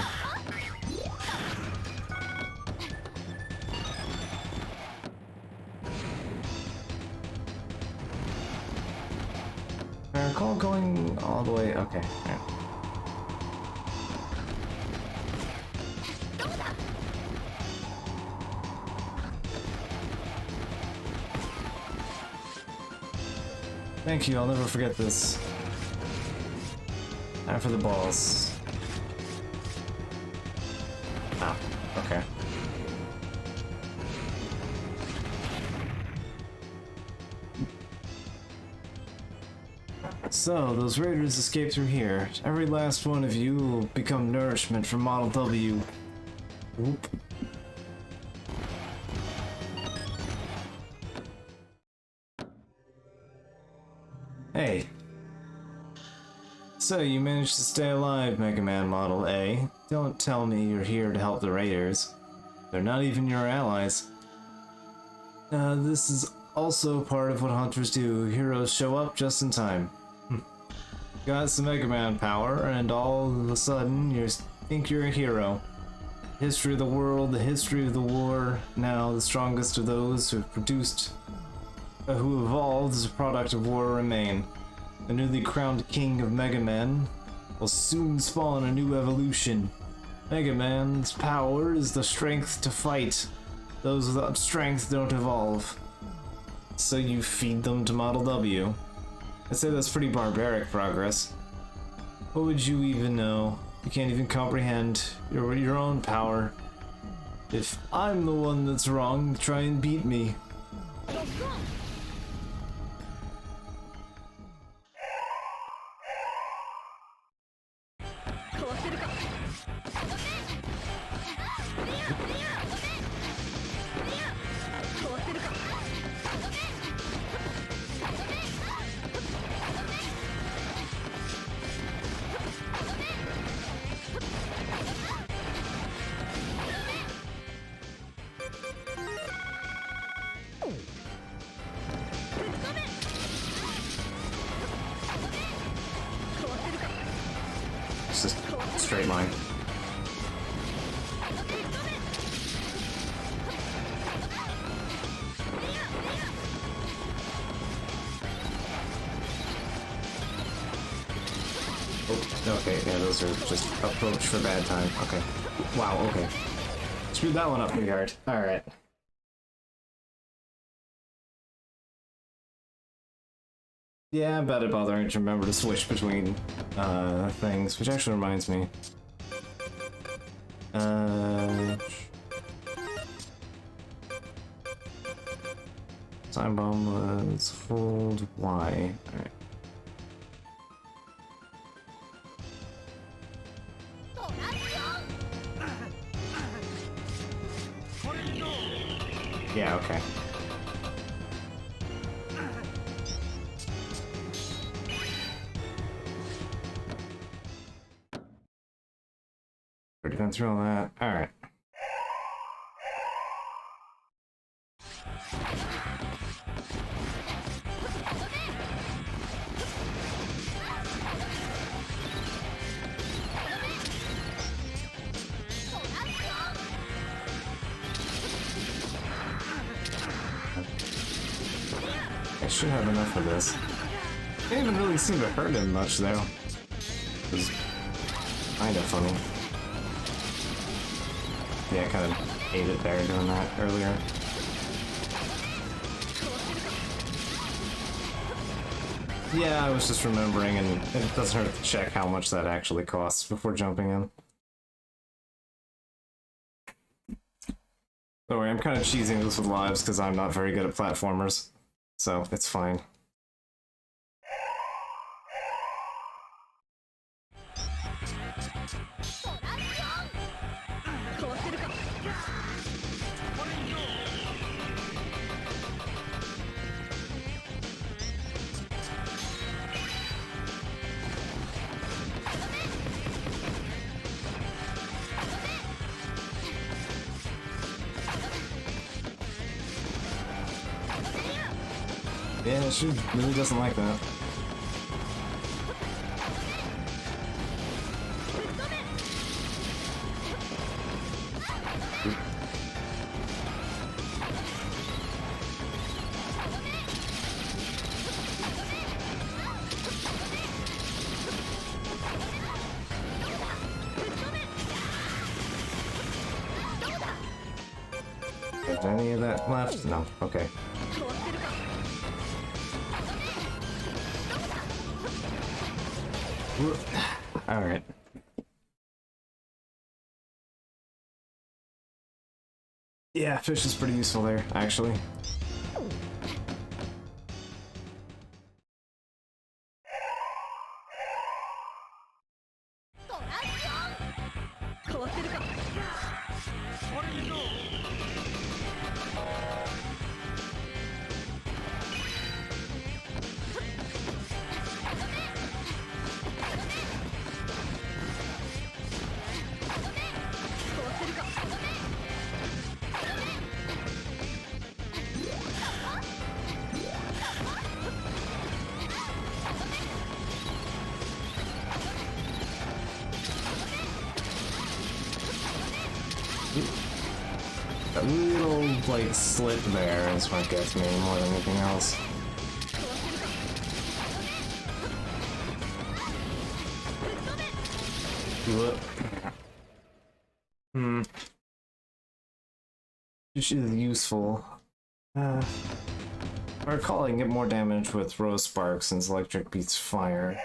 I recall going all the way. Okay. Right. Thank you, I'll never forget this. Time for the balls. Ah, okay. So, those raiders escaped through here. Every last one of you will become nourishment for Model W. Oop. Hey. So, you managed to stay alive, Mega Man Model A. Don't tell me you're here to help the Raiders. They're not even your allies. This is also part of what hunters do. Heroes show up just in time. Got some Mega Man power, and all of a sudden, you think you're a hero. History of the world, the history of the war. Now, the strongest of those who evolved as a product of war remain. The newly crowned king of Mega Man will soon spawn a new evolution. Mega Man's power is the strength to fight. Those without strength don't evolve. So you feed them to Model W. I'd say that's pretty barbaric progress. What would you even know? You can't even comprehend your own power. If I'm the one that's wrong, try and beat me. It's just a straight line. Oh, okay, yeah, those are just approach for bad time. Okay. Wow, okay. Screwed that one up pretty hard. Alright. Yeah, I'm bad at bothering to remember to switch between things, which actually reminds me. Time bomb was hold Y. Alright. Yeah, okay. Already gone through all that. Alright. I should have enough of this. I didn't even really seem to hurt him much, though. It was kinda funny. Yeah, I kind of ate it there doing that earlier. Yeah, I was just remembering, and it doesn't hurt to check how much that actually costs before jumping in. Don't worry, I'm kind of cheesing this with lives because I'm not very good at platformers, so it's fine. Yeah, she really doesn't like that. Is any of that left? No. Okay. Alright. Yeah, fish is pretty useful there, actually. That little, like, slit there is what gets me more than anything else. Which is useful. I recall I can get more damage with Rose Spark since electric beats fire.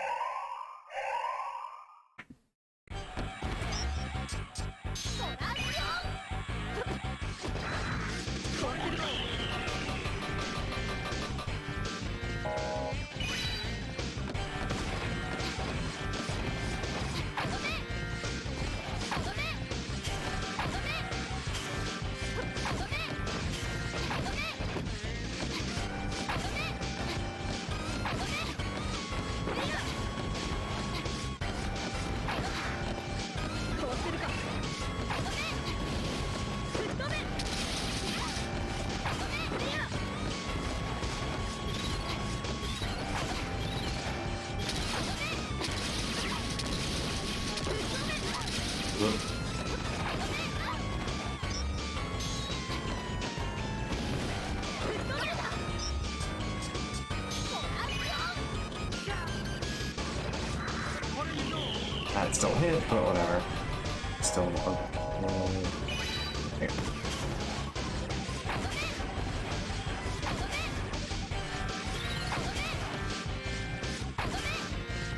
That still hit, but whatever. Still here.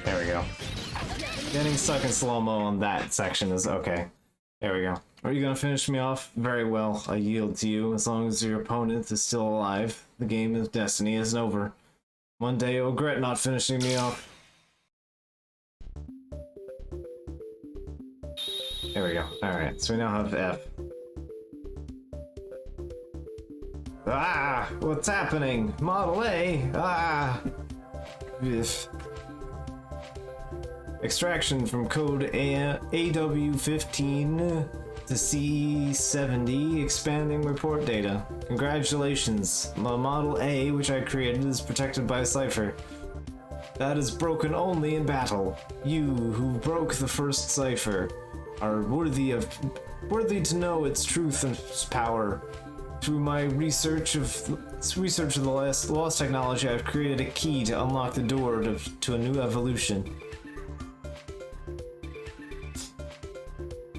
There we go. Getting stuck in slow-mo on that section is okay. There we go. Are you gonna finish me off? Very well, I yield to you. As long as your opponent is still alive, the game of destiny isn't over. One day you'll regret not finishing me off. There we go. Alright, so we now have F. Ah! What's happening? Model A! Ah! If. Extraction from code AW15 to C70, expanding report data. Congratulations. The Model A, which I created, is protected by a cipher. That is broken only in battle. You, who broke the first cipher, are worthy to know its truth and its power. Through my research of the lost technology, I've created a key to unlock the door to a new evolution.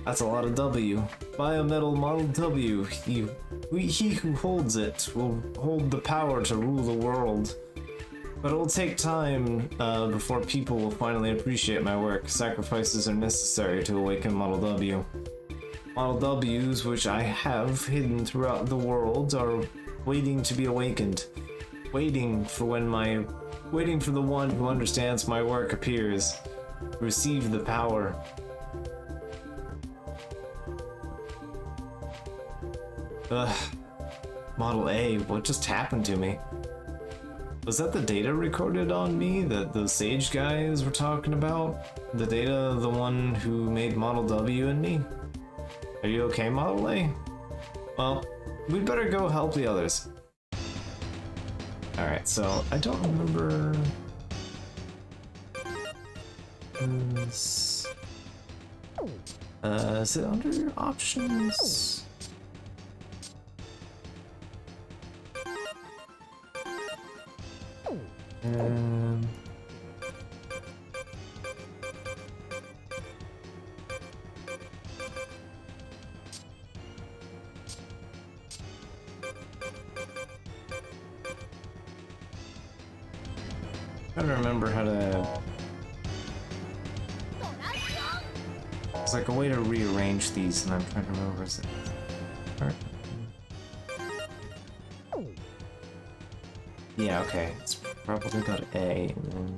That's a lot of W. Biometal Model W. He who holds it will hold the power to rule the world. But it will take time before people will finally appreciate my work. Sacrifices are necessary to awaken Model W. Model Ws, which I have hidden throughout the world, are waiting to be awakened. Waiting for the one who understands my work appears. Receive the power. Ugh. Model A, what just happened to me? Was that the data recorded on me that the Sage guys were talking about? The data of the one who made Model W and me? Are you okay, Model A? Well, we'd better go help the others. Alright, so I don't remember... Is it under options? I don't remember how to... It's like a way to rearrange these, and I'm trying to remember. Is it... Yeah, okay. It's probably got A, and then...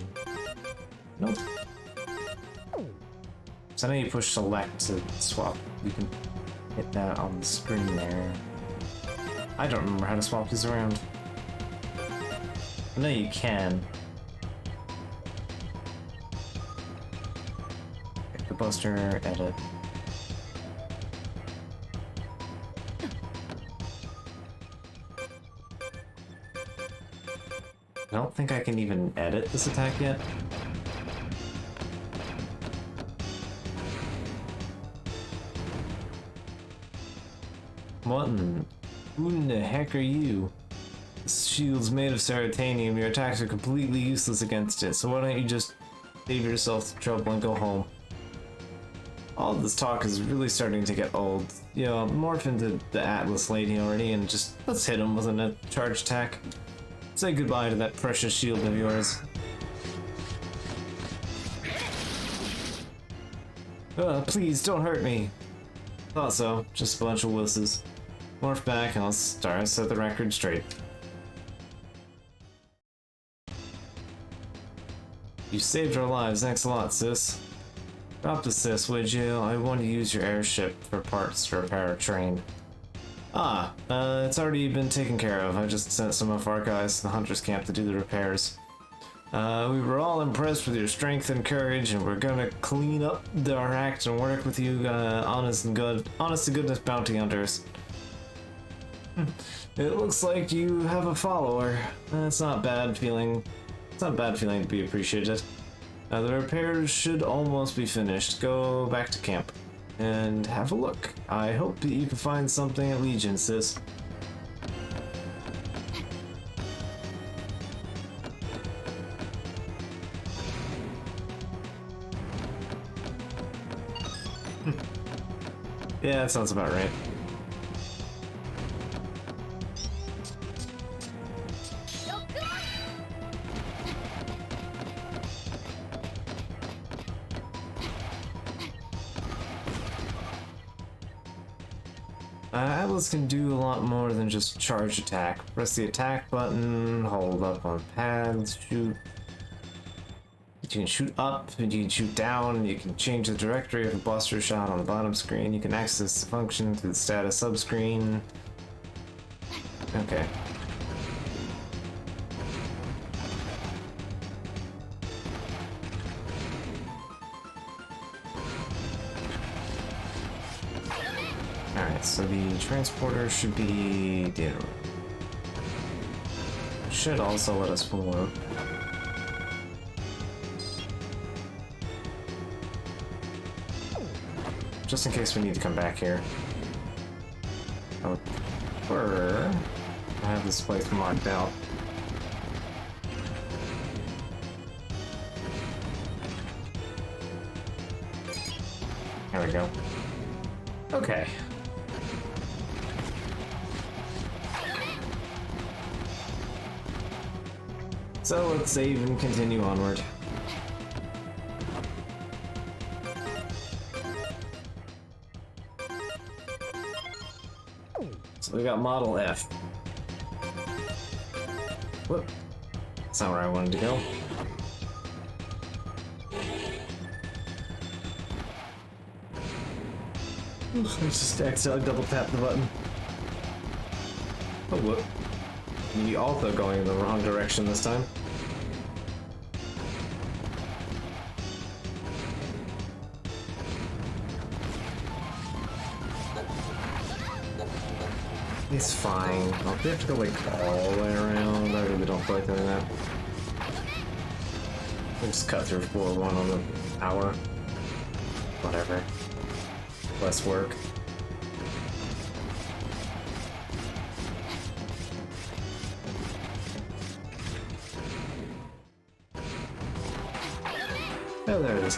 Nope. So I know you push select to swap. You can hit that on the screen there. I don't remember how to swap these around. I know you can. Hit the Buster, edit. I don't think I can even edit this attack yet. What in Who in the heck are you? This shield's made of ceratanium. Your attacks are completely useless against it, so why don't you just save yourself the trouble and go home? All this talk is really starting to get old. You know, morph into the Atlas lady already and just let's hit him with a charge attack. Say goodbye to that precious shield of yours. Please don't hurt me. Thought so, just a bunch of wusses. Morph back and I'll start to set the record straight. You saved our lives, thanks a lot, sis. Drop the sis, would you? I want to use your airship for parts to repair our train. It's already been taken care of. I just sent some of our guys to the hunter's camp to do the repairs. We were all impressed with your strength and courage, and we're gonna clean up our act and work with you, honest to goodness bounty hunters. It looks like you have a follower. It's not bad feeling. It's not a bad feeling to be appreciated. The repairs should almost be finished. Go back to camp and have a look. I hope that you can find something at Legion, sis. Yeah, that sounds about right. Atlas can do a lot more than just charge attack. Press the attack button, hold up on pads, shoot. You can shoot up, and you can shoot down, you can change the directory of a buster shot on the bottom screen, you can access the function through the status subscreen. Okay. Alright, so the transporter should be... should also let us pull up. Just in case we need to come back here. I would prefer to have this place marked out. There we go. Okay. So let's save and continue onward. So we got Model F. Whoop. That's not where I wanted to go. I just accidentally double tapped the button. Oh, whoop. The also going in the wrong direction this time. It's fine. I'll have to go like all the way around. I really don't feel like doing that. We'll just cut through 4-1 on the hour. Whatever. Less work. Oh, there it is.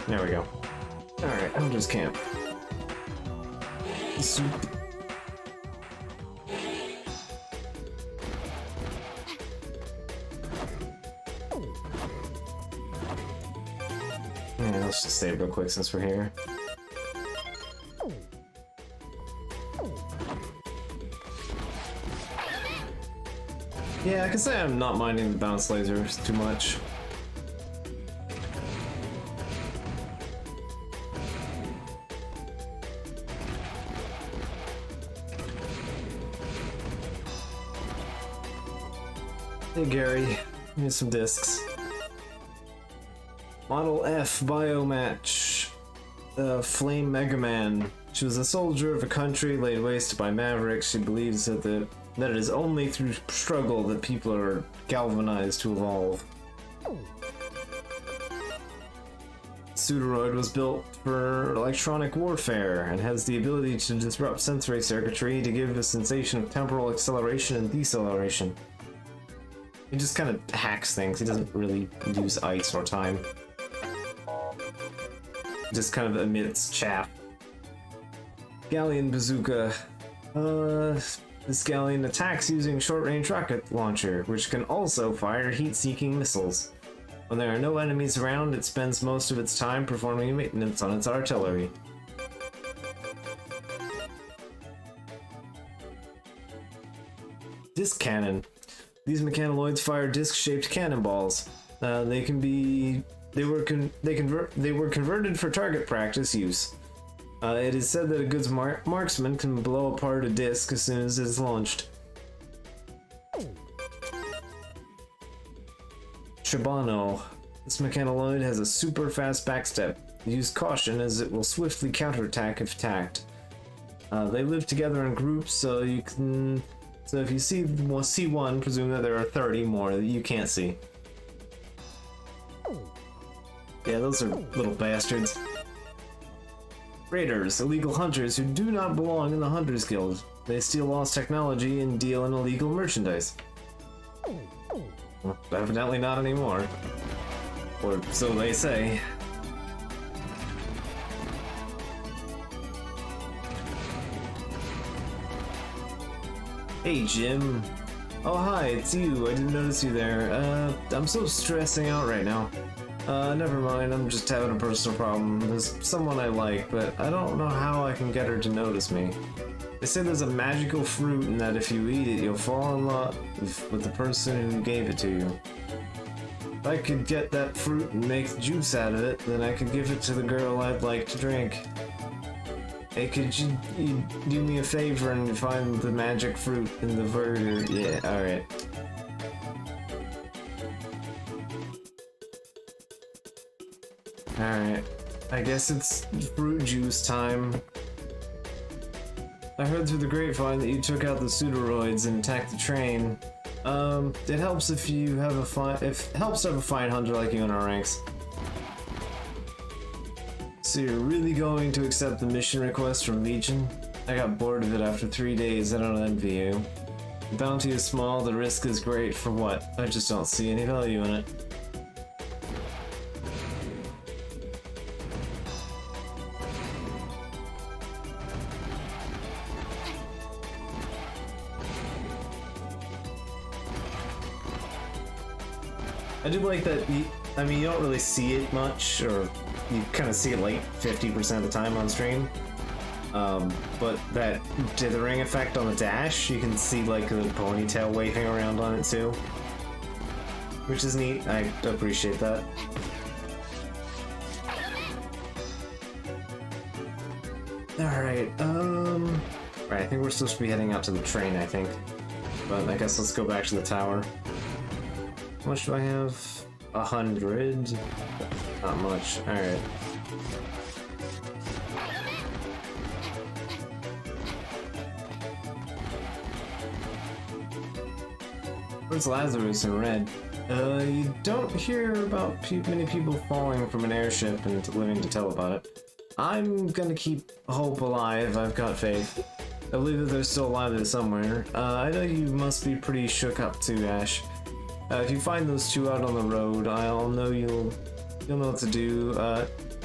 There we go. Alright, I'll just camp. Soup. Yeah, let's just save real quick since we're here. Yeah, I can say I'm not minding the bounce lasers too much. Hey Gary, here's some discs. Model F Biomatch. Flame Mega Man. She was a soldier of a country laid waste by Mavericks. She believes that it is only through struggle that people are galvanized to evolve. Pseudoroid was built for electronic warfare and has the ability to disrupt sensory circuitry to give a sensation of temporal acceleration and deceleration. He just kind of hacks things. He doesn't really use ice or time. Just kind of emits chaff. Galleon Bazooka. This galleon attacks using short-range rocket launcher, which can also fire heat-seeking missiles. When there are no enemies around, it spends most of its time performing maintenance on its artillery. Disc cannon. These mechanoids fire disc-shaped cannonballs. They were converted for target practice use. It is said that a good marksman can blow apart a disc as soon as it is launched. Shibano. This mechanoid has a super fast backstep. Use caution as it will swiftly counterattack if attacked. They live together in groups, so if you see one, presume that there are 30 more that you can't see. Yeah, those are little bastards. Raiders, illegal hunters who do not belong in the Hunters Guild. They steal lost technology and deal in illegal merchandise. Well, evidently not anymore. Or so they say. Hey, Jim. Oh, hi, it's you. I didn't notice you there. I'm so stressing out right now. Never mind, I'm just having a personal problem. There's someone I like, but I don't know how I can get her to notice me. They say there's a magical fruit and that if you eat it, you'll fall in love with the person who gave it to you. If I could get that fruit and make juice out of it, then I could give it to the girl I'd like to drink. Hey, could you do me a favor and find the magic fruit in the burger? Yeah, alright. Alright, I guess it's fruit juice time. I heard through the grapevine that you took out the pseudoroids and attacked the train. It helps if you have helps to have a fine hunter like you in our ranks. So you're really going to accept the mission request from Legion? I got bored of it after 3 days, I don't envy you. The bounty is small, the risk is great, for what? I just don't see any value in it. I do like that, you don't really see it much, or you kind of see it like 50% of the time on stream. But that dithering effect on the dash, you can see like the ponytail waving around on it too. Which is neat, I appreciate that. Alright, right, I think we're supposed to be heading out to the train, I think. But I guess let's go back to the tower. How much do I have? 100? Not much. Alright. Where's Lazarus in red? You don't hear about many people falling from an airship and living to tell about it. I'm gonna keep hope alive, I've got faith. I believe that they're still alive there somewhere. I know you must be pretty shook up too, Ash. If you find those two out on the road, I'll know you'll know what to do,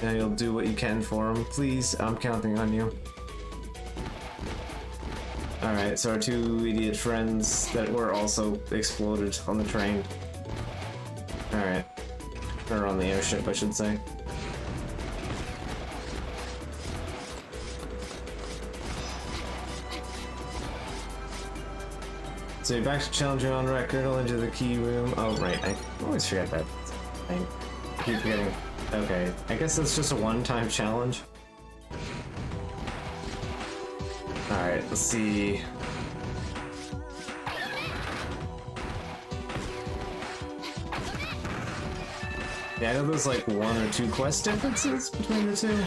and you'll do what you can for them. Please, I'm counting on you. Alright, so our two idiot friends that were also exploded on the train. Alright. Or on the airship, I should say. So you're back to Challenger on record, I'll enter the key room. Oh, right, I always forget that. I keep forgetting. Okay, I guess that's just a one-time challenge. Alright, let's see. Yeah, I know there's like 1 or 2 quest differences between the two.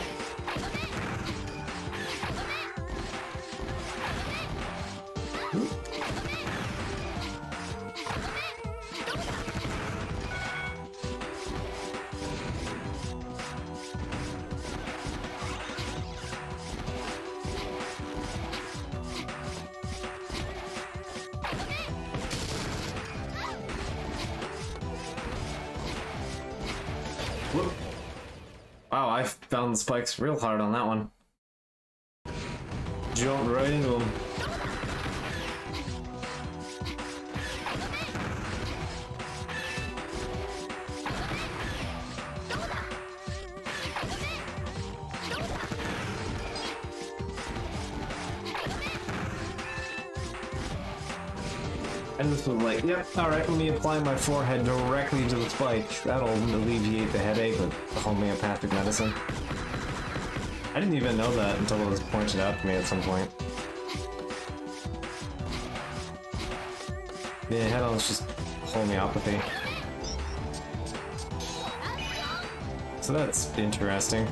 Whoop. Wow, I found the spikes real hard on that one. Jumped right into them. And this was like, yep, alright, let me apply my forehead directly to the spike. That'll alleviate the headache with homeopathic medicine. I didn't even know that until it was pointed out to me at some point. Yeah, head-on is just homeopathy. So that's interesting.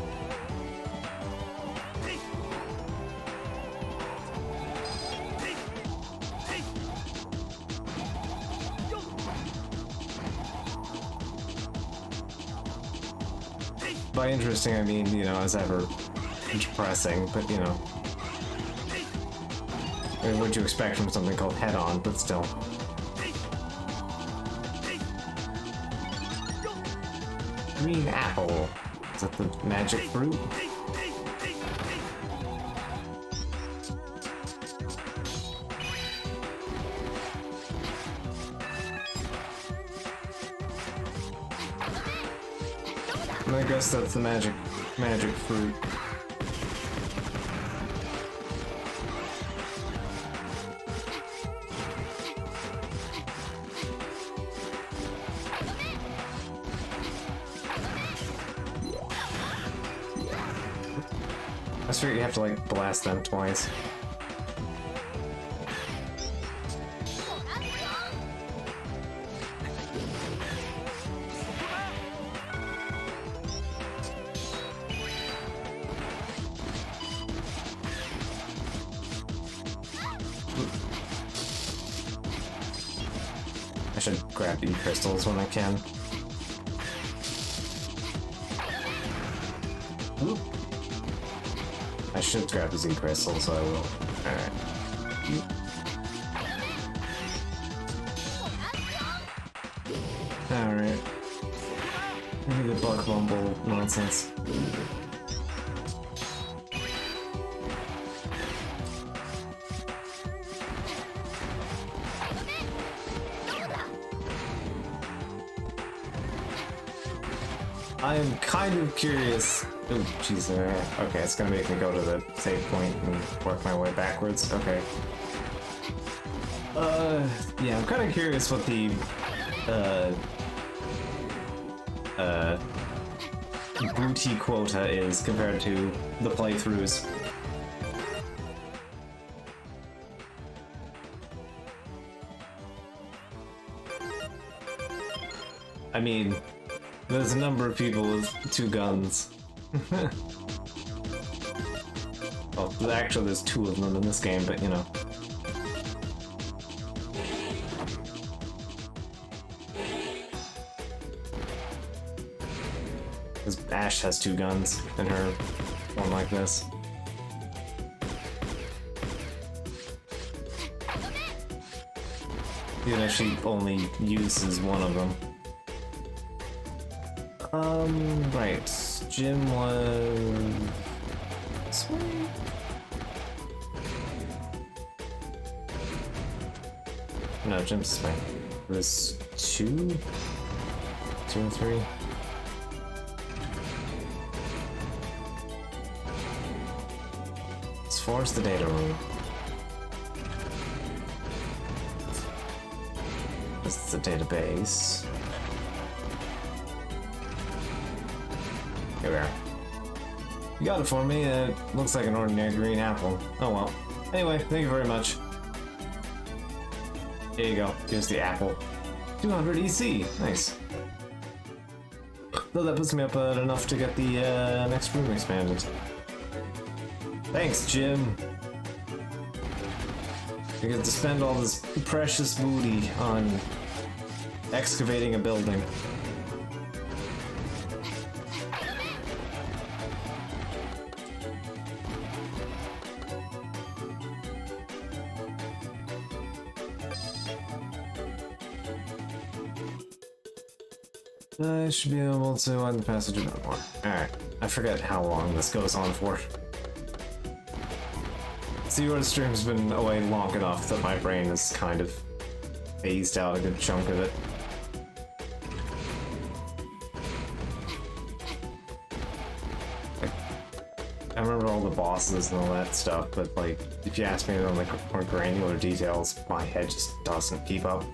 By interesting, I mean, you know, as ever depressing, but you know. I mean, what'd you expect from something called Head-On, but still. Green apple. Is that the magic fruit? I guess that's the magic fruit. I swear you have to like blast them twice. I should grab E-crystals when I can. Oop. I should grab the Z-crystal, so I will. Alright. Alright. Maybe the bug bumble nonsense. I'm kind of curious. Oh, jeez. Okay, it's gonna make me go to the save point and work my way backwards. Okay. Yeah, I'm kind of curious what the booty quota is compared to the playthroughs. I mean, there's a number of people with 2 guns. Well, actually there's 2 of them in this game, but you know. Because Ash has 2 guns in her one like this. Even if she only uses one of them. Right. Jim was... Sweet. No, Jim's this way. It was 2? 2 and 3? Let's force the data room. This is the database. Here we are. You got it for me. It looks like an ordinary green apple. Oh well. Anyway, thank you very much. Here you go. Here's the apple. 200 EC. Nice. Though that puts me up at enough to get the next room expanded. Thanks, Jim. I get to spend all this precious booty on excavating a building. I should be able to end the passage a bit more. Alright, I forget how long this goes on for. Seaward Stream's been away long enough that my brain has kind of phased out a good chunk of it. I remember all the bosses and all that stuff, but like, if you ask me on like more granular details, my head just doesn't keep up.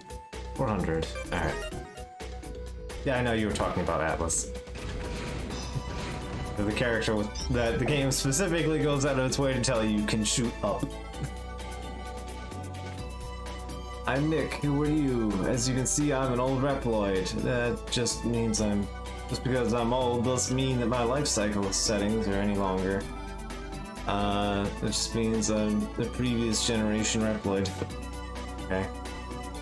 400. Alright. Yeah, I know you were talking about Atlas. The character that the game specifically goes out of its way to tell you can shoot up. I'm Nick, who are you? As you can see, I'm an old Reploid. That just means just because I'm old doesn't mean that my life cycle settings are any longer. It just means I'm the previous generation Reploid. Okay.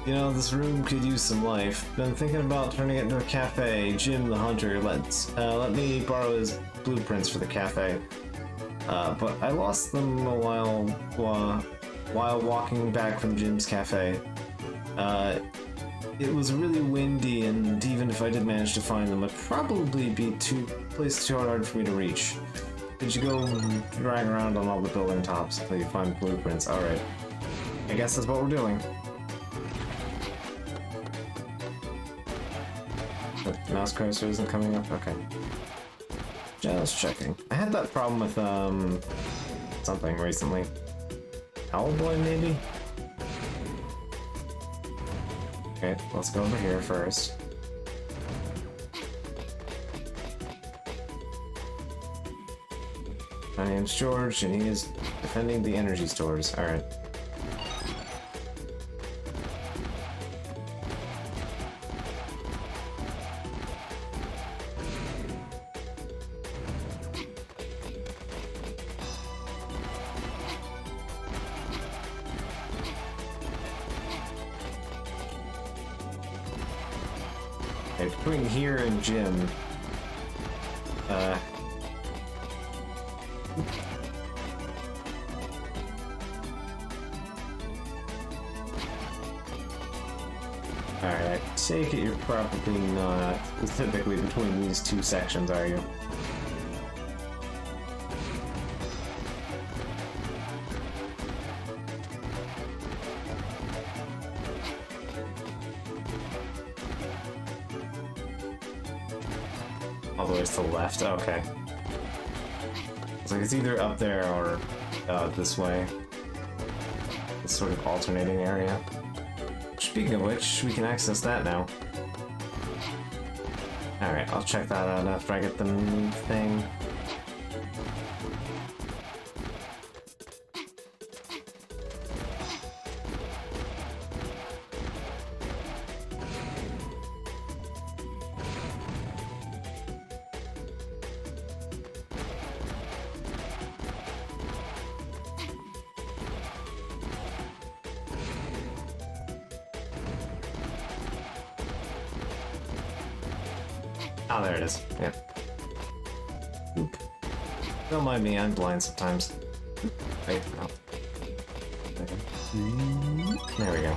You know, this room could use some life. Been thinking about turning it into a cafe. Jim the Hunter let me borrow his blueprints for the cafe. But I lost them a while walking back from Jim's cafe. It was really windy, and even if I did manage to find them, it'd probably be too hard for me to reach. Did you go drag around on all the building tops until you find blueprints? Alright. I guess that's what we're doing. The mouse cursor isn't coming up? Okay. Just checking. I had that problem with, something recently. Owlboy, maybe? Okay, let's go over here first. My name's George, and he is defending the energy stores. Alright. Between here and Jim, alright, I take it you're probably not specifically between these two sections, are you? All the way to the left, okay. It's like it's either up there or this way. This sort of alternating area. Speaking of which, we can access that now. Alright, I'll check that out after I get the move thing. Oh, there it is. Yeah. Oop. Don't mind me, I'm blind sometimes. Wait, no. There we go.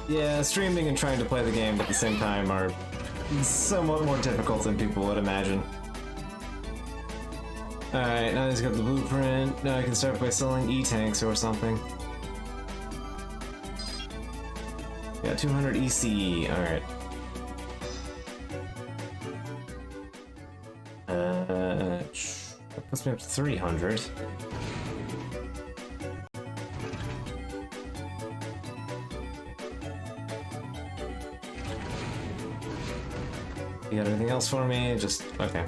Yeah, streaming and trying to play the game at the same time are somewhat more difficult than people would imagine. Alright, now he's got the blueprint. Now I can start by selling E-tanks or something. Yeah, 200 EC. Alright. That puts me up to 300. You got anything else for me? Just, okay.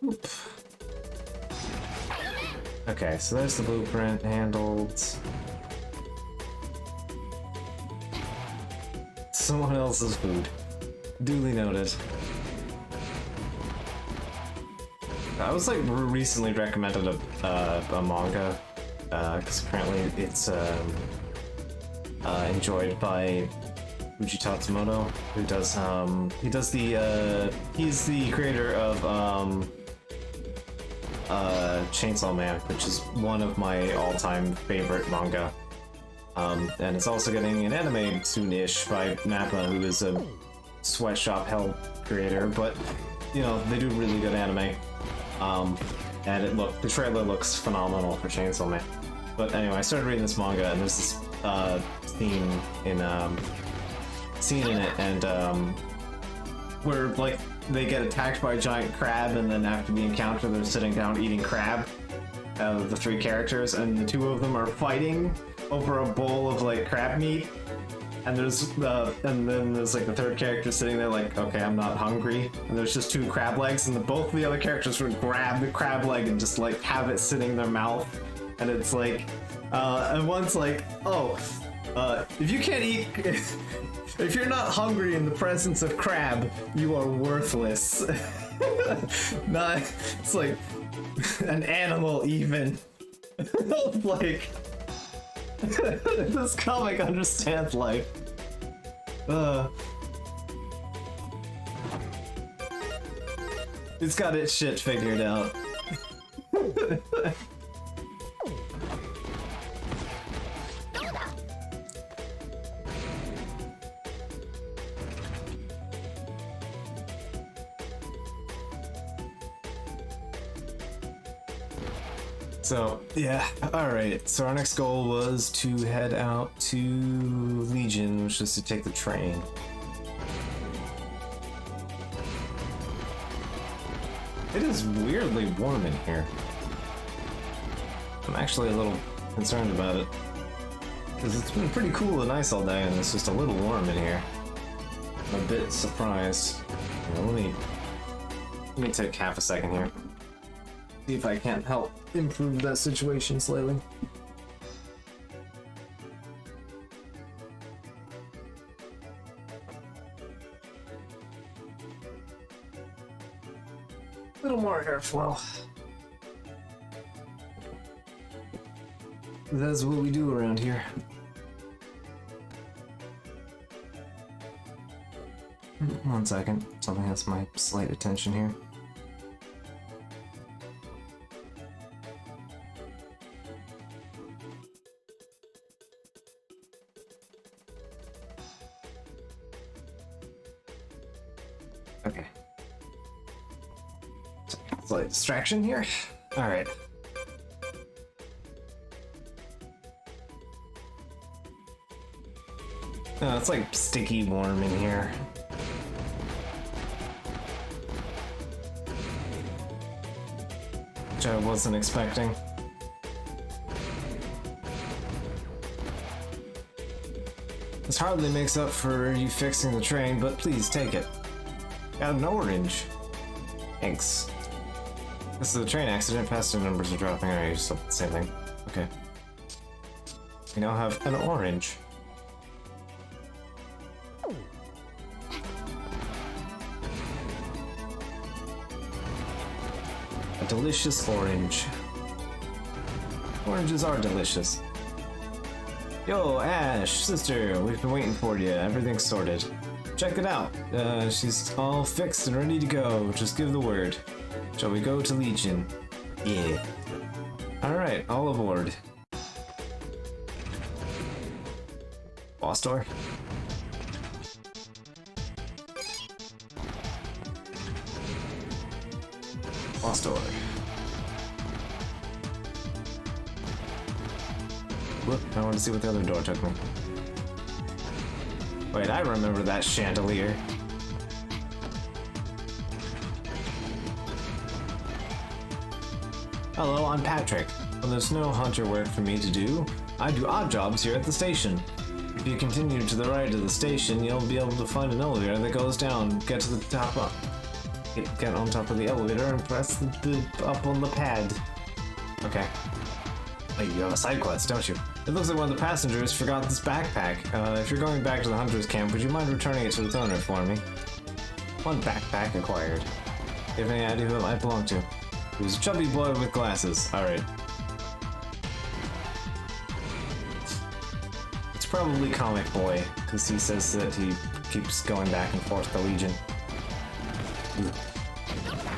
Oop. Okay, so there's the blueprint handled. Someone else's food. Duly noted. I was like recently recommended a manga because apparently it's enjoyed by Uji Tatsumoto, who does he's the creator of Chainsaw Man, which is one of my all-time favorite manga. And it's also getting an anime soon-ish by Nappa, who is a Sweatshop Hell creator, but you know, they do really good anime. And the trailer looks phenomenal for Chainsaw Man. But anyway, I started reading this manga, and there's this scene in it, and where like they get attacked by a giant crab, and then after the encounter, they're sitting down eating crab. The three characters, and the two of them are fighting over a bowl of like crab meat. And then there's like the third character sitting there like, okay, I'm not hungry. And there's just two crab legs, and both of the other characters would grab the crab leg and just like have it sitting in their mouth. And it's like, and one's like, oh, if you can't eat, if you're not hungry in the presence of crab, you are worthless. It's like an animal even. Like, this comic understands life. It's got its shit figured out. So, yeah, alright. So our next goal was to head out to Legion, which is to take the train. It is weirdly warm in here. I'm actually a little concerned about it, because it's been pretty cool and nice all day, and it's just a little warm in here. I'm a bit surprised. Let me take half a second here. See if I can't help improve that situation slightly. A little more airflow. That's what we do around here. One second, something has my slight attention here. Okay. Slight distraction here. Alright. It's like sticky warm in here. Which I wasn't expecting. This hardly makes up for you fixing the train, but please take it. Got an orange. Thanks. This is a train accident. Passenger numbers are dropping. Alright, still the same thing. Okay. We now have an orange. A delicious orange. Oranges are delicious. Yo, Ash, sister, we've been waiting for you. Everything's sorted. Check it out. She's all fixed and ready to go. Just give the word. Shall we go to Legion? Yeah. Alright, all aboard. Boss door? Boss door. Whoop, I want to see what the other door took me. Wait, I remember that chandelier. Hello, I'm Patrick. When there's no hunter work for me to do, I do odd jobs here at the station. If you continue to the right of the station, you'll be able to find an elevator that goes down. Get to the top up. Get on top of the elevator and press the up on the pad. Okay. Wait, you have a side quest, don't you? It looks like one of the passengers forgot this backpack. If you're going back to the hunter's camp, would you mind returning it to its owner for me? One backpack acquired. Do you have any idea who it might belong to? It was a chubby boy with glasses. Alright. probably Comic Boy, because he says that he keeps going back and forth to Legion.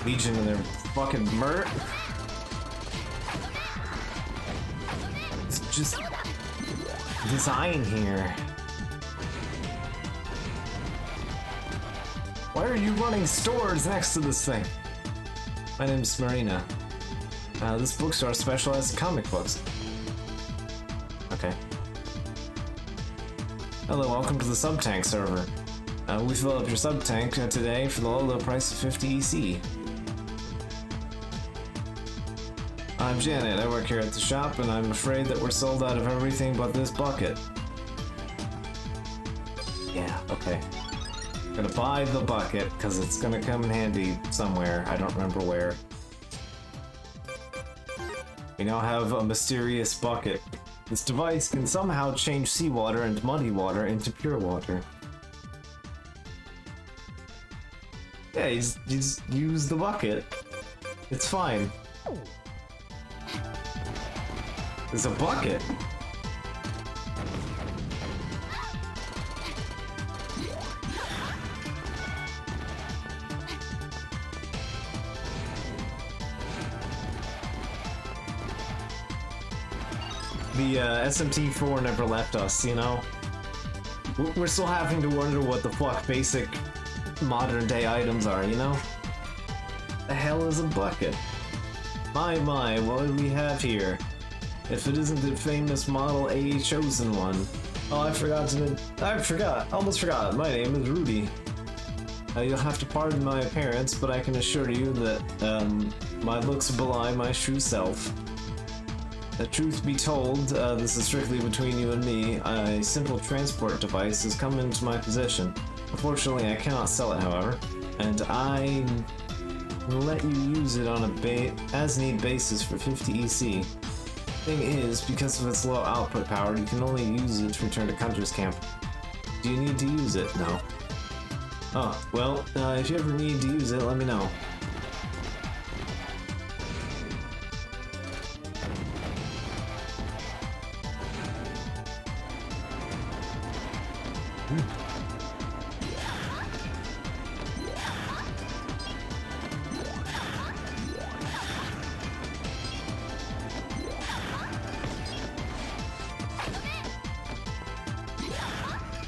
Legion and their fucking murder. It's just design here. Why are you running stores next to this thing? My name's Marina. This bookstore specializes in comic books. Okay. Hello, welcome to the Subtank server. We fill up your Subtank today for the low price of 50 EC. I'm Janet, I work here at the shop, and I'm afraid that we're sold out of everything but this bucket. Yeah, okay. I'm gonna buy the bucket, because it's gonna come in handy somewhere. I don't remember where. We now have a mysterious bucket. This device can somehow change seawater and muddy water into pure water. Yeah, you just use the bucket. It's fine. It's a bucket. The SMT4 never left us, you know? We're still having to wonder what the fuck basic modern day items are, you know? The hell is a bucket? My, what do we have here? If it isn't the famous Model A Chosen One. Oh, almost forgot. My name is Rudy. You'll have to pardon my appearance, but I can assure you that, my looks belie my true self. The truth be told, this is strictly between you and me. A simple transport device has come into my possession. Unfortunately, I cannot sell it, however, and I will let you use it on a as-need basis for 50 EC. Thing is, because of its low output power, you can only use it to return to Hunter's Camp. Do you need to use it? No. Oh, well, if you ever need to use it, let me know.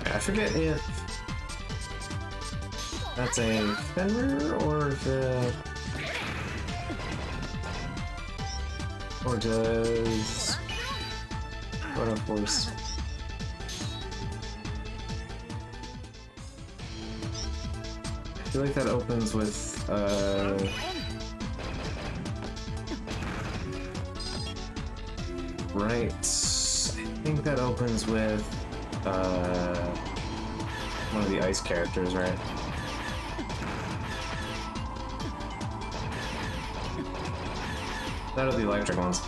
I forget if that's a Fenrir or if or does Proto Force. I feel like that opens with right. I think that opens with one of the ice characters, right? That are the electric ones.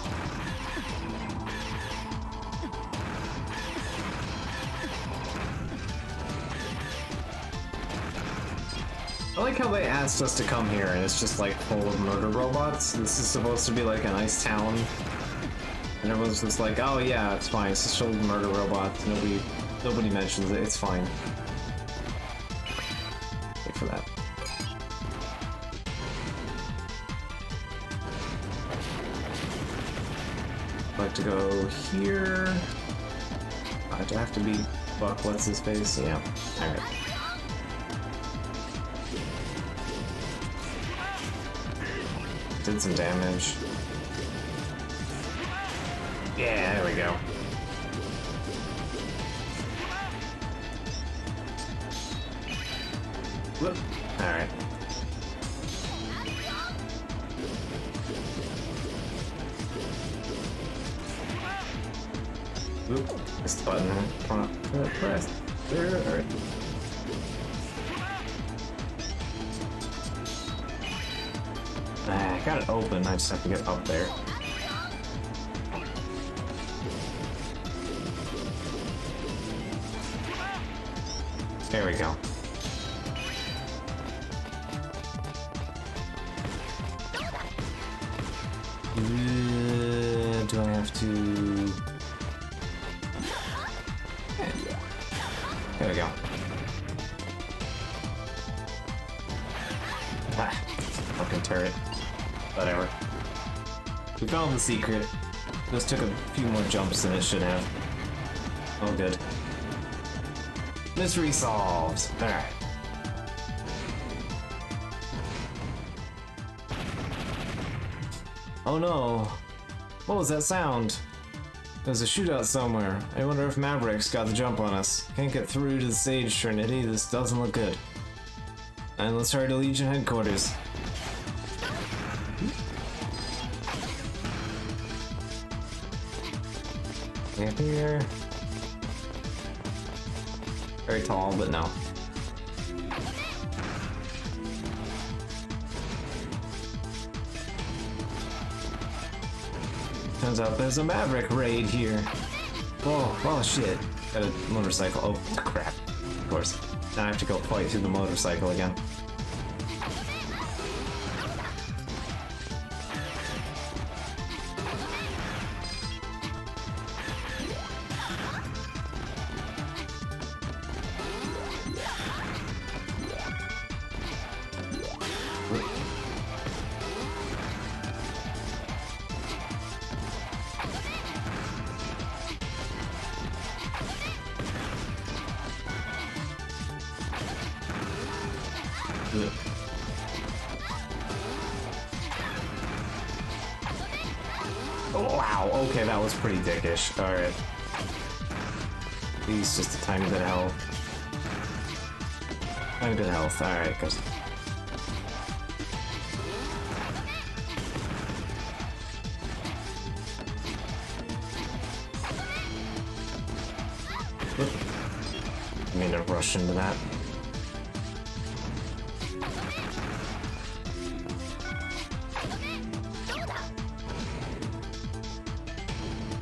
I like how they asked us to come here and it's just like full of murder robots. This is supposed to be like a nice town. And everyone's just like, oh yeah, it's fine, it's just full of murder robots. Nobody mentions it, it's fine. Wait for that. I'd like to go here. Do I have to be Buck, what's his face? Yeah, alright. Did some damage. Yeah, there we go. Whoop. Alright. Oop. Missed the button. Press. There. Alright. I got it open, I just have to get up there. There we go. Do I have to... There we go. Ah, fucking turret. Whatever. We found the secret. This took a few more jumps than it should have. Oh, good. Mystery solved. Alright. Oh no. What was that sound? There's a shootout somewhere. I wonder if Mavericks got the jump on us. Can't get through to the stage, Trinity. This doesn't look good. And let's try to Legion headquarters. Here. Very tall, but no. Turns out there's a Maverick raid here. Oh shit. Got a motorcycle. Oh crap. Of course. Now I have to go fight through the motorcycle again. Oh, wow, okay, that was pretty dickish. Alright. He's just a tiny bit of health. Tiny bit of health, alright, good. I mean to rush into that.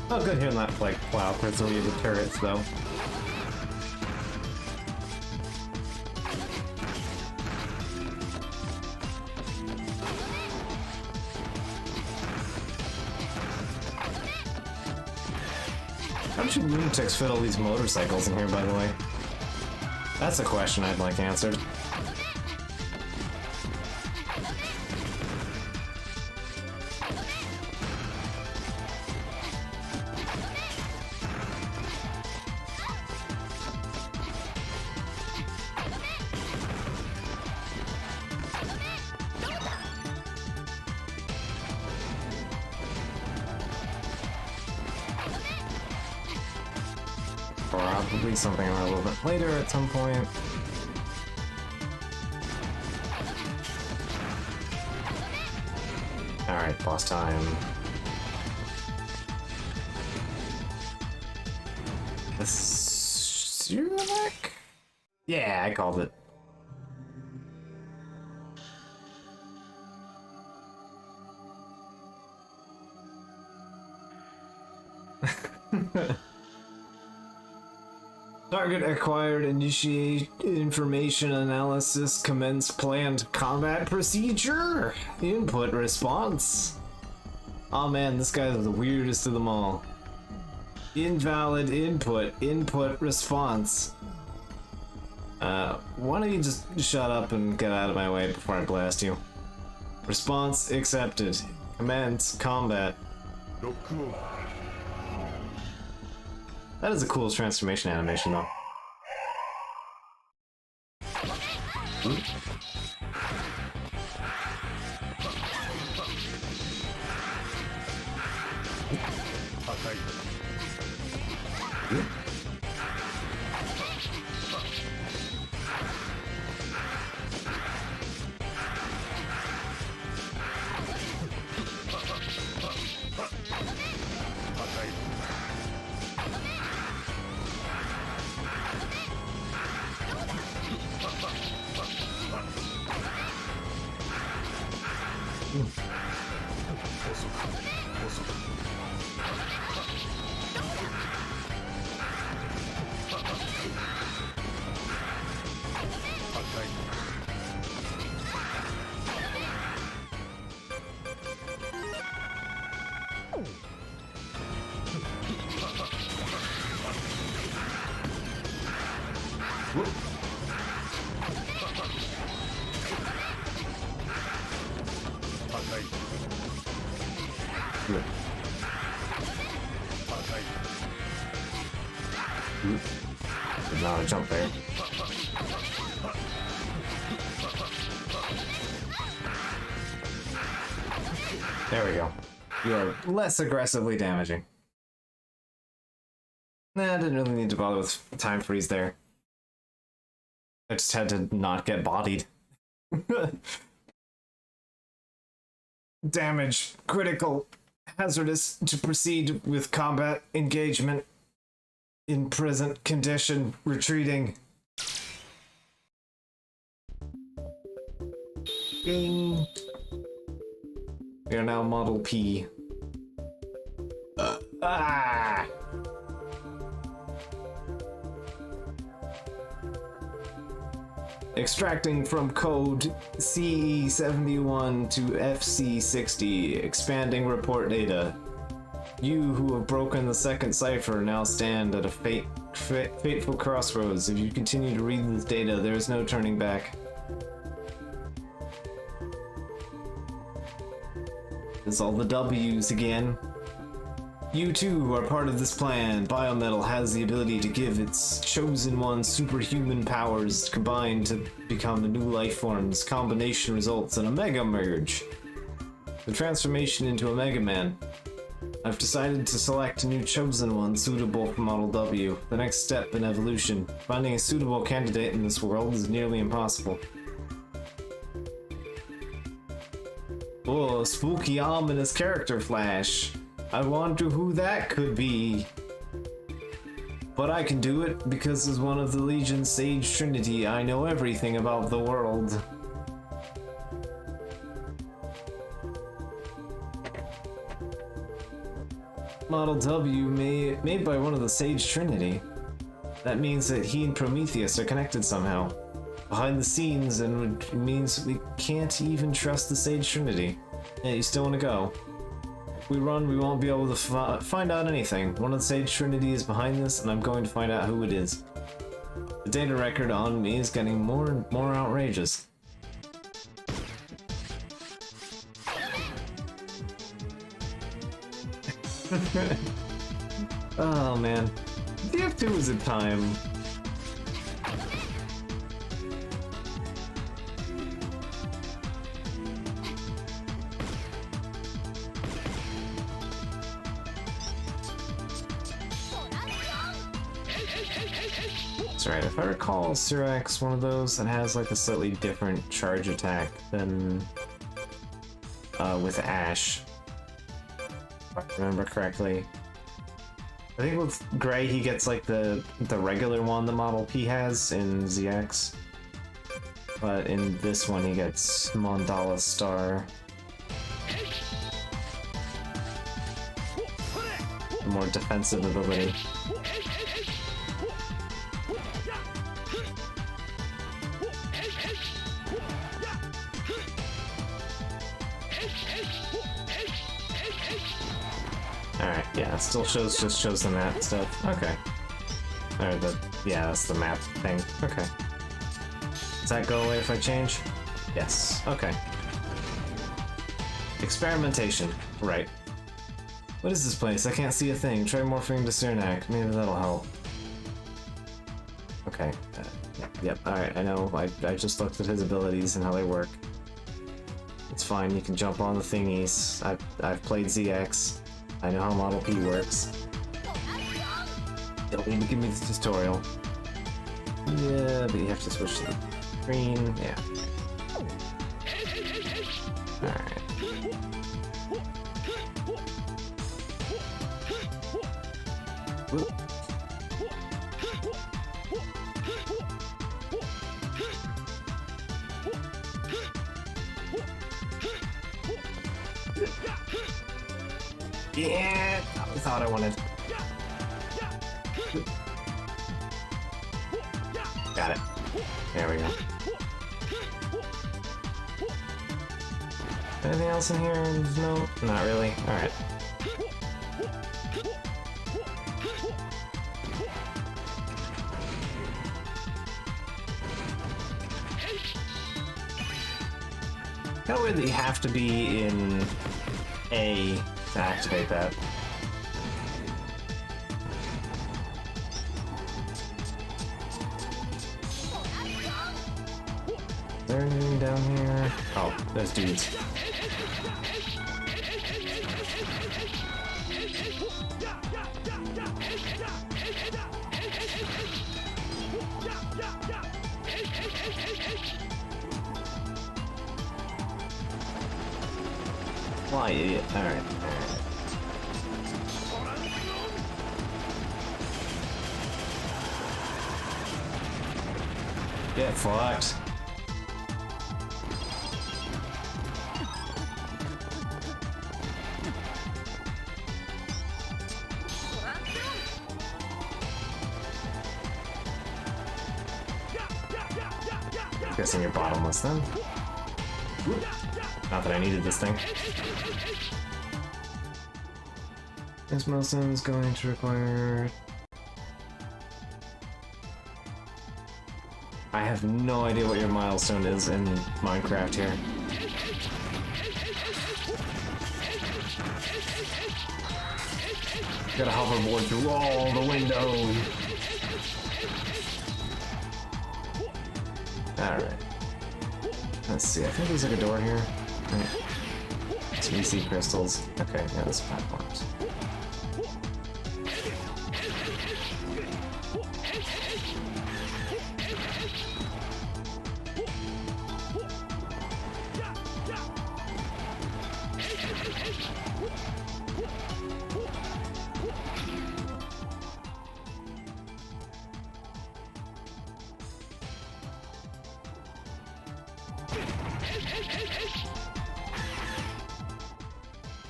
Oh, good hearing that, like, plow for 3 of the turrets, though. How did you lunatics fit all these motorcycles in here, by the way? That's a question I'd like answered. Probably something a little bit later at some point. Alright, boss time. The Surak? Yeah, I called it. Target acquired, initiate information analysis, commence planned combat procedure, input response. Oh man, this guy's the weirdest of them all. Invalid input response. Why don't you just shut up and get out of my way before I blast you? Response accepted. Commence combat. That is the coolest transformation animation, though. Did not jump there. There we go. You are less aggressively damaging. Nah, I didn't really need to bother with time freeze there. I just had to not get bodied. Damage, critical, hazardous to proceed with combat engagement in present condition, retreating. Bing. We are now Model P. Extracting from code CE71 to FC60, expanding report data. You who have broken the second cipher now stand at a fateful crossroads. If you continue to read this data, there is no turning back. There's all the W's again. You too are part of this plan. Biometal has the ability to give its chosen one superhuman powers combined to become a new life form. This combination results in a Mega Merge. The transformation into a Mega Man. I've decided to select a new chosen one suitable for Model W. The next step in evolution. Finding a suitable candidate in this world is nearly impossible. Oh, spooky, ominous character flash. I wonder who that could be. But I can do it because as one of the Legion's Sage Trinity, I know everything about the world. Model W made by one of the Sage Trinity. That means that he and Prometheus are connected somehow. Behind the scenes, and it means we can't even trust the Sage Trinity. Yeah, you still want to go? If we run, we won't be able to find out anything. One of the Sage Trinity is behind this, and I'm going to find out who it is. The data record on me is getting more and more outrageous. Oh man. DF2 is a time. That's right, if I recall, Cyrax one of those that has like a slightly different charge attack than with Ash. If I remember correctly. I think with Gray he gets like the regular one the Model P has in ZX. But in this one he gets Mandala Star. The more defensive ability. Alright, yeah, it still just shows the map stuff. Okay. Or yeah, that's the map thing. Okay. Does that go away if I change? Yes. Okay. Experimentation. Right. What is this place? I can't see a thing. Try morphing to Cernak. Maybe that'll help. Okay. Yep, alright, I know. I just looked at his abilities and how they work. It's fine, you can jump on the thingies. I've played ZX. I know how Model P works. Don't need to give me the tutorial. Yeah, but you have to switch to the screen. Yeah. Alright. Whoop. Yeah, I thought I wanted. Got it. There we go. Anything else in here? No, not really. All right. Kind of weird that you have to be in A to activate that. there anything down here? Oh, there's dudes. Why, idiot? Alright. Get fucked. Guessing you're bottomless then. Not that I needed this thing. This milestone is going to require... I have no idea what your milestone is in Minecraft here. Gotta hoverboard through all the windows. Alright. Let's see, I think there's like a door here. Right. Some EC crystals. Okay, yeah, there's platforms.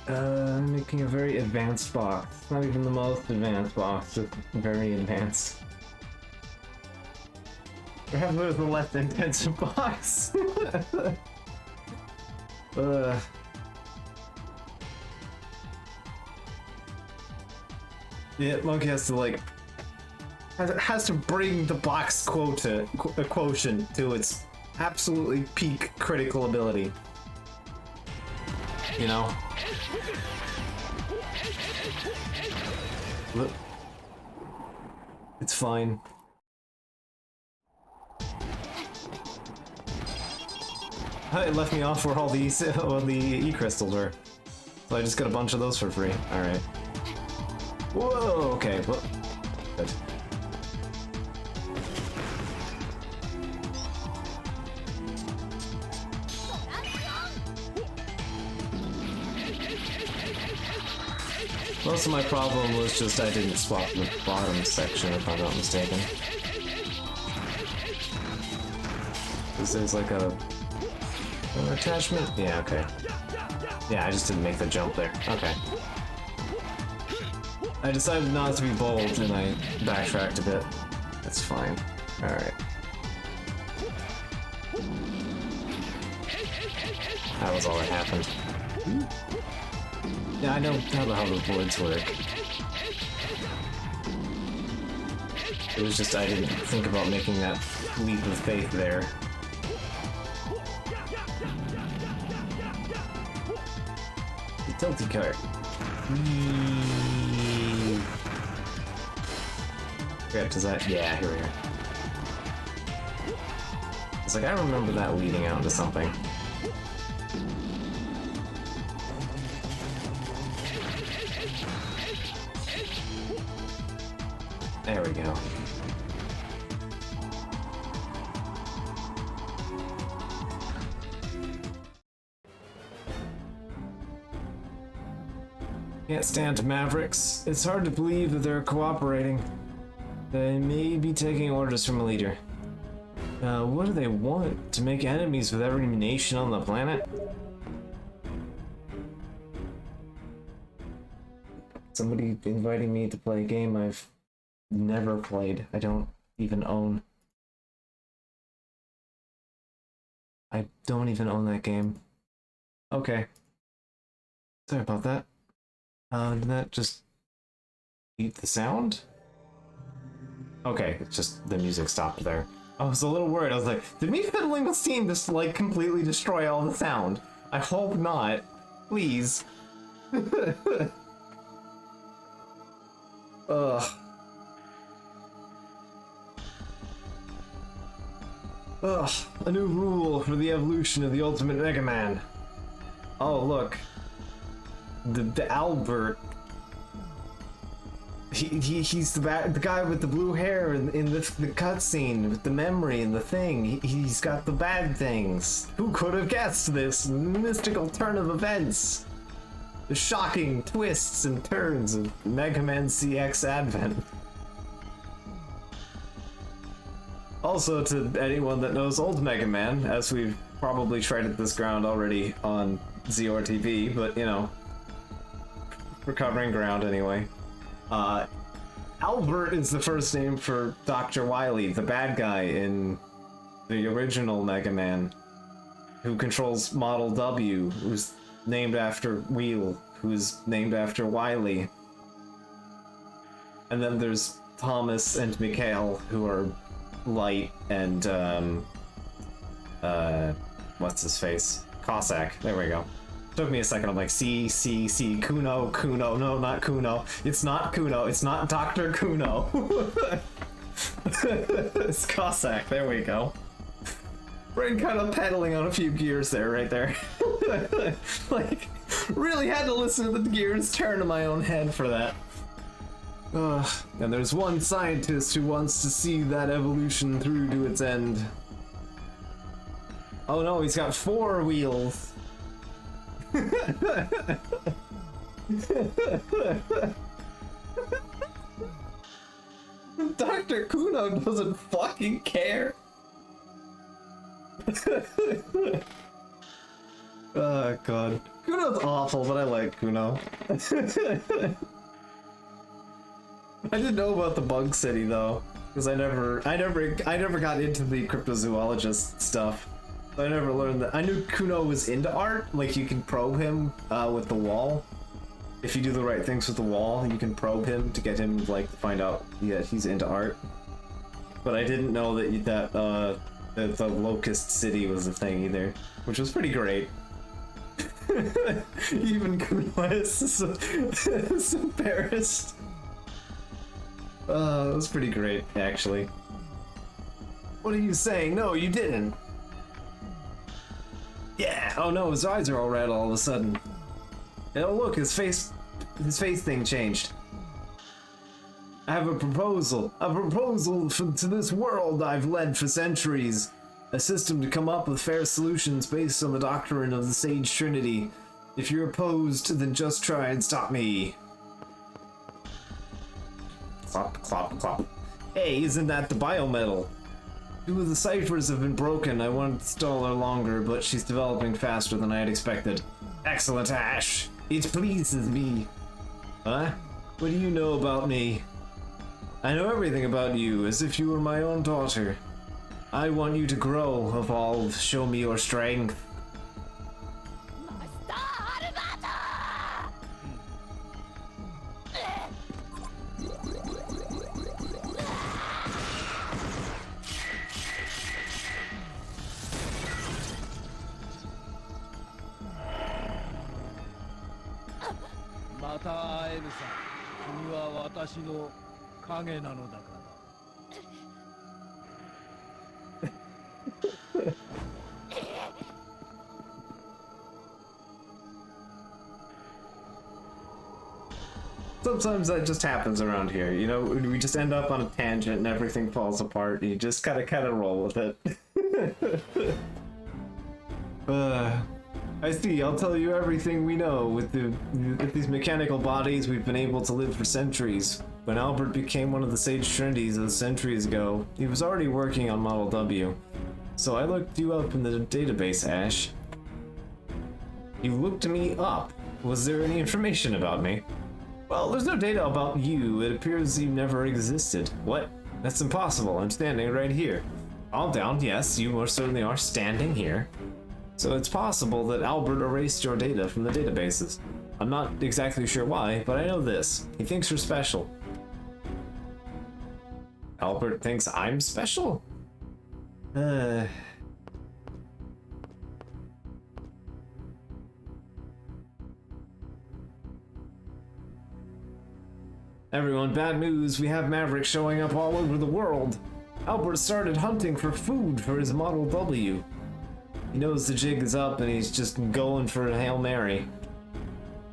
I'm making a very advanced box. Not even the most advanced box, just very advanced. Perhaps it was the less intensive box. Yeah, Monkey has to like has to bring the box quotient to its absolutely peak critical ability. You know? Look. It's fine. It left me off where all the E-crystals were. So I just got a bunch of those for free. Alright. Whoa, okay. Well, good. Most of my problem was just I didn't swap the bottom section, if I'm not mistaken. Because there's like an attachment? Yeah, okay. Yeah, I just didn't make the jump there. Okay. I decided not to be bold and I backtracked a bit. That's fine. Alright. That was all that happened. Yeah, I know how the hoverboards work. It was just I didn't think about making that leap of faith there. The tilty cart. Okay, does that? Yeah, here we are. It's like I remember that leading out into something. There we go. Can't stand Mavericks. It's hard to believe that they're cooperating. They may be taking orders from a leader. What do they want? To make enemies with every nation on the planet? Somebody inviting me to play a game I've never played. I don't even own. I don't even own that game. Okay. Sorry about that. Did that just beat the sound? Okay, it's just the music stopped there. I was a little worried. I was like, did me fiddling with Steam just like completely destroy all the sound? I hope not. Please. Ugh. Ugh, a new rule for the evolution of the Ultimate Mega Man. Oh, look. The Albert. He's the guy with the blue hair in the cutscene with the memory and the thing. He's got the bad things. Who could have guessed this mystical turn of events? The shocking twists and turns of Mega Man CX Advent. Also, to anyone that knows old Mega Man, as we've probably treaded this ground already on Zor TV, but you know, recovering ground anyway. Albert is the first name for Dr. Wily, the bad guy in the original Mega Man, who controls Model W, who's named after Wheel, who's named after Wily. And then there's Thomas and Mikhail, who are Light and, what's his face? Cossack. There we go. Took me a second. I'm like, C, Kuno. No, not Kuno. It's not Kuno. It's not Dr. Kuno. It's Cossack. There we go. Brain kind of pedaling on a few gears there, right there. Like, really had to listen to the gears turn in my own head for that. And there's one scientist who wants to see that evolution through to its end. Oh no, he's got 4 wheels. Dr. Kuno doesn't fucking care. Oh god. Kuno's awful, but I like Kuno. I didn't know about the Bug City though, because I never got into the cryptozoologist stuff. So I never learned that. I knew Kuno was into art, like you can probe him with the wall. If you do the right things with the wall, you can probe him to get him like to find out he's into art. But I didn't know that the Locust City was a thing either, which was pretty great. Even Kuno is embarrassed. It was pretty great, actually. What are you saying? No, you didn't. Yeah. Oh no, his eyes are all red all of a sudden. And oh look, his face thing changed. I have a proposal. A proposal to this world I've led for centuries. A system to come up with fair solutions based on the doctrine of the Sage Trinity. If you're opposed, then just try and stop me. Clop, clop, clop. Hey, isn't that the biometal? 2 of the ciphers have been broken. I wanted to stall her longer, but she's developing faster than I had expected. Excellent, Ash. It pleases me. Huh? What do you know about me? I know everything about you, as if you were my own daughter. I want you to grow, evolve, show me your strength. Sometimes that just happens around here, you know? We just end up on a tangent and everything falls apart. And you just gotta roll with it. I see. I'll tell you everything we know. With these mechanical bodies, we've been able to live for centuries. When Albert became one of the Sage Trinities centuries ago, he was already working on Model W. So I looked you up in the database, Ash. You looked me up. Was there any information about me? Well, there's no data about you. It appears you never existed. What? That's impossible. I'm standing right here. Calm down. Yes, you most certainly are standing here. So it's possible that Albert erased your data from the databases. I'm not exactly sure why, but I know this. He thinks you're special. Albert thinks I'm special? Everyone, bad news. We have Maverick showing up all over the world. Albert started hunting for food for his Model W. He knows the jig is up and he's just going for a Hail Mary.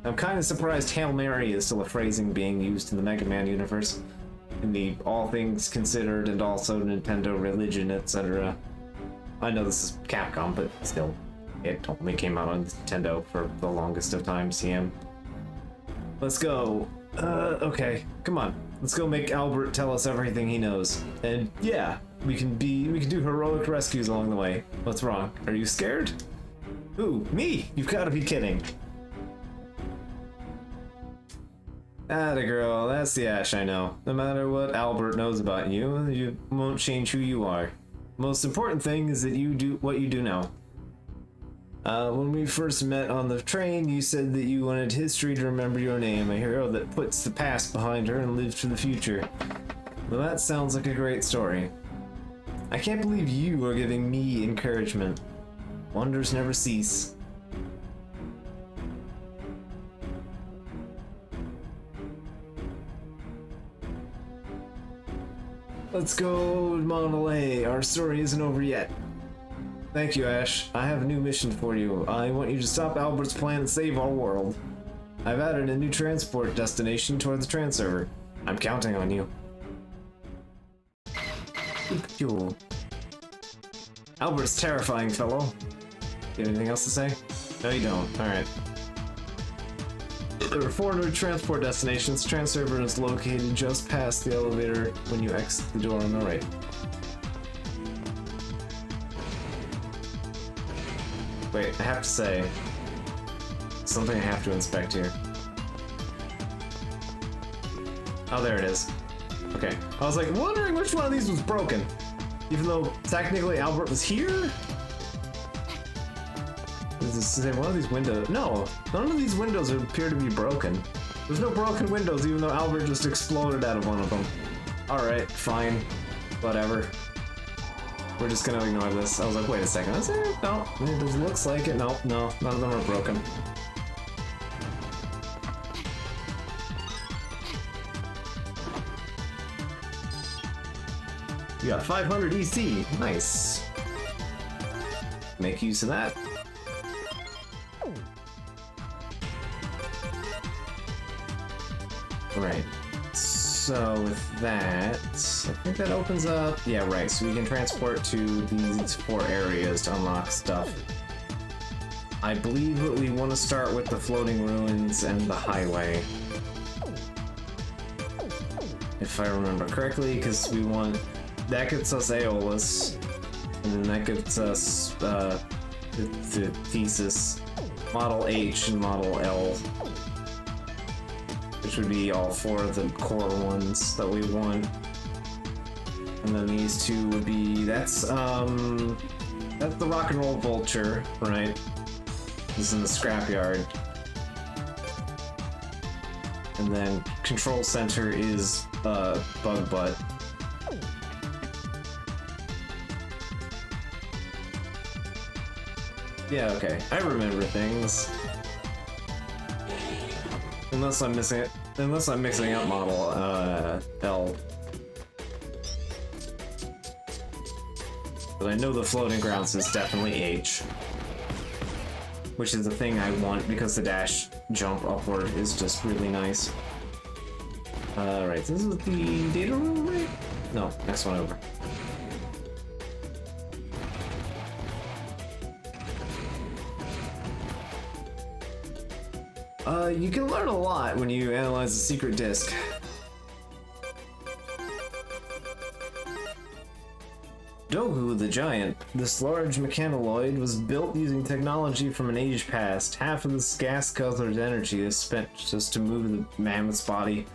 I'm kind of surprised Hail Mary is still a phrasing being used in the Mega Man universe. In the All Things Considered and also Nintendo religion, etc. I know this is Capcom, but still, it only came out on Nintendo for the longest of times, CM. Let's go. Okay, come on. Let's go make Albert tell us everything he knows. And yeah, we can do heroic rescues along the way. What's wrong? Are you scared? Ooh, me? You've gotta be kidding. Atta girl, that's the Ash I know. No matter what Albert knows about you, you won't change who you are. Most important thing is that you do what you do now. When we first met on the train, you said that you wanted history to remember your name, a hero that puts the past behind her and lives for the future. Well, that sounds like a great story. I can't believe you are giving me encouragement. Wonders never cease. Let's go, Model A. Our story isn't over yet. Thank you, Ash. I have a new mission for you. I want you to stop Albert's plan and save our world. I've added a new transport destination toward the Transerver. I'm counting on you. Cool. Albert's terrifying, fellow. You have anything else to say? No, you don't. Alright. There are 4 new transport destinations. Transerver is located just past the elevator when you exit the door on the right. Wait, I have to say, something I have to inspect here. Oh, there it is. Okay. I was like wondering which one of these was broken. Even though technically Albert was here? Does this say one of these windows? No, none of these windows appear to be broken. There's no broken windows even though Albert just exploded out of one of them. Alright, fine. Whatever. We're just gonna ignore this. I was like, wait a second. Is there? No, it doesn't looks like it. No, no, none of them are broken. You got 500 EC. Nice. Make use of that. Right. So with that, I think that opens up. Yeah, right. So we can transport to these 4 areas to unlock stuff. I believe that we want to start with the floating ruins and the highway, if I remember correctly, because we want that gets us Aeolus, and then that gets us the Thesis, Model H, and Model L. Which would be all 4 of the core ones that we want. And then these 2 would be, that's the Rock and Roll Vulture, right? This is in the scrapyard. And then Control Center is Bug Butt. Yeah, okay. I remember things. Unless I'm missing it. Unless I'm mixing up Model L. But I know the floating grounds is definitely H. Which is the thing I want because the dash jump upward is just really nice. Right, this is the data room, right? No, next one over. You can learn a lot when you analyze the secret disc. Dogu the Giant. This large mechanoid was built using technology from an age past. Half of this gas-colored energy is spent just to move the mammoth's body.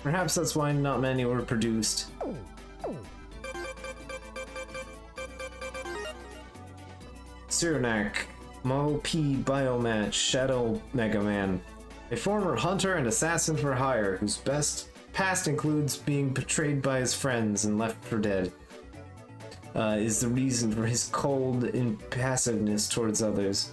Perhaps that's why not many were produced. Cyranak. Model P Biomatch Shadow Mega Man. A former hunter and assassin for hire whose best past includes being betrayed by his friends and left for dead. Is the reason for his cold impassiveness towards others.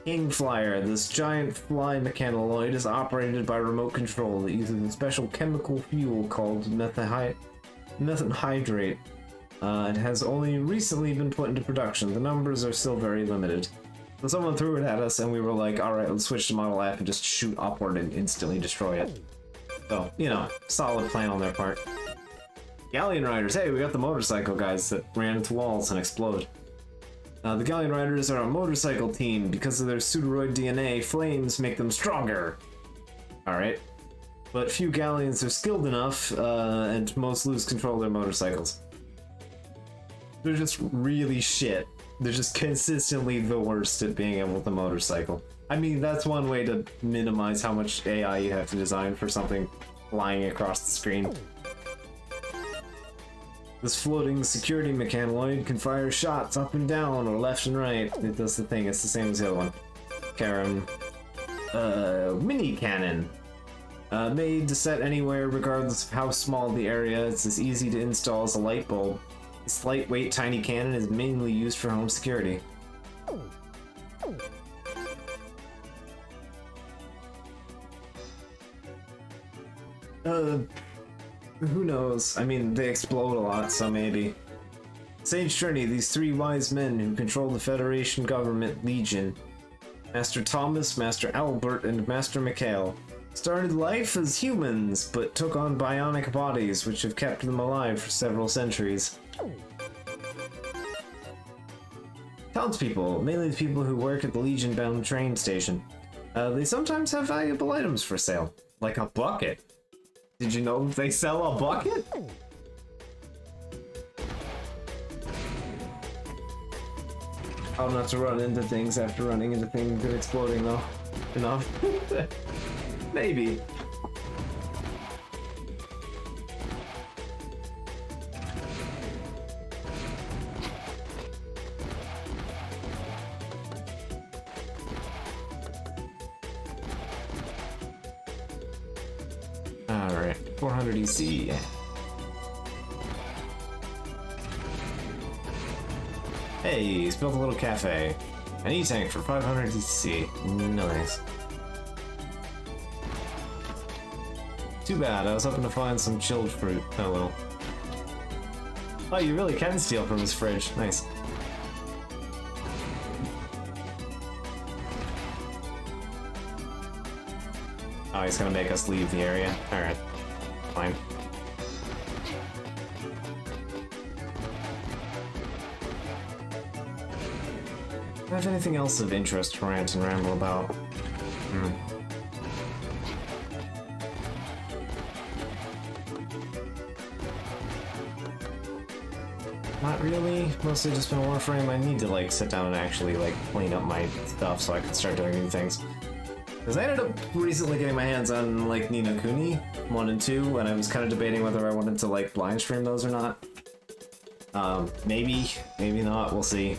Kingflyer. This giant fly mechanoloid is operated by remote control that uses a special chemical fuel called methanhydrate. It has only recently been put into production. The numbers are still very limited. So someone threw it at us and we were like, alright, let's switch to Model F and just shoot upward and instantly destroy it. So, you know, solid plan on their part. Galleon Riders. Hey, we got the motorcycle guys that ran into walls and explode. The Galleon Riders are a motorcycle team. Because of their Pseudoroid DNA, flames make them stronger. Alright. But few Galleons are skilled enough, and most lose control of their motorcycles. They're just really shit. They're just consistently the worst at being able to motorcycle. I mean, that's one way to minimize how much AI you have to design for something flying across the screen. This floating security mechanoid can fire shots up and down or left and right. It does the thing, it's the same as the other one. Karam. Mini cannon. Made to set anywhere regardless of how small the area. It's as easy to install as a light bulb. This lightweight tiny cannon is mainly used for home security. Who knows? I mean, they explode a lot, so maybe. Sage Trinity, these three wise men who control the Federation government Legion. Master Thomas, Master Albert, and Master Mikhail. Started life as humans, but took on bionic bodies, which have kept them alive for several centuries. Townspeople, mainly the people who work at the Legion-bound train station. They sometimes have valuable items for sale, like a bucket. Did you know they sell a bucket? How not to run into things after running into things and exploding though. Enough? Maybe. Alright, 400 EC. Hey, he's built a little cafe. An E-tank for 500 EC. Nice. Too bad, I was hoping to find some chilled fruit. Oh well. Oh, you really can steal from his fridge. Nice. Oh, he's gonna make us leave the area. Alright. Fine. Do I have anything else of interest to rant and ramble about? Not really. Mostly just been Warframe. I need to like sit down and actually like clean up my stuff so I can start doing new things. Because I ended up recently getting my hands on like Ni no Kuni 1 and 2, and I was kind of debating whether I wanted to like blind stream those or not. Maybe not. We'll see.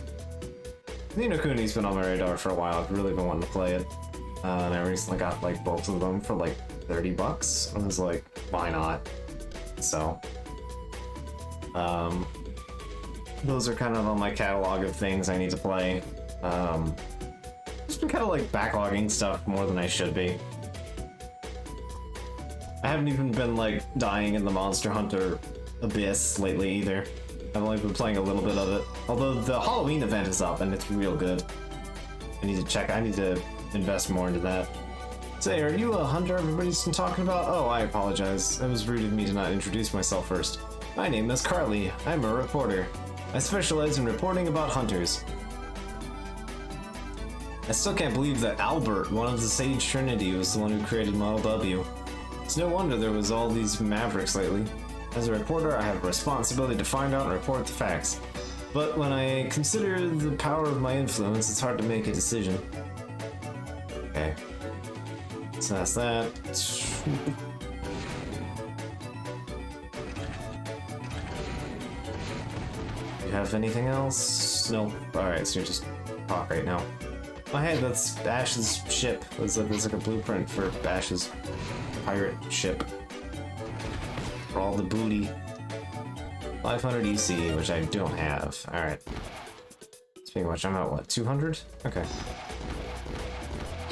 Ni no Kuni's been on my radar for a while. I've really been wanting to play it, and I recently got like both of them for like 30 bucks. I was like, why not? So, those are kind of on my catalog of things I need to play. Just been kind of like backlogging stuff more than I should be. I haven't even been like dying in the Monster Hunter Abyss lately either. I've only been playing a little bit of it. Although the Halloween event is up and it's real good. I need to invest more into that. Say, are you a hunter everybody's been talking about? Oh, I apologize. It was rude of me to not introduce myself first. My name is Carly. I'm a reporter. I specialize in reporting about hunters. I still can't believe that Albert, one of the Sage Trinity, was the one who created Model W. It's no wonder there was all these mavericks lately. As a reporter, I have a responsibility to find out and report the facts. But when I consider the power of my influence, it's hard to make a decision. Okay. So that's that. You have anything else? Nope. Alright, so you're just talk right now. Oh hey, that's Ash's ship. There's like a blueprint for Ash's pirate ship. For all the booty. 500 EC, which I don't have. Alright. Speaking of which, I'm at what, 200? Okay.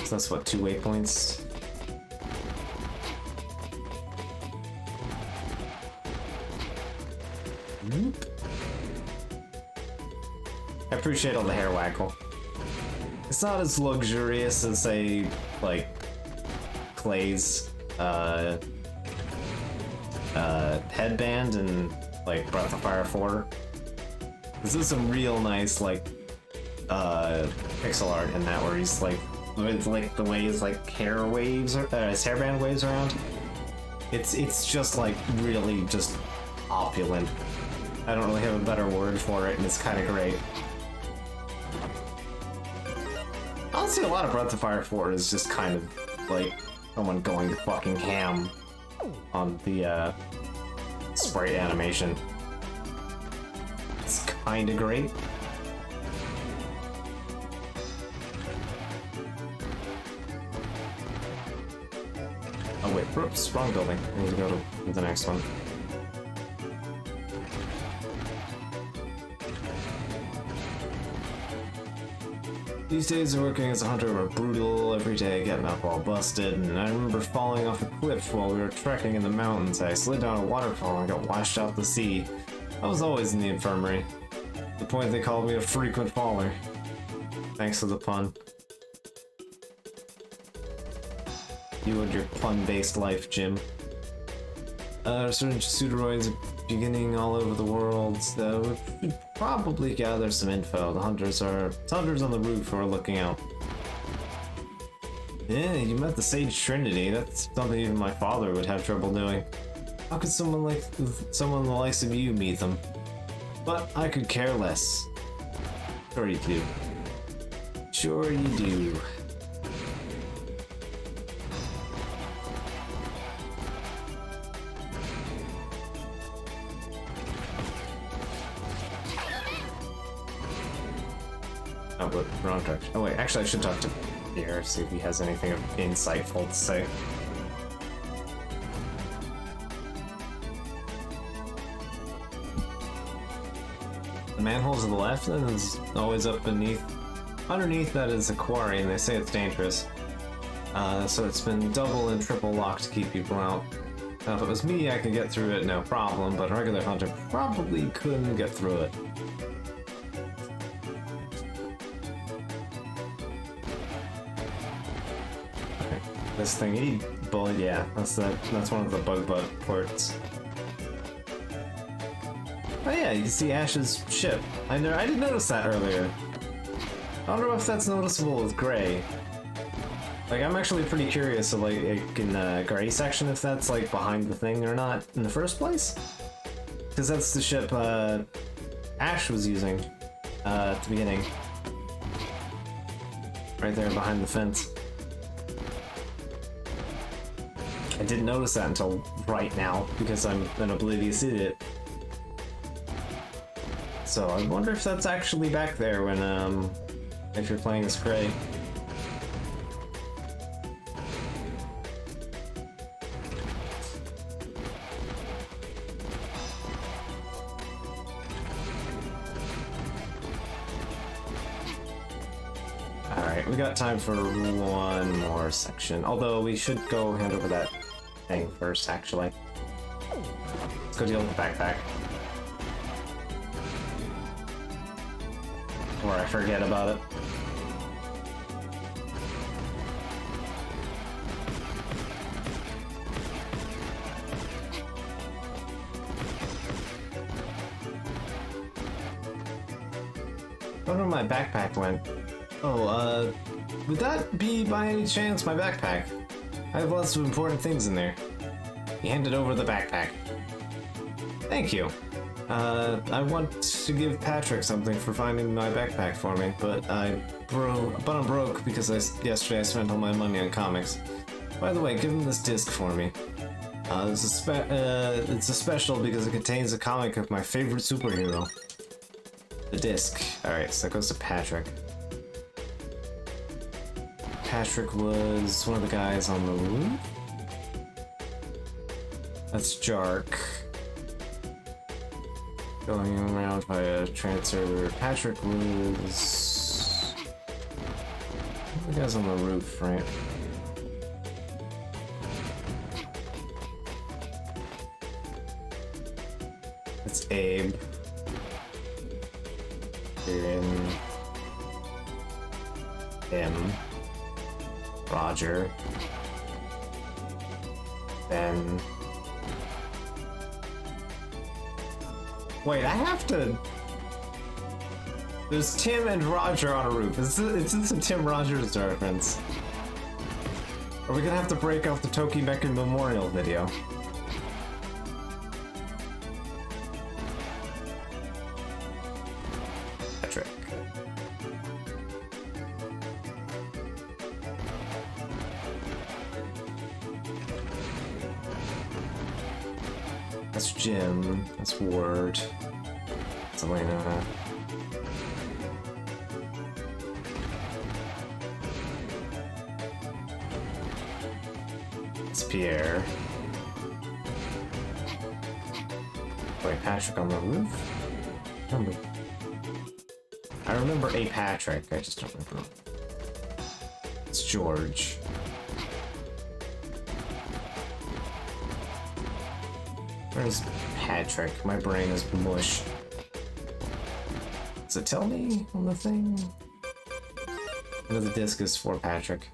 So that's what, 2 waypoints? Whoop. I appreciate all the hair waggle. It's not as luxurious as, say, like, Clay's headband and, like, Breath of Fire 4. This is some real nice, like, pixel art in that, where he's, like, with, like, the way his, like, hair waves, his hairband waves around. It's just, like, really just opulent. I don't really have a better word for it, and it's kind of great. Honestly, a lot of Breath of Fire 4 is just kind of like someone going fucking ham on the sprite animation. It's kind of great. Oh wait, whoops, wrong building. I need to go to the next one. These days of working as a hunter were brutal, every day getting up all busted, and I remember falling off a cliff while we were trekking in the mountains. I slid down a waterfall and got washed out to sea. I was always in the infirmary. To the point they called me a frequent faller. Thanks for the pun. You and your pun-based life, Jim. Certain pseudoroids beginning all over the world. We should probably gather some info. The hunters on the roof who are looking out. Yeah, you met the Sage Trinity. That's something even my father would have trouble doing. How could someone the likes of you meet them? But I could care less. Sure you do. Sure you do. Oh, but wrong direction. Oh wait, actually I should talk to Pierre, see if he has anything insightful to say. The manhole to the left is always up beneath. Underneath that is a quarry, and they say it's dangerous. So it's been double and triple locked to keep people out. Now if it was me, I could get through it no problem, but a regular hunter probably couldn't get through it. This thingy, bullet, yeah, that's one of the bug ports. Oh yeah, you can see Ash's ship. I didn't notice that earlier. I don't know if that's noticeable with Gray. Like, I'm actually pretty curious of, like in the Gray section, if that's, like, behind the thing or not in the first place. Because that's the ship, Ash was using, at the beginning. Right there behind the fence. I didn't notice that until right now, because I'm an oblivious idiot. So I wonder if that's actually back there when, if you're playing as Gray. Alright, we got time for one more section. Although we should go hand over that thing first, actually. Let's go deal with the backpack. Or I forget about it. I wonder where my backpack went. Oh, would that be by any chance my backpack? I have lots of important things in there. He handed over the backpack. Thank you. I want to give Patrick something for finding my backpack for me, but I'm broke because yesterday I spent all my money on comics. By the way, give him this disc for me. It's a special because it contains a comic of my favorite superhero. The disc. Alright, so that goes to Patrick. Patrick was one of the guys on the roof. That's Jark. Going around via transfer. Patrick was... The guy's on the roof, right? It's Abe. Then him. Roger. Then. Wait, I have to. There's Tim and Roger on a roof. Is this a Tim Rogers reference? Are we gonna have to break off the Tokimekin Memorial video? Patrick. That's Jim. That's Ward. That's Elena. It's Pierre. Wait, Patrick on the roof? I remember a Patrick, I just don't remember. It's George. Where's Patrick? My brain is mush. Does it tell me on the thing? Under the disc is for Patrick.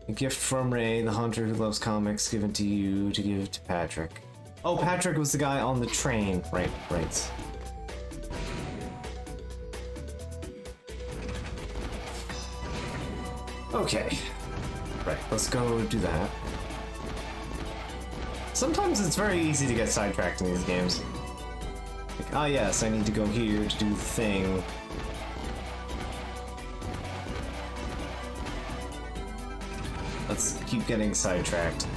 A gift from Ray, the hunter who loves comics, given to you to give to Patrick. Oh, Patrick was the guy on the train. Right. Okay. Right, let's go do that. Sometimes it's very easy to get sidetracked in these games. Like, ah yes, I need to go here to do the thing. Let's keep getting sidetracked.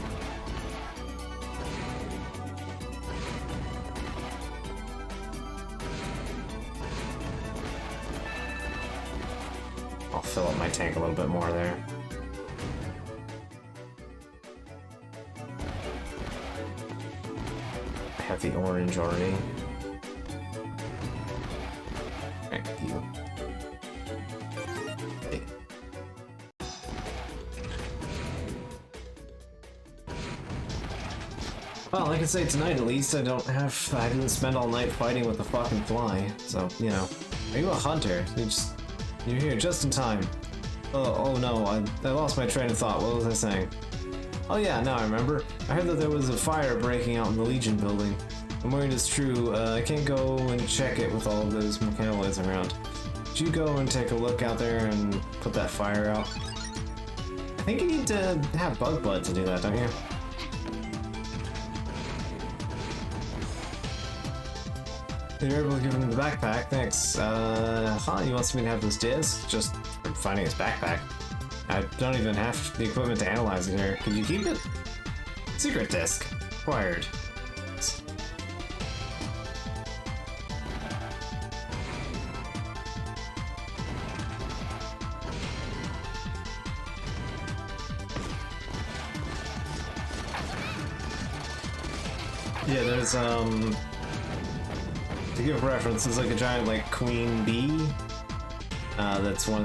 I'll fill up my tank a little bit more there. I have the orange already. Thank you. Hey. Well, like I say, tonight at least I didn't spend all night fighting with the fucking fly, so, you know. Are you a hunter? You're here just in time. Oh no, I lost my train of thought. What was I saying? Oh yeah, now I remember. I heard that there was a fire breaking out in the Legion building. I'm worried it's true. I can't go and check it with all of those mechanoids around. Should you go and take a look out there and put that fire out? I think you need to have bug blood to do that, don't you? You're able to give him the backpack, thanks. He wants me to have this disc just for finding his backpack. I don't even have the equipment to analyze it here. Could you keep it? Secret disc. Acquired. Yeah, there's, to give reference, there's like a giant, like, queen bee. That's one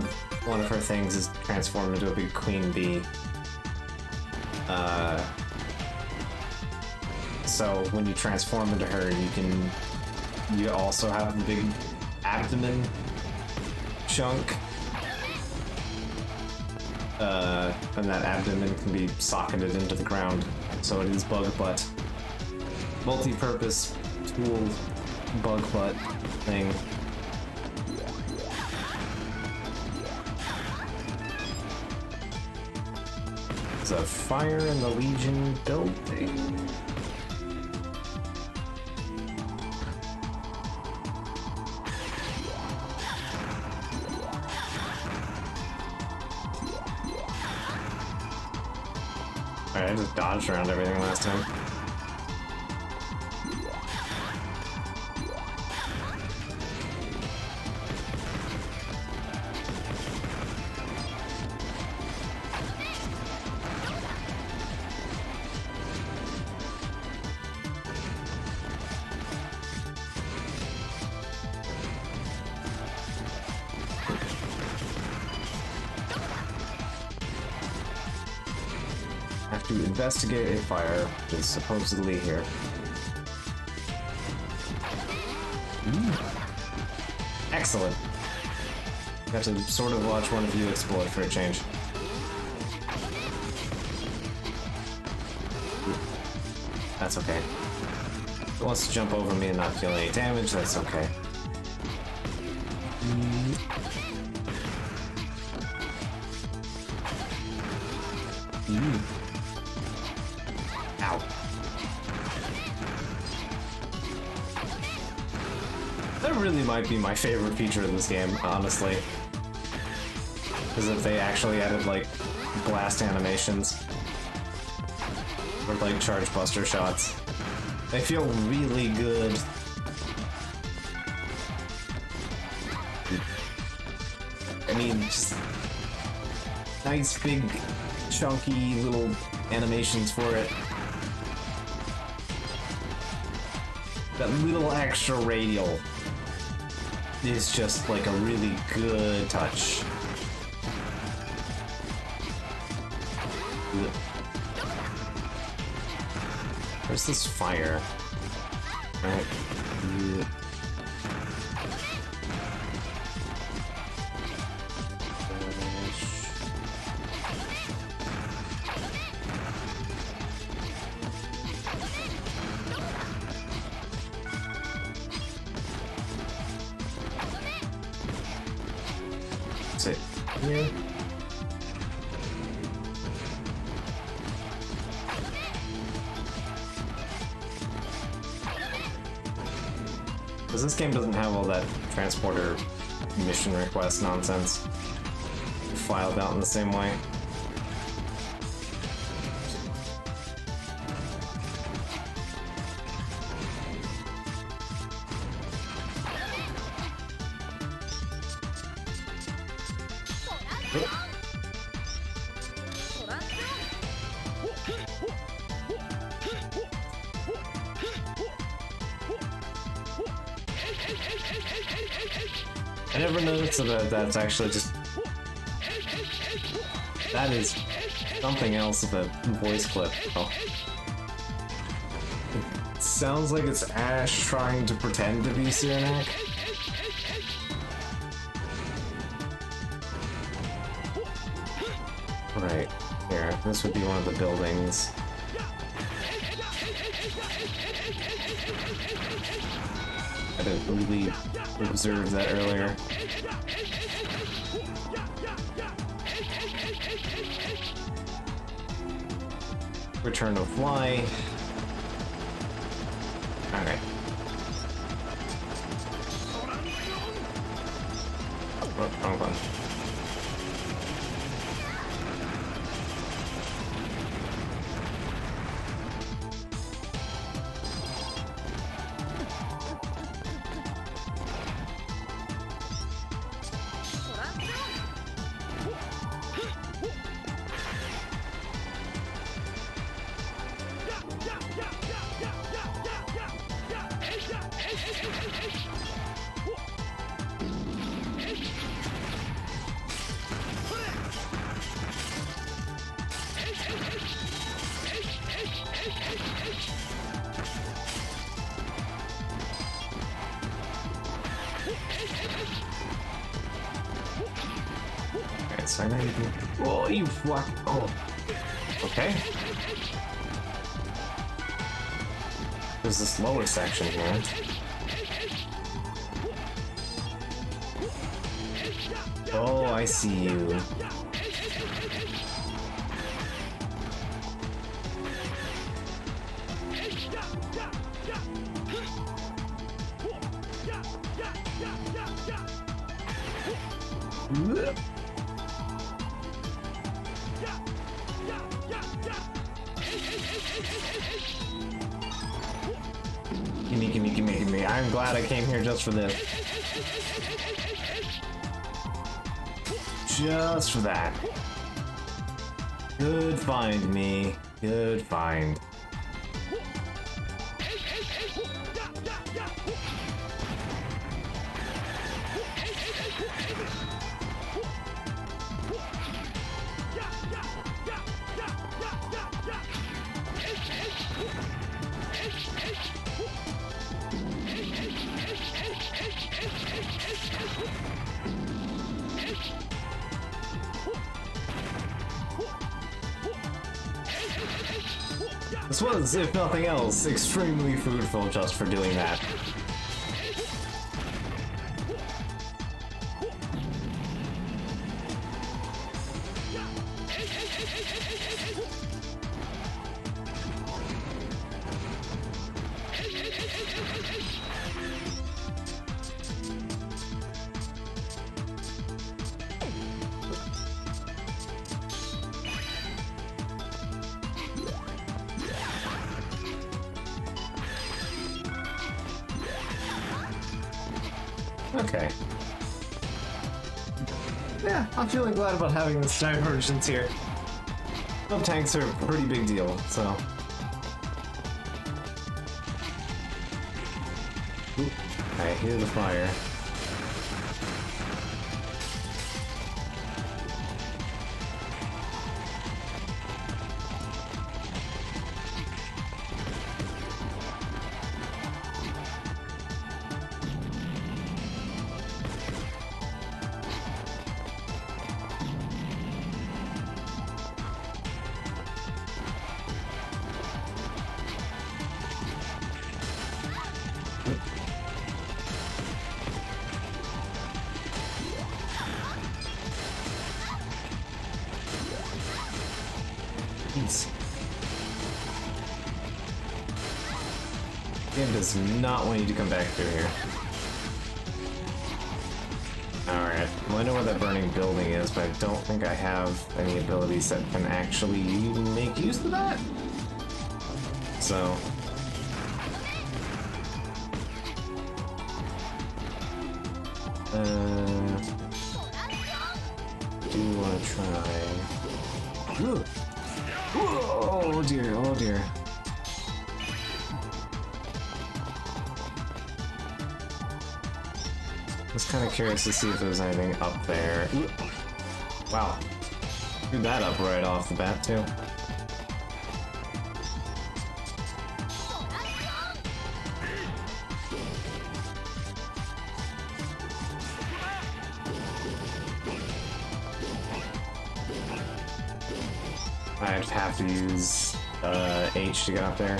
of her things is transformed into a big queen bee. So when you transform into her, you also have the big abdomen chunk. And that abdomen can be socketed into the ground. So it is bug butt. Multi-purpose tool bug butt thing. There's a fire in the Legion building. Alright, I just dodged around everything last time. have to investigate a fire, which is supposedly here. Excellent. Got to sort of watch one of you explode for a change. That's okay. If it wants to jump over me and not deal any damage, that's okay. Ow. That really might be my favorite feature in this game, honestly. Is if they actually added, like, blast animations. Or, like, charge buster shots. They feel really good. I mean, just nice, big, chunky little animations for it. That little extra radial is just like a really good touch. Where's this fire? Alright. Sit here. Because this game doesn't have all that transporter mission request nonsense filed out in the same way. I never noticed that that's actually just... That is something else of a voice clip. Oh. It sounds like it's Ash trying to pretend to be Cyranak. Right, here. This would be one of the buildings. I didn't really observe that earlier. Return to fly. Alright. Oh, wrong one. Alright, so I know you can... Oh, you fuck... Oh. Okay. There's this lower section here. Oh, I see you. Gimme, gimme, gimme, gimme. I'm glad I came here just for this. Just for that. Good find, me. Good find. This was, if nothing else, extremely fruitful just for doing that. Okay. Yeah, I'm feeling glad about having this divergence here. Sub tanks are a pretty big deal, so. Oop, I hear the fire. Jeez. Game does not want you to come back through here. Alright, well I know where that burning building is, but I don't think I have any abilities that can actually make use of that. So... do you want to try... Ooh. Oh dear, oh dear. I was kind of curious to see if there was anything up there. Ooh. Wow. Threw that up right off the bat, too. I'd have to use H to get up there.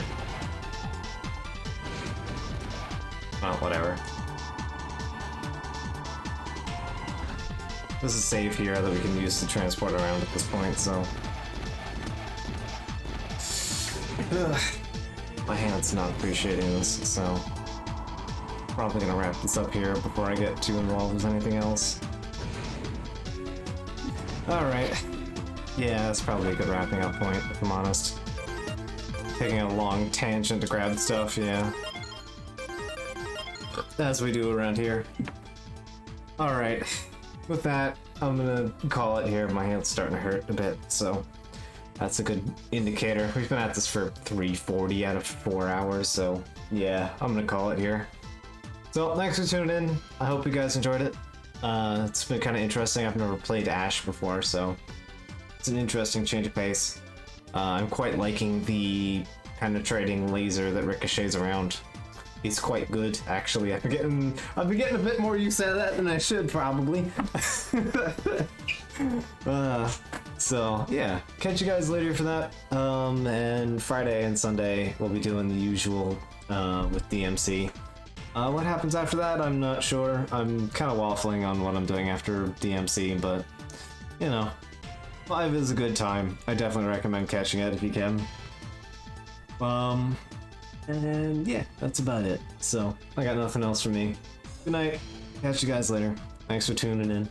Well, whatever. There's a save here that we can use to transport around at this point, so... Ugh. My hand's not appreciating this, so... Probably gonna wrap this up here before I get too involved with anything else. Alright. Yeah, that's probably a good wrapping up point, if I'm honest. Taking a long tangent to grab stuff, yeah. As we do around here. Alright, with that, I'm gonna call it here. My hand's starting to hurt a bit, so that's a good indicator. We've been at this for 340 out of 4 hours, so yeah, I'm gonna call it here. So, thanks for tuning in. I hope you guys enjoyed it. It's been kind of interesting. I've never played Ash before, so it's an interesting change of pace. I'm quite liking the kind of trading laser that ricochets around. He's quite good, actually. I've been getting a bit more use out of that than I should, probably. So yeah, catch you guys later for that. And Friday and Sunday we'll be doing the usual with DMC. What happens after that, I'm not sure. I'm kind of waffling on what I'm doing after DMC, but you know. 5 is a good time. I definitely recommend catching it if you can. And yeah, that's about it. So, I got nothing else from me. Good night. Catch you guys later. Thanks for tuning in.